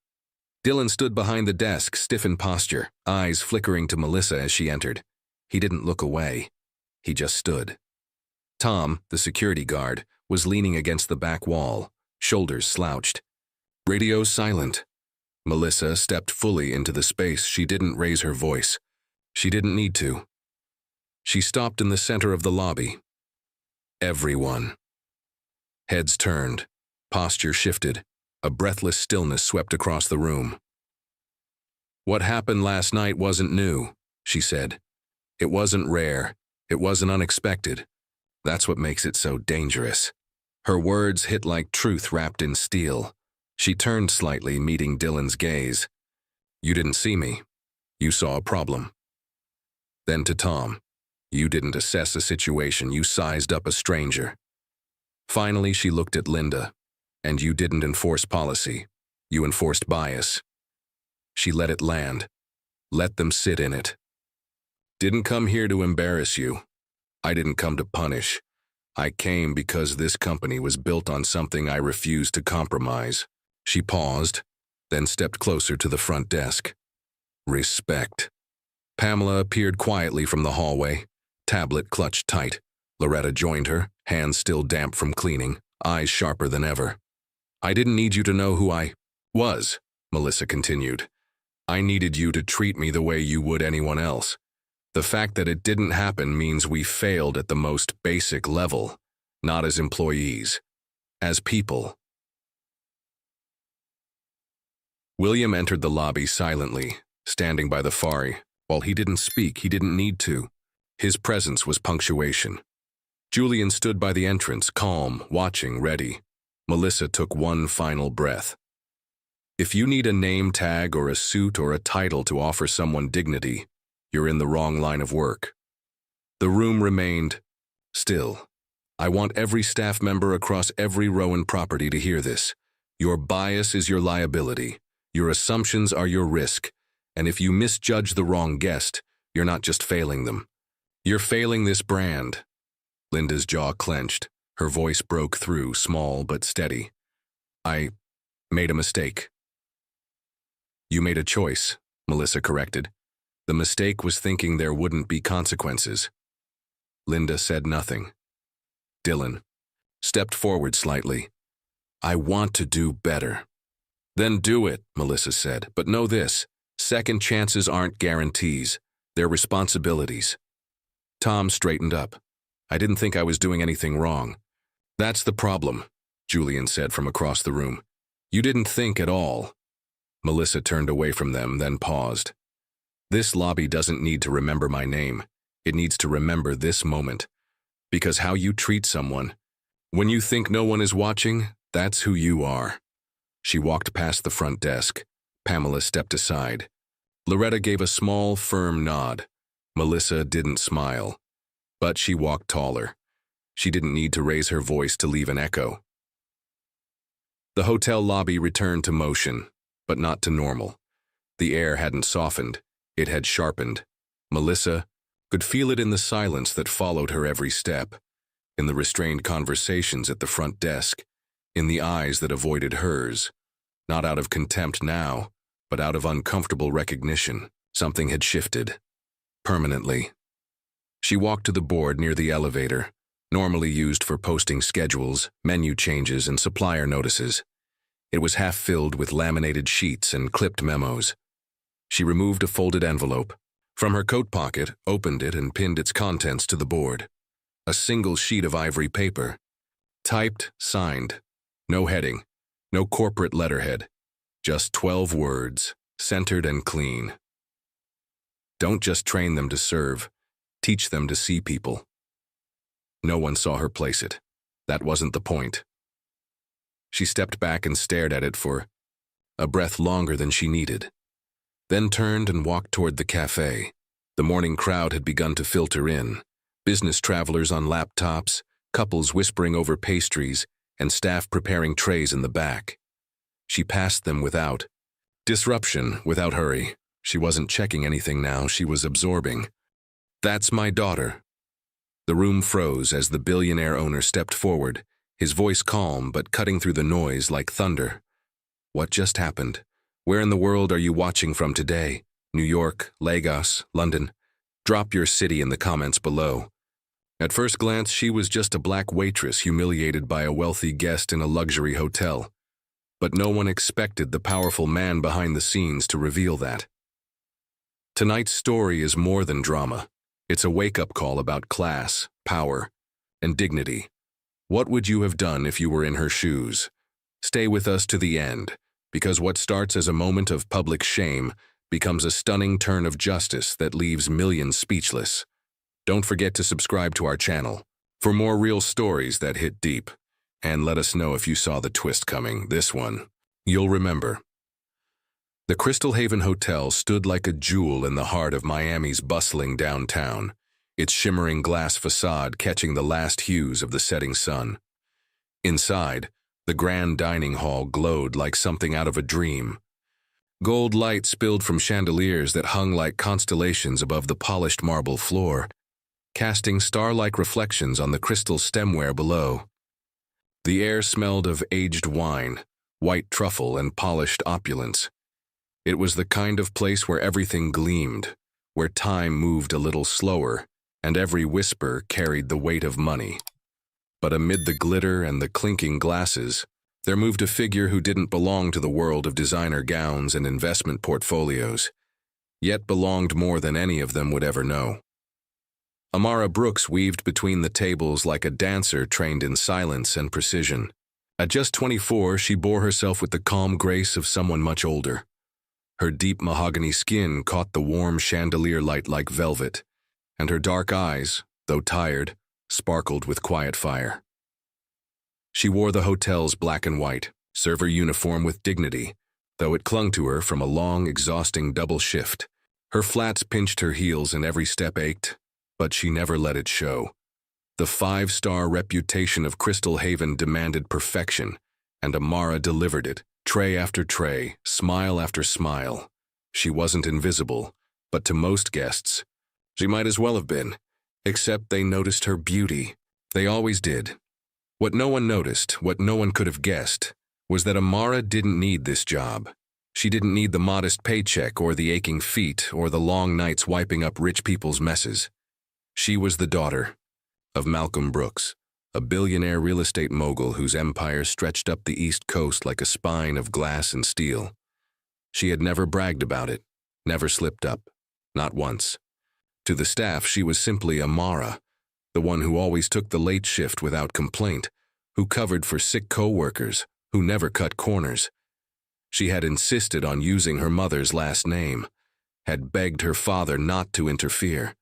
Dylan stood behind the desk, stiff in posture, eyes flickering to Melissa as she entered. He didn't look away. He just stood. Tom, the security guard, was leaning against the back wall, shoulders slouched. Radio silent. Melissa stepped fully into the space. She didn't raise her voice. She didn't need to. She stopped in the center of the lobby. Everyone. Heads turned. Posture shifted. A breathless stillness swept across the room. "What happened last night wasn't new," she said. "It wasn't rare. It wasn't unexpected. That's what makes it so dangerous." Her words hit like truth wrapped in steel. She turned slightly, meeting Dylan's gaze. "You didn't see me. You saw a problem." Then to Tom. "You didn't assess a situation. You sized up a stranger." Finally, she looked at Linda. "And you didn't enforce policy. You enforced bias." She let it land. Let them sit in it. "Didn't come here to embarrass you. I didn't come to punish. I came because this company was built on something I refused to compromise." She paused, then stepped closer to the front desk. "Respect." Pamela appeared quietly from the hallway, tablet clutched tight. Loretta joined her, hands still damp from cleaning, eyes sharper than ever. "I didn't need you to know who I was," Melissa continued. "I needed you to treat me the way you would anyone else. The fact that it didn't happen means we failed at the most basic level, not as employees, as people." William entered the lobby silently, standing by the far. While he didn't speak, he didn't need to. His presence was punctuation. Julian stood by the entrance, calm, watching, ready. Melissa took one final breath. "If you need a name tag or a suit or a title to offer someone dignity, you're in the wrong line of work." The room remained still. "I want every staff member across every Rowan property to hear this. Your bias is your liability. Your assumptions are your risk. And if you misjudge the wrong guest, you're not just failing them. You're failing this brand." Linda's jaw clenched. Her voice broke through, small but steady. "I made a mistake." "You made a choice," Melissa corrected. "The mistake was thinking there wouldn't be consequences." Linda said nothing. Dylan stepped forward slightly. "I want to do better." "Then do it," Melissa said. "But know this, second chances aren't guarantees. They're responsibilities." Tom straightened up. "I didn't think I was doing anything wrong." "That's the problem," Julian said from across the room. "You didn't think at all." Melissa turned away from them, then paused. "This lobby doesn't need to remember my name. It needs to remember this moment. Because how you treat someone, when you think no one is watching, that's who you are." She walked past the front desk. Pamela stepped aside. Loretta gave a small, firm nod. Melissa didn't smile. But she walked taller. She didn't need to raise her voice to leave an echo. The hotel lobby returned to motion, but not to normal. The air hadn't softened. It had sharpened. Melissa could feel it in the silence that followed her every step, in the restrained conversations at the front desk, in the eyes that avoided hers. Not out of contempt now, but out of uncomfortable recognition. Something had shifted. Permanently. She walked to the board near the elevator, normally used for posting schedules, menu changes, and supplier notices. It was half filled with laminated sheets and clipped memos. She removed a folded envelope. From her coat pocket, opened it, and pinned its contents to the board. A single sheet of ivory paper. Typed, signed. No heading, no corporate letterhead. Just 12 words, centered and clean. Don't just train them to serve, teach them to see people. No one saw her place it. That wasn't the point. She stepped back and stared at it for a breath longer than she needed, then turned and walked toward the cafe. The morning crowd had begun to filter in, business travelers on laptops, couples whispering over pastries, and staff preparing trays in the back. She passed them without disruption, without hurry. She wasn't checking anything now, she was absorbing. "That's my daughter." The room froze as the billionaire owner stepped forward, his voice calm but cutting through the noise like thunder. "What just happened? Where in the world are you watching from today? New York, Lagos, London? Drop your city in the comments below." At first glance, she was just a black waitress humiliated by a wealthy guest in a luxury hotel. But no one expected the powerful man behind the scenes to reveal that. Tonight's story is more than drama. It's a wake-up call about class, power, and dignity. What would you have done if you were in her shoes? Stay with us to the end, because what starts as a moment of public shame becomes a stunning turn of justice that leaves millions speechless. Don't forget to subscribe to our channel for more real stories that hit deep, and let us know if you saw the twist coming. This one, you'll remember. The Crystal Haven Hotel stood like a jewel in the heart of Miami's bustling downtown, its shimmering glass facade catching the last hues of the setting sun. Inside, the grand dining hall glowed like something out of a dream. Gold light spilled from chandeliers that hung like constellations above the polished marble floor, casting star-like reflections on the crystal stemware below. The air smelled of aged wine, white truffle, and polished opulence. It was the kind of place where everything gleamed, where time moved a little slower, and every whisper carried the weight of money. But amid the glitter and the clinking glasses, there moved a figure who didn't belong to the world of designer gowns and investment portfolios, yet belonged more than any of them would ever know. Amara Brooks weaved between the tables like a dancer trained in silence and precision. At just 24, she bore herself with the calm grace of someone much older. Her deep mahogany skin caught the warm chandelier light like velvet, and her dark eyes, though tired, sparkled with quiet fire. She wore the hotel's black and white server uniform with dignity, though it clung to her from a long, exhausting double shift. Her flats pinched her heels and every step ached, but she never let it show. The 5-star reputation of Crystal Haven demanded perfection, and Amara delivered it, tray after tray, smile after smile. She wasn't invisible, but to most guests, she might as well have been, except they noticed her beauty. They always did. What no one noticed, what no one could have guessed, was that Amara didn't need this job. She didn't need the modest paycheck or the aching feet or the long nights wiping up rich people's messes. She was the daughter of Malcolm Brooks, a billionaire real estate mogul whose empire stretched up the East Coast like a spine of glass and steel. She had never bragged about it, never slipped up, not once. To the staff, she was simply Amara, the one who always took the late shift without complaint, who covered for sick co-workers, who never cut corners. She had insisted on using her mother's last name, had begged her father not to interfere.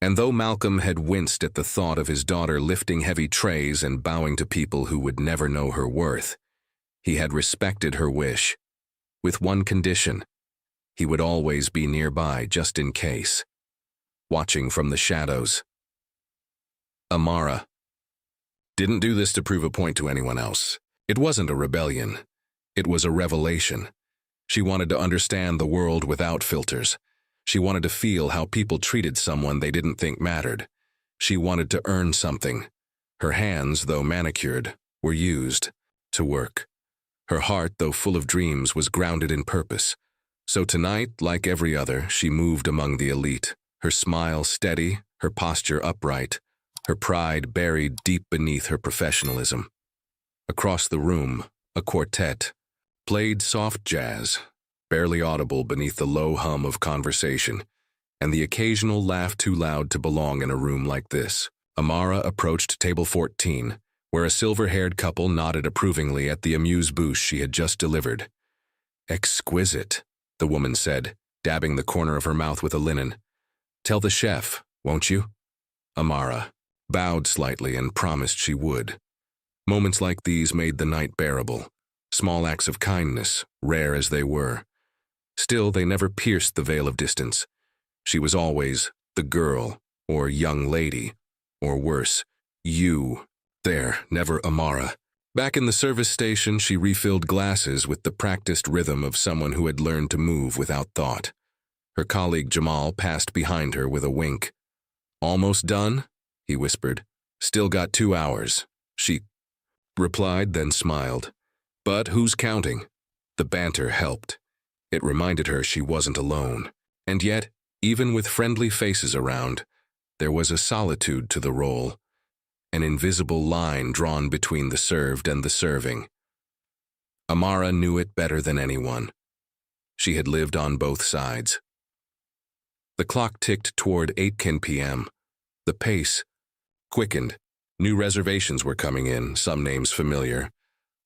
And though Malcolm had winced at the thought of his daughter lifting heavy trays and bowing to people who would never know her worth, he had respected her wish, with one condition: he would always be nearby just in case, watching from the shadows. Amara didn't do this to prove a point to anyone else. It wasn't a rebellion. It was a revelation. She wanted to understand the world without filters. She wanted to feel how people treated someone they didn't think mattered. She wanted to earn something. Her hands, though manicured, were used to work. Her heart, though full of dreams, was grounded in purpose. So tonight, like every other, she moved among the elite, her smile steady, her posture upright, her pride buried deep beneath her professionalism. Across the room, a quartet played soft jazz, barely audible beneath the low hum of conversation, and the occasional laugh too loud to belong in a room like this. Amara approached table 14, where a silver-haired couple nodded approvingly at the amuse-bouche she had just delivered. "Exquisite," the woman said, dabbing the corner of her mouth with a linen. "Tell the chef, won't you?" Amara bowed slightly and promised she would. Moments like these made the night bearable. Small acts of kindness, rare as they were. Still, they never pierced the veil of distance. She was always the girl, or young lady, or worse, you. There, never Amara. Back in the service station, she refilled glasses with the practiced rhythm of someone who had learned to move without thought. Her colleague Jamal passed behind her with a wink. "Almost done?" he whispered. "Still got 2 hours." She replied, then smiled. "But who's counting?" The banter helped. It reminded her she wasn't alone. And yet, even with friendly faces around, there was a solitude to the role, an invisible line drawn between the served and the serving. Amara knew it better than anyone. She had lived on both sides. The clock ticked toward 8 p.m. The pace quickened. New reservations were coming in, some names familiar.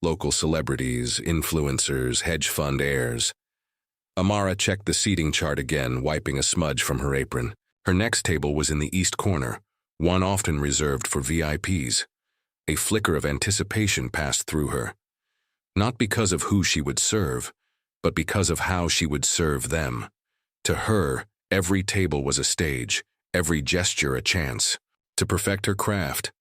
Local celebrities, influencers, hedge fund heirs. Amara checked the seating chart again, wiping a smudge from her apron. Her next table was in the east corner, one often reserved for VIPs. A flicker of anticipation passed through her. Not because of who she would serve, but because of how she would serve them. To her, every table was a stage, every gesture a chance. To perfect her craft,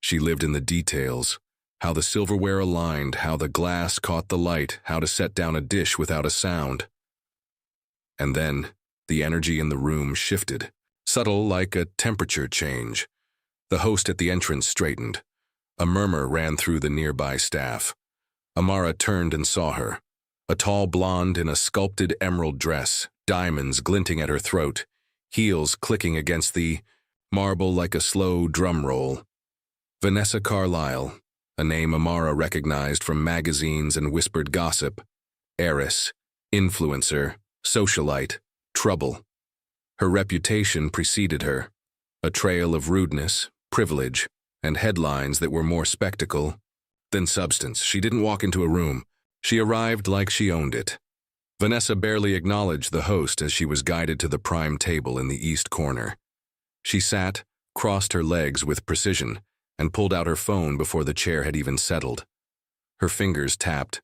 she lived in the details. How the silverware aligned, how the glass caught the light, how to set down a dish without a sound. And then, the energy in the room shifted, subtle like a temperature change. The host at the entrance straightened. A murmur ran through the nearby staff. Amara turned and saw her. A tall blonde in a sculpted emerald dress, diamonds glinting at her throat, heels clicking against the marble like a slow drum roll. Vanessa Carlyle, a name Amara recognized from magazines and whispered gossip. Heiress, influencer, socialite, trouble. Her reputation preceded her, a trail of rudeness, privilege, and headlines that were more spectacle than substance. She didn't walk into a room. She arrived like she owned it. Vanessa barely acknowledged the host as she was guided to the prime table in the east corner. She sat, crossed her legs with precision, and pulled out her phone before the chair had even settled. Her fingers tapped.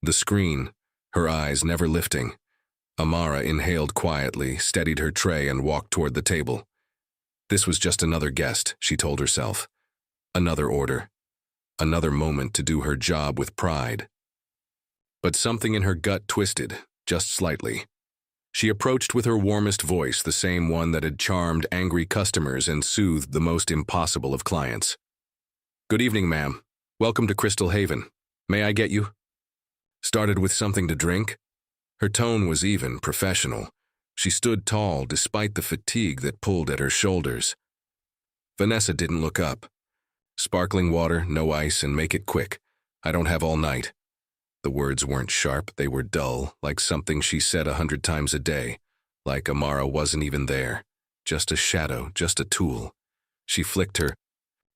The screen, her eyes never lifting. Amara inhaled quietly, steadied her tray, and walked toward the table. This was just another guest, she told herself. Another order. Another moment to do her job with pride. But something in her gut twisted, just slightly. She approached with her warmest voice, the same one that had charmed angry customers and soothed the most impossible of clients. "Good evening, ma'am. Welcome to Crystal Haven. May I get you?" "Started with something to drink?" Her tone was even, professional. She stood tall despite the fatigue that pulled at her shoulders. Vanessa didn't look up. "Sparkling water, no ice, and make it quick. I don't have all night." The words weren't sharp, they were dull, like something she said 100 times a day, like Amara wasn't even there. Just a shadow, just a tool. She flicked her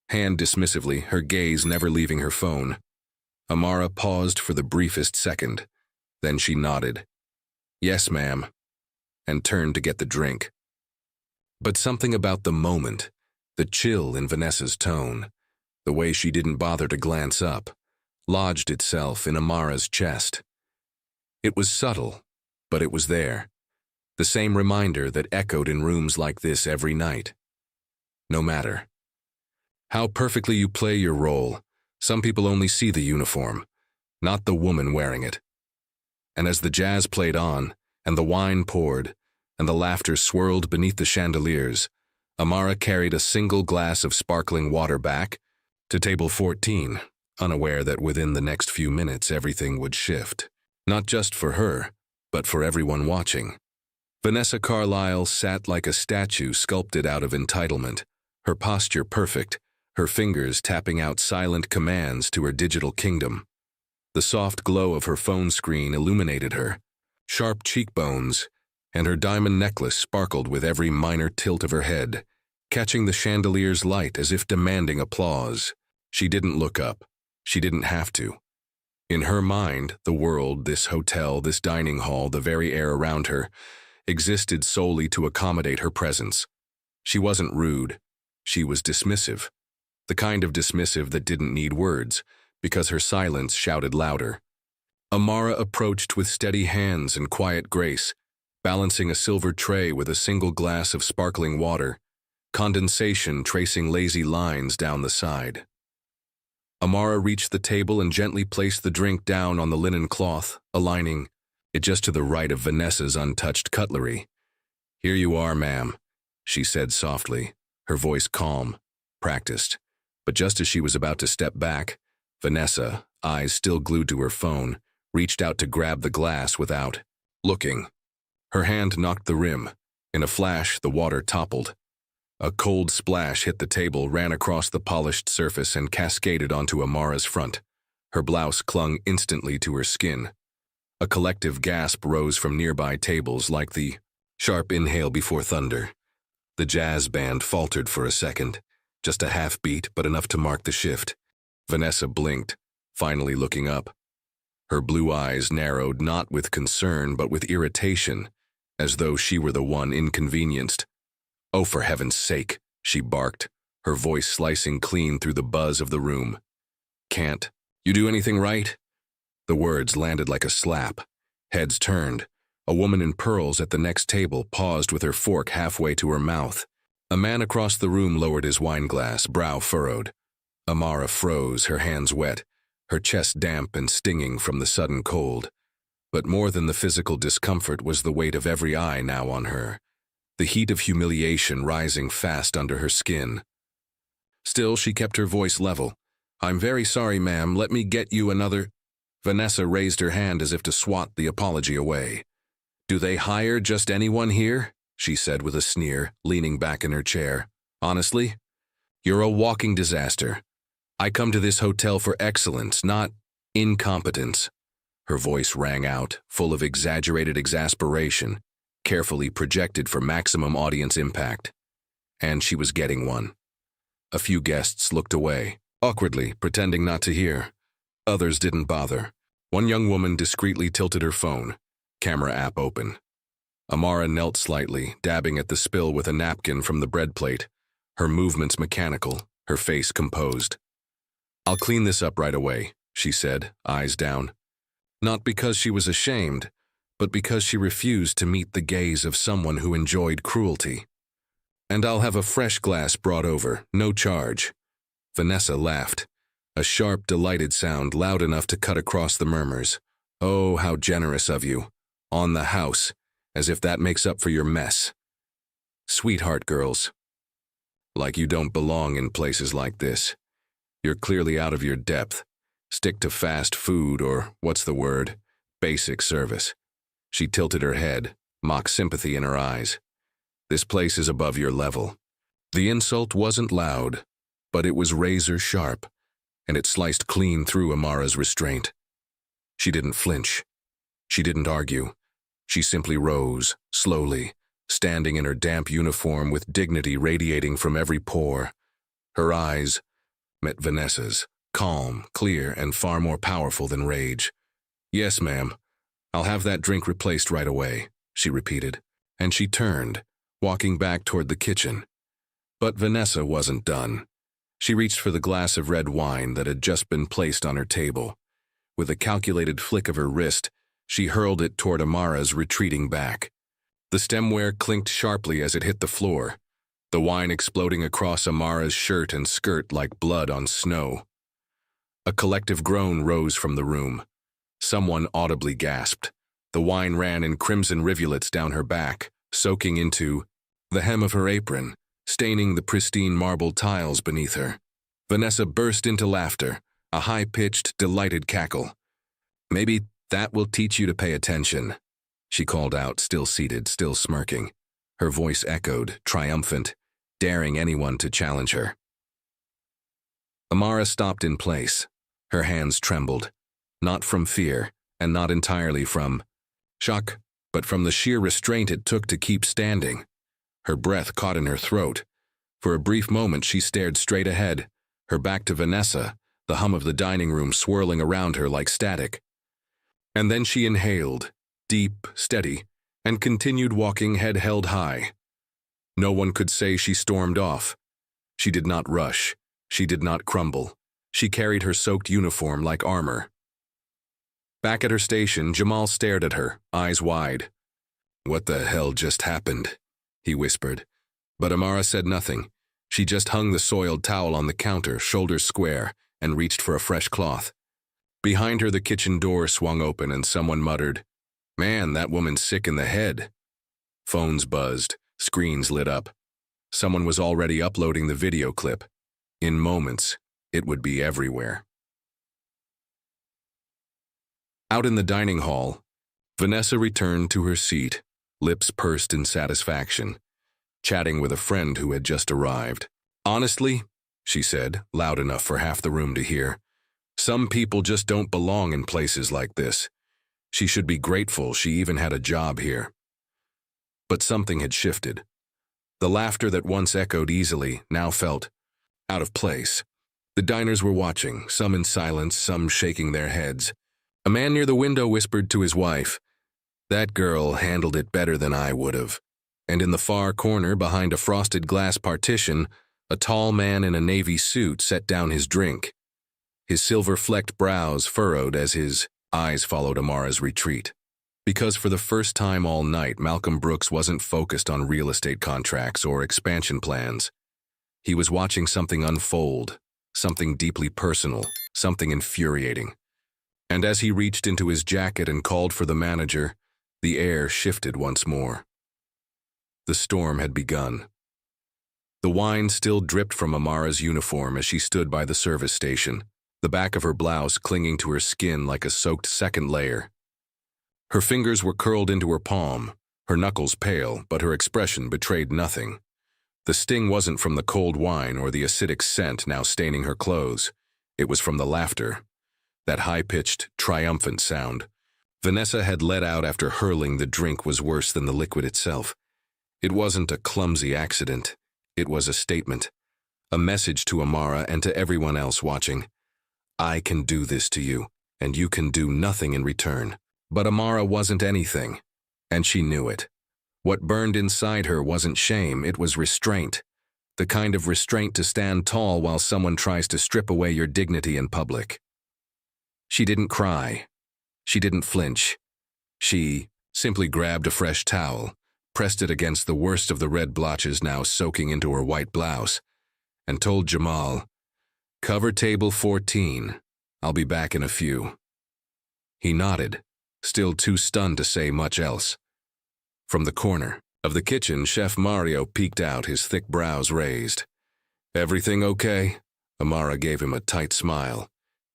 hand dismissively, her gaze never leaving her phone. Amara paused for the briefest second. Then she nodded. "Yes, ma'am," and turned to get the drink. But something about the moment, the chill in Vanessa's tone, the way she didn't bother to glance up, lodged itself in Amara's chest. It was subtle, but it was there. The same reminder that echoed in rooms like this every night. No matter how perfectly you play your role, some people only see the uniform, not the woman wearing it. And as the jazz played on, and the wine poured, and the laughter swirled beneath the chandeliers, Amara carried a single glass of sparkling water back to table 14, unaware that within the next few minutes everything would shift. Not just for her, but for everyone watching. Vanessa Carlyle sat like a statue sculpted out of entitlement, her posture perfect, her fingers tapping out silent commands to her digital kingdom. The soft glow of her phone screen illuminated her, sharp cheekbones, and her diamond necklace sparkled with every minor tilt of her head, catching the chandelier's light as if demanding applause. She didn't look up. She didn't have to. In her mind, the world, this hotel, this dining hall, the very air around her, existed solely to accommodate her presence. She wasn't rude. She was dismissive. The kind of dismissive that didn't need words, because her silence shouted louder. Amara approached with steady hands and quiet grace, balancing a silver tray with a single glass of sparkling water, condensation tracing lazy lines down the side. Amara reached the table and gently placed the drink down on the linen cloth, aligning it just to the right of Vanessa's untouched cutlery. "Here you are, ma'am," she said softly, her voice calm, practiced. But just as she was about to step back, Vanessa, eyes still glued to her phone, reached out to grab the glass without looking. Her hand knocked the rim. In a flash, the water toppled. A cold splash hit the table, ran across the polished surface, and cascaded onto Amara's front. Her blouse clung instantly to her skin. A collective gasp rose from nearby tables like the sharp inhale before thunder. The jazz band faltered for a second, just a half beat, but enough to mark the shift. Vanessa blinked, finally looking up. Her blue eyes narrowed not with concern but with irritation, as though she were the one inconvenienced. "Oh, for heaven's sake," she barked, her voice slicing clean through the buzz of the room. "Can't you do anything right?" The words landed like a slap. Heads turned. A woman in pearls at the next table paused with her fork halfway to her mouth. A man across the room lowered his wineglass, brow furrowed. Amara froze, her hands wet, her chest damp and stinging from the sudden cold. But more than the physical discomfort was the weight of every eye now on her, the heat of humiliation rising fast under her skin. Still, she kept her voice level. "I'm very sorry, ma'am. Let me get you another—" Vanessa raised her hand as if to swat the apology away. "Do they hire just anyone here?" she said with a sneer, leaning back in her chair. "Honestly? You're a walking disaster. I come to this hotel for excellence, not incompetence." Her voice rang out, full of exaggerated exasperation, carefully projected for maximum audience impact. And she was getting one. A few guests looked away, awkwardly, pretending not to hear. Others didn't bother. One young woman discreetly tilted her phone, camera app open. Amara knelt slightly, dabbing at the spill with a napkin from the bread plate, her movements mechanical, her face composed. "I'll clean this up right away," she said, eyes down. Not because she was ashamed, but because she refused to meet the gaze of someone who enjoyed cruelty. "And I'll have a fresh glass brought over, no charge." Vanessa laughed, a sharp, delighted sound loud enough to cut across the murmurs. "Oh, how generous of you. On the house, as if that makes up for your mess. Sweetheart, girls. Like you don't belong in places like this. You're clearly out of your depth. Stick to fast food or, what's the word, basic service." She tilted her head, mock sympathy in her eyes. "This place is above your level." The insult wasn't loud, but it was razor sharp, and it sliced clean through Amara's restraint. She didn't flinch. She didn't argue. She simply rose, slowly, standing in her damp uniform with dignity radiating from every pore. Her eyes met Vanessa's, calm, clear, and far more powerful than rage. "Yes, ma'am. I'll have that drink replaced right away," she repeated, and she turned, walking back toward the kitchen. But Vanessa wasn't done. She reached for the glass of red wine that had just been placed on her table. With a calculated flick of her wrist, she hurled it toward Amara's retreating back. The stemware clinked sharply as it hit the floor, the wine exploding across Amara's shirt and skirt like blood on snow. A collective groan rose from the room. Someone audibly gasped. The wine ran in crimson rivulets down her back, soaking into the hem of her apron, staining the pristine marble tiles beneath her. Vanessa burst into laughter, a high-pitched, delighted cackle. "Maybe that will teach you to pay attention," she called out, still seated, still smirking. Her voice echoed, triumphant, daring anyone to challenge her. Amara stopped in place. Her hands trembled, not from fear, and not entirely from shock, but from the sheer restraint it took to keep standing. Her breath caught in her throat. For a brief moment she stared straight ahead, her back to Vanessa, the hum of the dining room swirling around her like static. And then she inhaled, deep, steady, and continued walking head held high. No one could say she stormed off. She did not rush. She did not crumble. She carried her soaked uniform like armor. Back at her station, Jamal stared at her, eyes wide. "What the hell just happened?" he whispered. But Amara said nothing. She just hung the soiled towel on the counter, shoulders square, and reached for a fresh cloth. Behind her, the kitchen door swung open and someone muttered, "Man, that woman's sick in the head." Phones buzzed, screens lit up. Someone was already uploading the video clip. In moments, it would be everywhere. Out in the dining hall, Vanessa returned to her seat, lips pursed in satisfaction, chatting with a friend who had just arrived. "Honestly," she said, loud enough for half the room to hear, "some people just don't belong in places like this. She should be grateful she even had a job here." But something had shifted. The laughter that once echoed easily now felt out of place. The diners were watching, some in silence, some shaking their heads. A man near the window whispered to his wife, "That girl handled it better than I would have." And in the far corner, behind a frosted glass partition, a tall man in a navy suit set down his drink. His silver-flecked brows furrowed as his eyes followed Amara's retreat. Because for the first time all night, Malcolm Brooks wasn't focused on real estate contracts or expansion plans. He was watching something unfold, something deeply personal, something infuriating. And as he reached into his jacket and called for the manager, the air shifted once more. The storm had begun. The wine still dripped from Amara's uniform as she stood by the service station, the back of her blouse clinging to her skin like a soaked second layer. Her fingers were curled into her palm, her knuckles pale, but her expression betrayed nothing. The sting wasn't from the cold wine or the acidic scent now staining her clothes. It was from the laughter. That high-pitched, triumphant sound Vanessa had let out after hurling the drink was worse than the liquid itself. It wasn't a clumsy accident. It was a statement, a message to Amara and to everyone else watching. "I can do this to you, and you can do nothing in return." But Amara wasn't anything, and she knew it. What burned inside her wasn't shame, it was restraint. The kind of restraint to stand tall while someone tries to strip away your dignity in public. She didn't cry. She didn't flinch. She simply grabbed a fresh towel, pressed it against the worst of the red blotches now soaking into her white blouse, and told Jamal, "Cover table 14. I'll be back in a few." He nodded, still too stunned to say much else. From the corner of the kitchen, Chef Mario peeked out, his thick brows raised. "Everything okay?" Amara gave him a tight smile.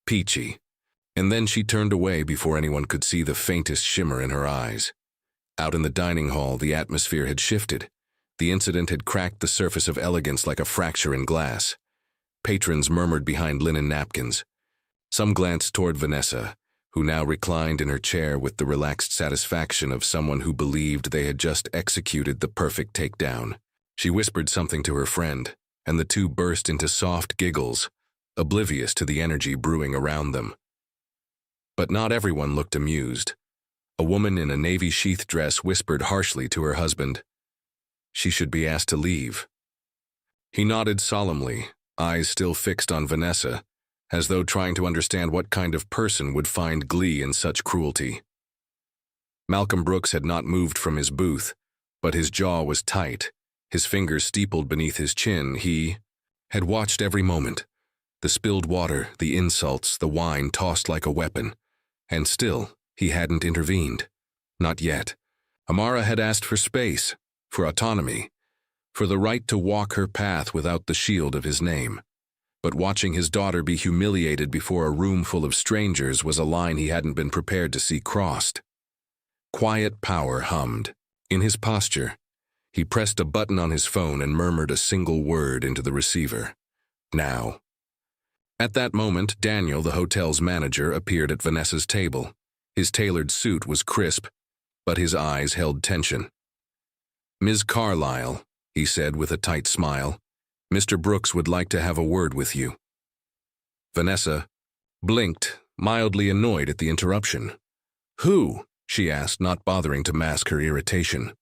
"Peachy." And then she turned away before anyone could see the faintest shimmer in her eyes. Out in the dining hall, the atmosphere had shifted. The incident had cracked the surface of elegance like a fracture in glass. Patrons murmured behind linen napkins. Some glanced toward Vanessa, who now reclined in her chair with the relaxed satisfaction of someone who believed they had just executed the perfect takedown. She whispered something to her friend, and the two burst into soft giggles, oblivious to the energy brewing around them. But not everyone looked amused. A woman in a navy sheath dress whispered harshly to her husband, "She should be asked to leave." He nodded solemnly, eyes still fixed on Vanessa, as though trying to understand what kind of person would find glee in such cruelty. Malcolm Brooks had not moved from his booth, but his jaw was tight, his fingers steepled beneath his chin. He had watched every moment, the spilled water, the insults, the wine tossed like a weapon, and still he hadn't intervened. Not yet. Amara had asked for space, for autonomy, for the right to walk her path without the shield of his name. But watching his daughter be humiliated before a room full of strangers was a line he hadn't been prepared to see crossed. Quiet power hummed. In his posture, he pressed a button on his phone and murmured a single word into the receiver. "Now." At that moment, Daniel, the hotel's manager, appeared at Vanessa's table. His tailored suit was crisp, but his eyes held tension. "Ms. Carlyle," he said with a tight smile, "Mr. Brooks would like to have a word with you." Vanessa blinked, mildly annoyed at the interruption. "Who?" she asked, not bothering to mask her irritation.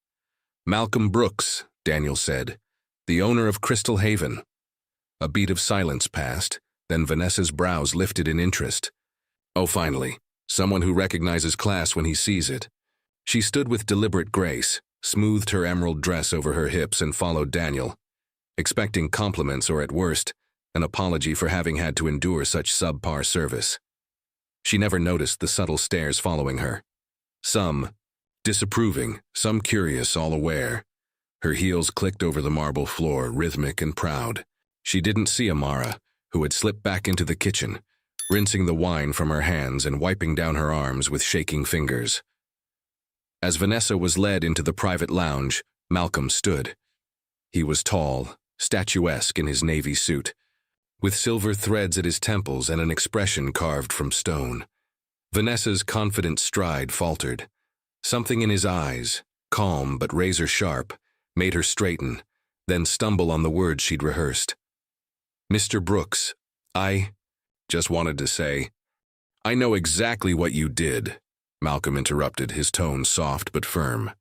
"Malcolm Brooks," Daniel said, "the owner of Crystal Haven." A beat of silence passed, then Vanessa's brows lifted in interest. "Oh, finally, someone who recognizes class when he sees it." She stood with deliberate grace, smoothed her emerald dress over her hips, and followed Daniel, expecting compliments or, at worst, an apology for having had to endure such subpar service. She never noticed the subtle stares following her. Some disapproving, some curious, all aware. Her heels clicked over the marble floor, rhythmic and proud. She didn't see Amara, who had slipped back into the kitchen, rinsing the wine from her hands and wiping down her arms with shaking fingers. As Vanessa was led into the private lounge, Malcolm stood. He was tall, statuesque in his navy suit, with silver threads at his temples and an expression carved from stone. Vanessa's confident stride faltered. Something in his eyes, calm but razor-sharp, made her straighten, then stumble on the words she'd rehearsed. "Mr. Brooks, I just wanted to say, I know exactly what you did," Malcolm interrupted, his tone soft but firm.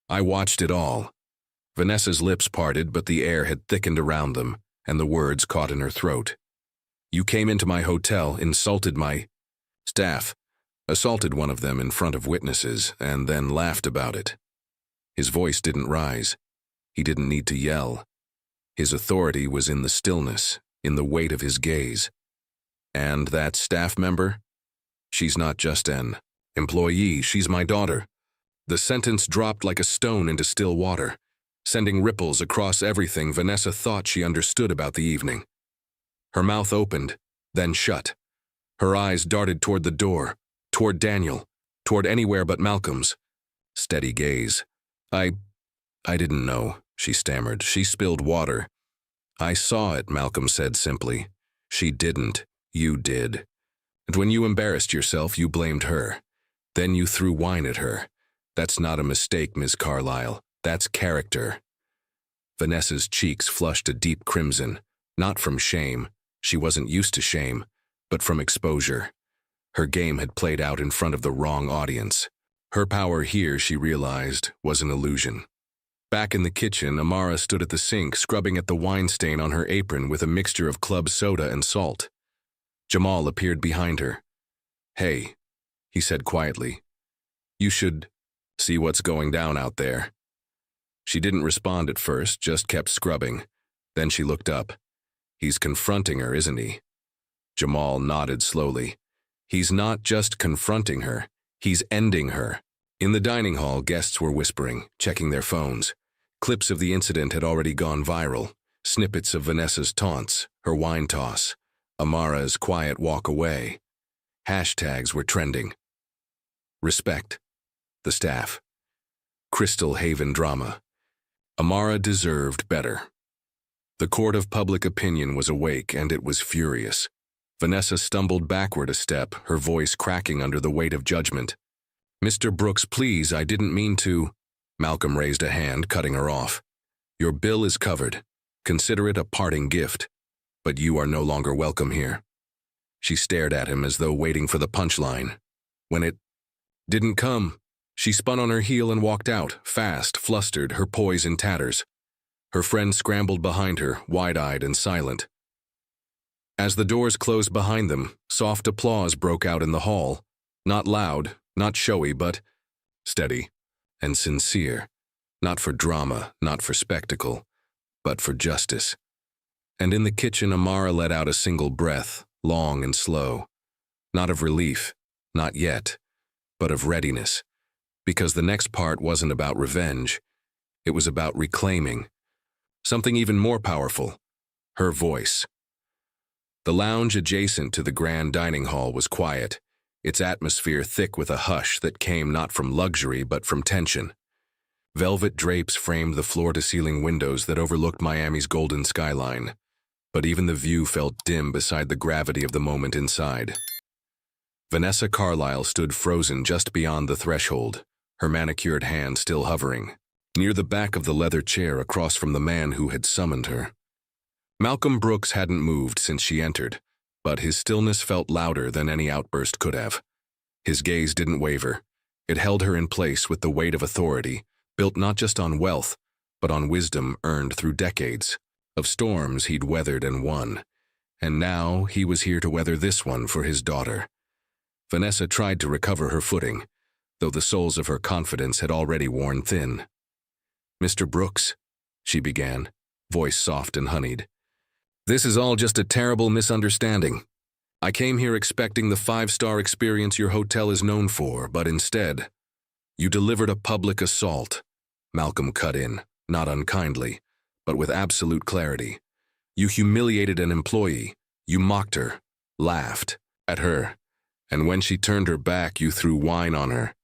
"I watched it all." Vanessa's lips parted, but the air had thickened around them, and the words caught in her throat. "You came into my hotel, insulted my staff, assaulted one of them in front of witnesses, and then laughed about it." His voice didn't rise. He didn't need to yell. His authority was in the stillness, in the weight of his gaze. "And that staff member? She's not just an employee, she's my daughter." The sentence dropped like a stone into still water, sending ripples across everything Vanessa thought she understood about the evening. Her mouth opened, then shut. Her eyes darted toward the door, toward Daniel, toward anywhere but Malcolm's. Steady gaze. I didn't know," she stammered. "She spilled water." "I saw it," Malcolm said simply. "She didn't. You did. And when you embarrassed yourself, you blamed her. Then you threw wine at her. That's not a mistake, Ms. Carlyle. That's character." Vanessa's cheeks flushed a deep crimson, not from shame. She wasn't used to shame, but from exposure. Her game had played out in front of the wrong audience. Her power here, she realized, was an illusion. Back in the kitchen, Amara stood at the sink, scrubbing at the wine stain on her apron with a mixture of club soda and salt. Jamal appeared behind her. "Hey," he said quietly. "You should see what's going down out there." She didn't respond at first, just kept scrubbing. Then she looked up. "He's confronting her, isn't he?" Jamal nodded slowly. "He's not just confronting her, he's ending her." In the dining hall, guests were whispering, checking their phones. Clips of the incident had already gone viral. Snippets of Vanessa's taunts, her wine toss, Amara's quiet walk away. Hashtags were trending. Respect. The staff. Crystal Haven drama. Amara deserved better. The court of public opinion was awake, and it was furious. Vanessa stumbled backward a step, her voice cracking under the weight of judgment. "Mr. Brooks, please, I didn't mean to." Malcolm raised a hand, cutting her off. "Your bill is covered. Consider it a parting gift. But you are no longer welcome here." She stared at him as though waiting for the punchline. When it didn't come, she spun on her heel and walked out, fast, flustered, her poise in tatters. Her friend scrambled behind her, wide-eyed and silent. As the doors closed behind them, soft applause broke out in the hall. Not loud, not showy, but steady and sincere. Not for drama, not for spectacle, but for justice. And in the kitchen, Amara let out a single breath, long and slow. Not of relief, not yet, but of readiness. Because the next part wasn't about revenge. It was about reclaiming. Something even more powerful. Her voice. The lounge adjacent to the grand dining hall was quiet, its atmosphere thick with a hush that came not from luxury but from tension. Velvet drapes framed the floor-to-ceiling windows that overlooked Miami's golden skyline, but even the view felt dim beside the gravity of the moment inside. Vanessa Carlyle stood frozen just beyond the threshold, her manicured hand still hovering, near the back of the leather chair across from the man who had summoned her. Malcolm Brooks hadn't moved since she entered, but his stillness felt louder than any outburst could have. His gaze didn't waver. It held her in place with the weight of authority, built not just on wealth, but on wisdom earned through decades of storms he'd weathered and won. And now he was here to weather this one for his daughter. Vanessa tried to recover her footing, though the soles of her confidence had already worn thin. "Mr. Brooks," she began, voice soft and honeyed. "This is all just a terrible misunderstanding. I came here expecting the five-star experience your hotel is known for, but instead, you delivered a public assault." Malcolm cut in, not unkindly, but with absolute clarity. "You humiliated an employee. You mocked her, laughed at her, and when she turned her back, you threw wine on her."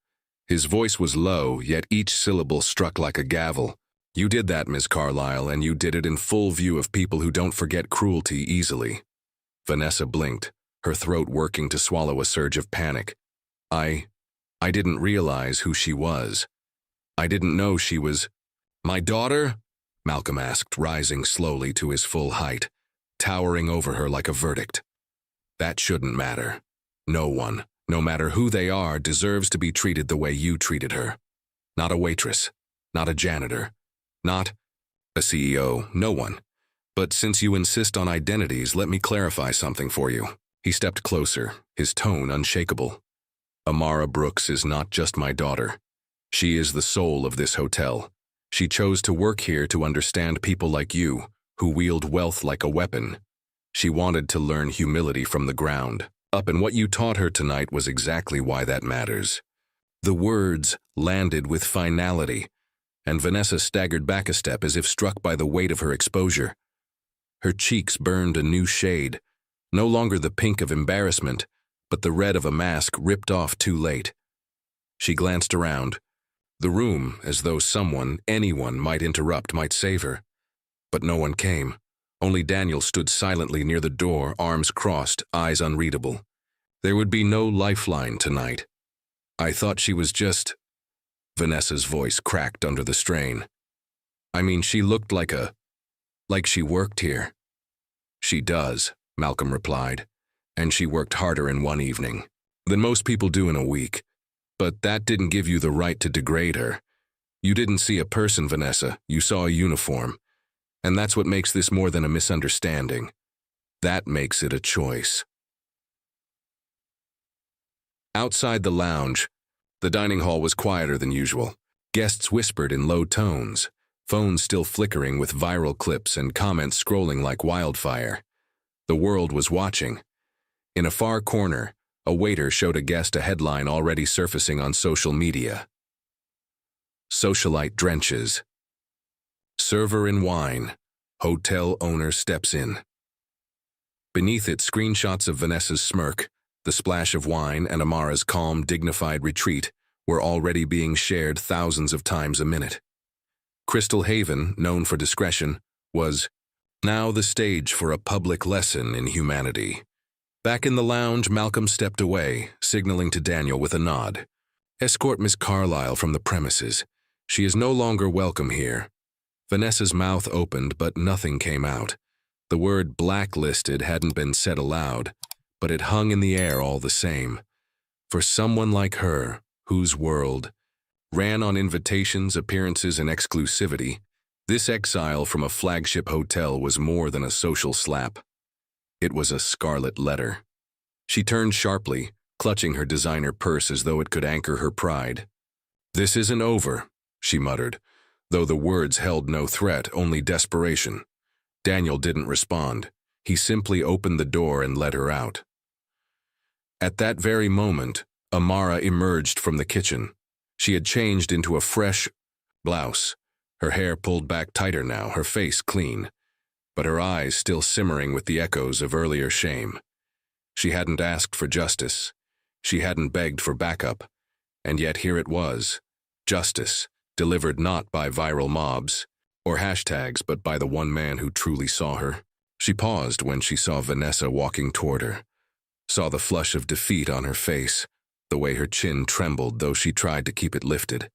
His voice was low, yet each syllable struck like a gavel. "You did that, Miss Carlyle, and you did it in full view of people who don't forget cruelty easily." Vanessa blinked, her throat working to swallow a surge of panic. I didn't realize who she was. I didn't know she was—" "My daughter?" Malcolm asked, rising slowly to his full height, towering over her like a verdict. "That shouldn't matter. No one, no matter who they are, deserves to be treated the way you treated her. Not a waitress, not a janitor, not a CEO, no one. But since you insist on identities, let me clarify something for you." He stepped closer, his tone unshakable. "Amara Brooks is not just my daughter. She is the soul of this hotel. She chose to work here to understand people like you, who wield wealth like a weapon. She wanted to learn humility from the ground up, and what you taught her tonight was exactly why that matters." The words landed with finality, and Vanessa staggered back a step as if struck by the weight of her exposure. Her cheeks burned a new shade, no longer the pink of embarrassment, but the red of a mask ripped off too late. She glanced around, the room as though someone, anyone, might interrupt, might save her. But no one came. Only Daniel stood silently near the door, arms crossed, eyes unreadable. There would be no lifeline tonight. "I thought she was just—" Vanessa's voice cracked under the strain. "I mean, she looked like she worked here." "She does," Malcolm replied, "and she worked harder in one evening than most people do in a week. But that didn't give you the right to degrade her. You didn't see a person, Vanessa, you saw a uniform. And that's what makes this more than a misunderstanding. That makes it a choice." Outside the lounge, the dining hall was quieter than usual. Guests whispered in low tones, phones still flickering with viral clips and comments scrolling like wildfire. The world was watching. In a far corner, a waiter showed a guest a headline already surfacing on social media. "Socialite drenches. Server in wine. Hotel owner steps in." Beneath it, screenshots of Vanessa's smirk, the splash of wine, and Amara's calm, dignified retreat were already being shared thousands of times a minute. Crystal Haven, known for discretion, was now the stage for a public lesson in humanity. Back in the lounge, Malcolm stepped away, signaling to Daniel with a nod. "Escort Miss Carlyle from the premises. She is no longer welcome here." Vanessa's mouth opened, but nothing came out. The word blacklisted hadn't been said aloud, but it hung in the air all the same. For someone like her, whose world ran on invitations, appearances, and exclusivity, this exile from a flagship hotel was more than a social slap. It was a scarlet letter. She turned sharply, clutching her designer purse as though it could anchor her pride. "This isn't over," she muttered, though the words held no threat, only desperation. Daniel didn't respond. He simply opened the door and let her out. At that very moment, Amara emerged from the kitchen. She had changed into a fresh blouse, her hair pulled back tighter now, her face clean, but her eyes still simmering with the echoes of earlier shame. She hadn't asked for justice. She hadn't begged for backup. And yet here it was. Justice, delivered not by viral mobs or hashtags, but by the one man who truly saw her. She paused when she saw Vanessa walking toward her, saw the flush of defeat on her face, the way her chin trembled though she tried to keep it lifted.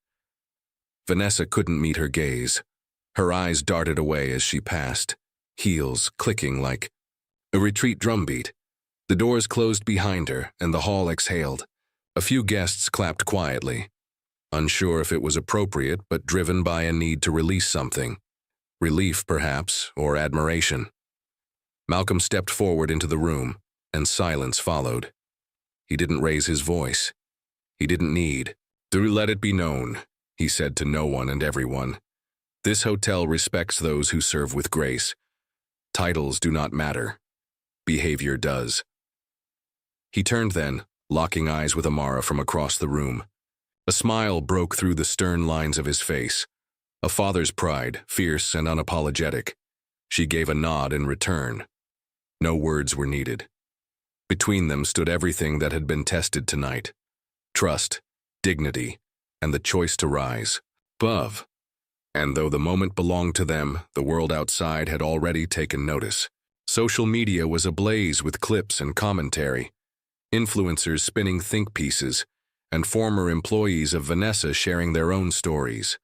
Vanessa couldn't meet her gaze. Her eyes darted away as she passed, heels clicking like a retreat drumbeat. The doors closed behind her, and the hall exhaled. A few guests clapped quietly, unsure if it was appropriate, but driven by a need to release something. Relief, perhaps, or admiration. Malcolm stepped forward into the room, and silence followed. He didn't raise his voice. He didn't need. "Do let it be known," he said to no one and everyone. "This hotel respects those who serve with grace. Titles do not matter. Behavior does." He turned then, locking eyes with Amara from across the room. A smile broke through the stern lines of his face. A father's pride, fierce and unapologetic. She gave a nod in return. No words were needed. Between them stood everything that had been tested tonight. Trust, dignity, and the choice to rise above. And though the moment belonged to them, the world outside had already taken notice. Social media was ablaze with clips and commentary. Influencers spinning think pieces, and former employees of Vanessa sharing their own stories.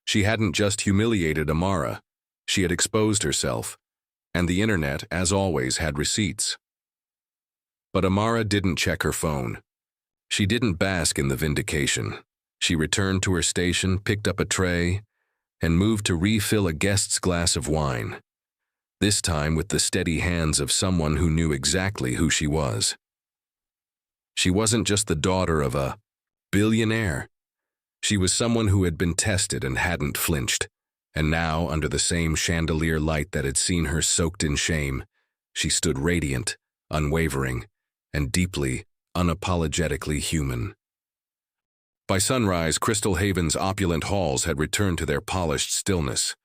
She hadn't just humiliated Amara, she had exposed herself, and the internet, as always, had receipts. But Amara didn't check her phone. She didn't bask in the vindication. She returned to her station, picked up a tray, and moved to refill a guest's glass of wine, this time with the steady hands of someone who knew exactly who she was. She wasn't just the daughter of a billionaire. She was someone who had been tested and hadn't flinched, and now, under the same chandelier light that had seen her soaked in shame, she stood radiant, unwavering, and deeply, unapologetically human. By sunrise, Crystal Haven's opulent halls had returned to their polished stillness.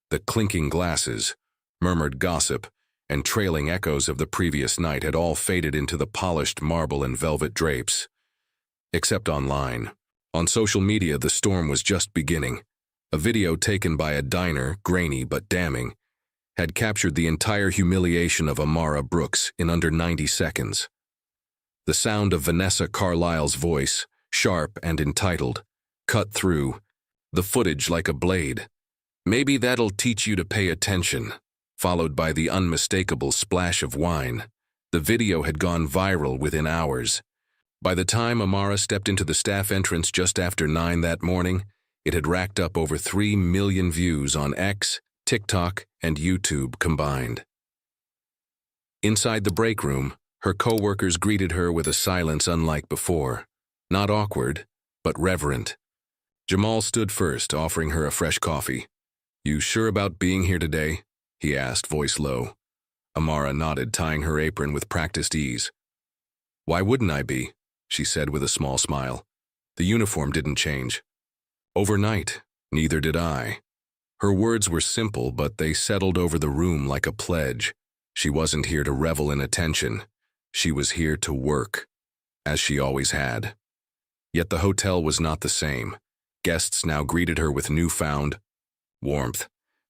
The clinking glasses, murmured gossip, and trailing echoes of the previous night had all faded into the polished marble and velvet drapes. Except online. On social media, the storm was just beginning. A video taken by a diner, grainy but damning, had captured the entire humiliation of Amara Brooks in under 90 seconds. The sound of Vanessa Carlisle's voice, sharp and entitled, cut through, the footage like a blade. "Maybe that'll teach you to pay attention," followed by the unmistakable splash of wine. The video had gone viral within hours. By the time Amara stepped into the staff entrance just after 9 that morning, it had racked up over 3 million views on X, TikTok, and YouTube combined. Inside the break room, her co-workers greeted her with a silence unlike before. Not awkward, but reverent. Jamal stood first, offering her a fresh coffee. "You sure about being here today?" he asked, voice low. Amara nodded, tying her apron with practiced ease. "Why wouldn't I be?" she said with a small smile. "The uniform didn't change." "Overnight, neither did I." Her words were simple, but they settled over the room like a pledge. She wasn't here to revel in attention. She was here to work, as she always had. Yet the hotel was not the same. Guests now greeted her with newfound warmth,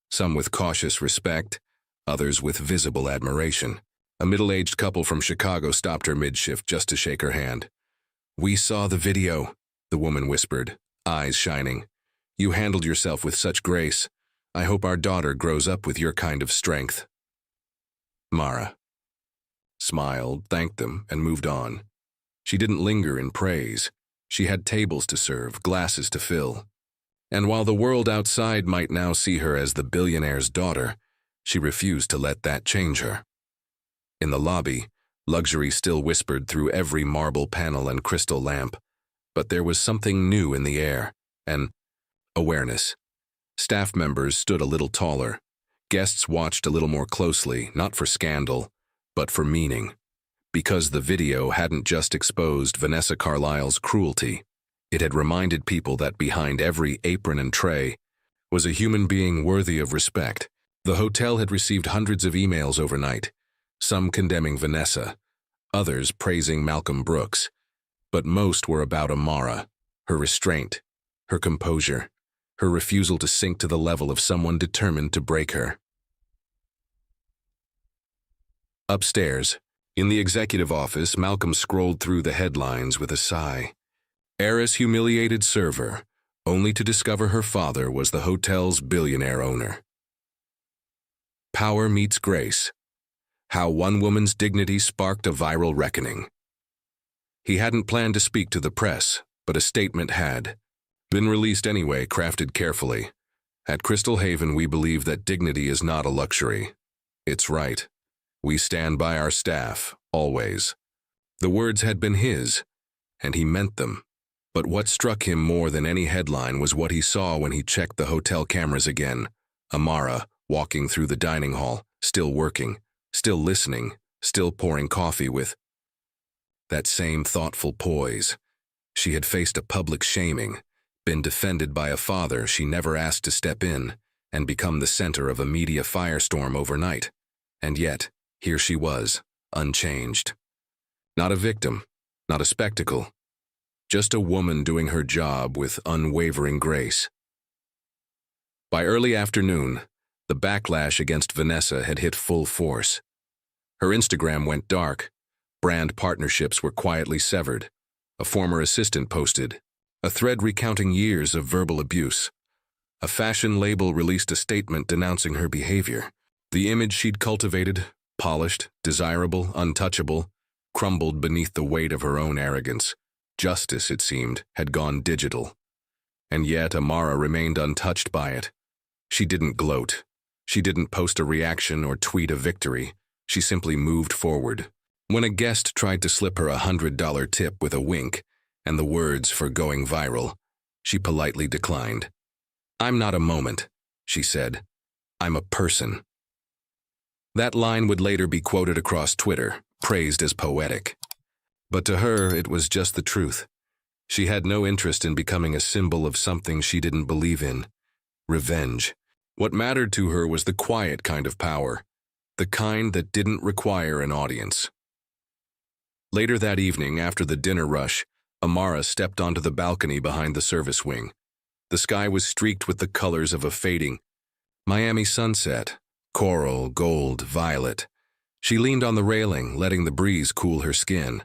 some with cautious respect, others with visible admiration. A middle-aged couple from Chicago stopped her mid-shift just to shake her hand. "We saw the video," the woman whispered, eyes shining. "You handled yourself with such grace. I hope our daughter grows up with your kind of strength." Mara smiled, thanked them, and moved on. She didn't linger in praise. She had tables to serve, glasses to fill. And while the world outside might now see her as the billionaire's daughter, she refused to let that change her. In the lobby, luxury still whispered through every marble panel and crystal lamp, but there was something new in the air, an awareness. Staff members stood a little taller. Guests watched a little more closely, not for scandal, but for meaning. Because the video hadn't just exposed Vanessa Carlisle's cruelty, it had reminded people that behind every apron and tray was a human being worthy of respect. The hotel had received hundreds of emails overnight, some condemning Vanessa, others praising Malcolm Brooks, but most were about Amara, her restraint, her composure, her refusal to sink to the level of someone determined to break her. Upstairs, in the executive office, Malcolm scrolled through the headlines with a sigh. Heiress humiliated server, only to discover her father was the hotel's billionaire owner. Power meets grace. How one woman's dignity sparked a viral reckoning. He hadn't planned to speak to the press, but a statement had been released anyway, crafted carefully. At Crystal Haven, we believe that dignity is not a luxury. It's right. We stand by our staff, always. The words had been his, and he meant them. But what struck him more than any headline was what he saw when he checked the hotel cameras again. Amara, walking through the dining hall, still working, still listening, still pouring coffee with that same thoughtful poise. She had faced a public shaming, been defended by a father she never asked to step in, and become the center of a media firestorm overnight. And yet, here she was, unchanged. Not a victim, not a spectacle, just a woman doing her job with unwavering grace. By early afternoon, the backlash against Vanessa had hit full force. Her Instagram went dark. Brand partnerships were quietly severed. A former assistant posted a thread recounting years of verbal abuse. A fashion label released a statement denouncing her behavior. The image she'd cultivated, polished, desirable, untouchable, crumbled beneath the weight of her own arrogance. Justice, it seemed, had gone digital. And yet Amara remained untouched by it. She didn't gloat. She didn't post a reaction or tweet a victory. She simply moved forward. When a guest tried to slip her $100 tip with a wink and the words for going viral, she politely declined. "I'm not a moment," she said. "I'm a person." That line would later be quoted across Twitter, praised as poetic. But to her, it was just the truth. She had no interest in becoming a symbol of something she didn't believe in. Revenge. What mattered to her was the quiet kind of power, the kind that didn't require an audience. Later that evening, after the dinner rush, Amara stepped onto the balcony behind the service wing. The sky was streaked with the colors of a fading Miami sunset, coral, gold, violet. She leaned on the railing, letting the breeze cool her skin.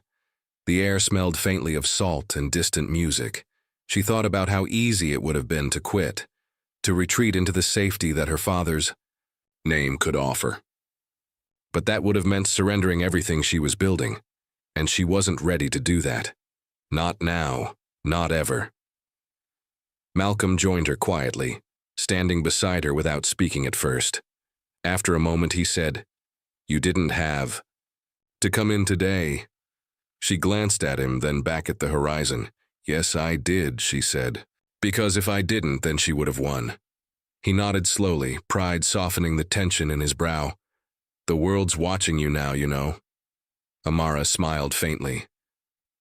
The air smelled faintly of salt and distant music. She thought about how easy it would have been to quit, to retreat into the safety that her father's name could offer. But that would have meant surrendering everything she was building, and she wasn't ready to do that. Not now, not ever. Malcolm joined her quietly, standing beside her without speaking at first. After a moment he said, "You didn't have to come in today." She glanced at him, then back at the horizon. "Yes, I did," she said. "Because if I didn't, then she would have won." He nodded slowly, pride softening the tension in his brow. "The world's watching you now, you know." Amara smiled faintly.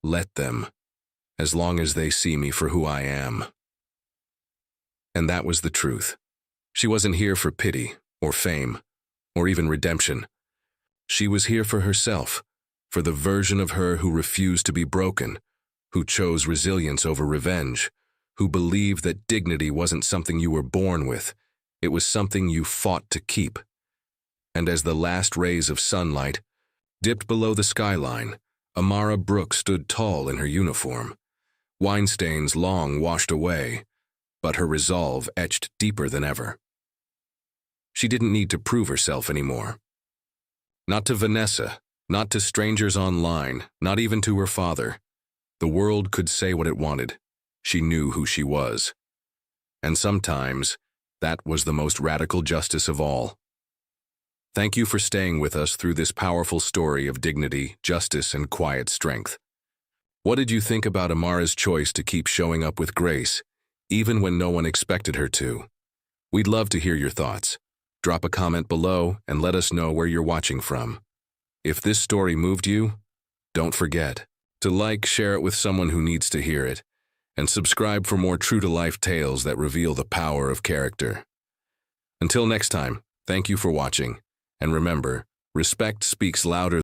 "Let them, as long as they see me for who I am." And that was the truth. She wasn't here for pity, or fame, or even redemption. She was here for herself, for the version of her who refused to be broken, who chose resilience over revenge, who believed that dignity wasn't something you were born with, it was something you fought to keep. And as the last rays of sunlight dipped below the skyline, Amara Brooks stood tall in her uniform. Wine stains long washed away, but her resolve etched deeper than ever. She didn't need to prove herself anymore. Not to Vanessa, not to strangers online, not even to her father. The world could say what it wanted. She knew who she was. And sometimes, that was the most radical justice of all. Thank you for staying with us through this powerful story of dignity, justice, and quiet strength. What did you think about Amara's choice to keep showing up with grace, even when no one expected her to? We'd love to hear your thoughts. Drop a comment below and let us know where you're watching from. If this story moved you, don't forget to like, share it with someone who needs to hear it, and subscribe for more true-to-life tales that reveal the power of character. Until next time, thank you for watching, and remember, respect speaks louder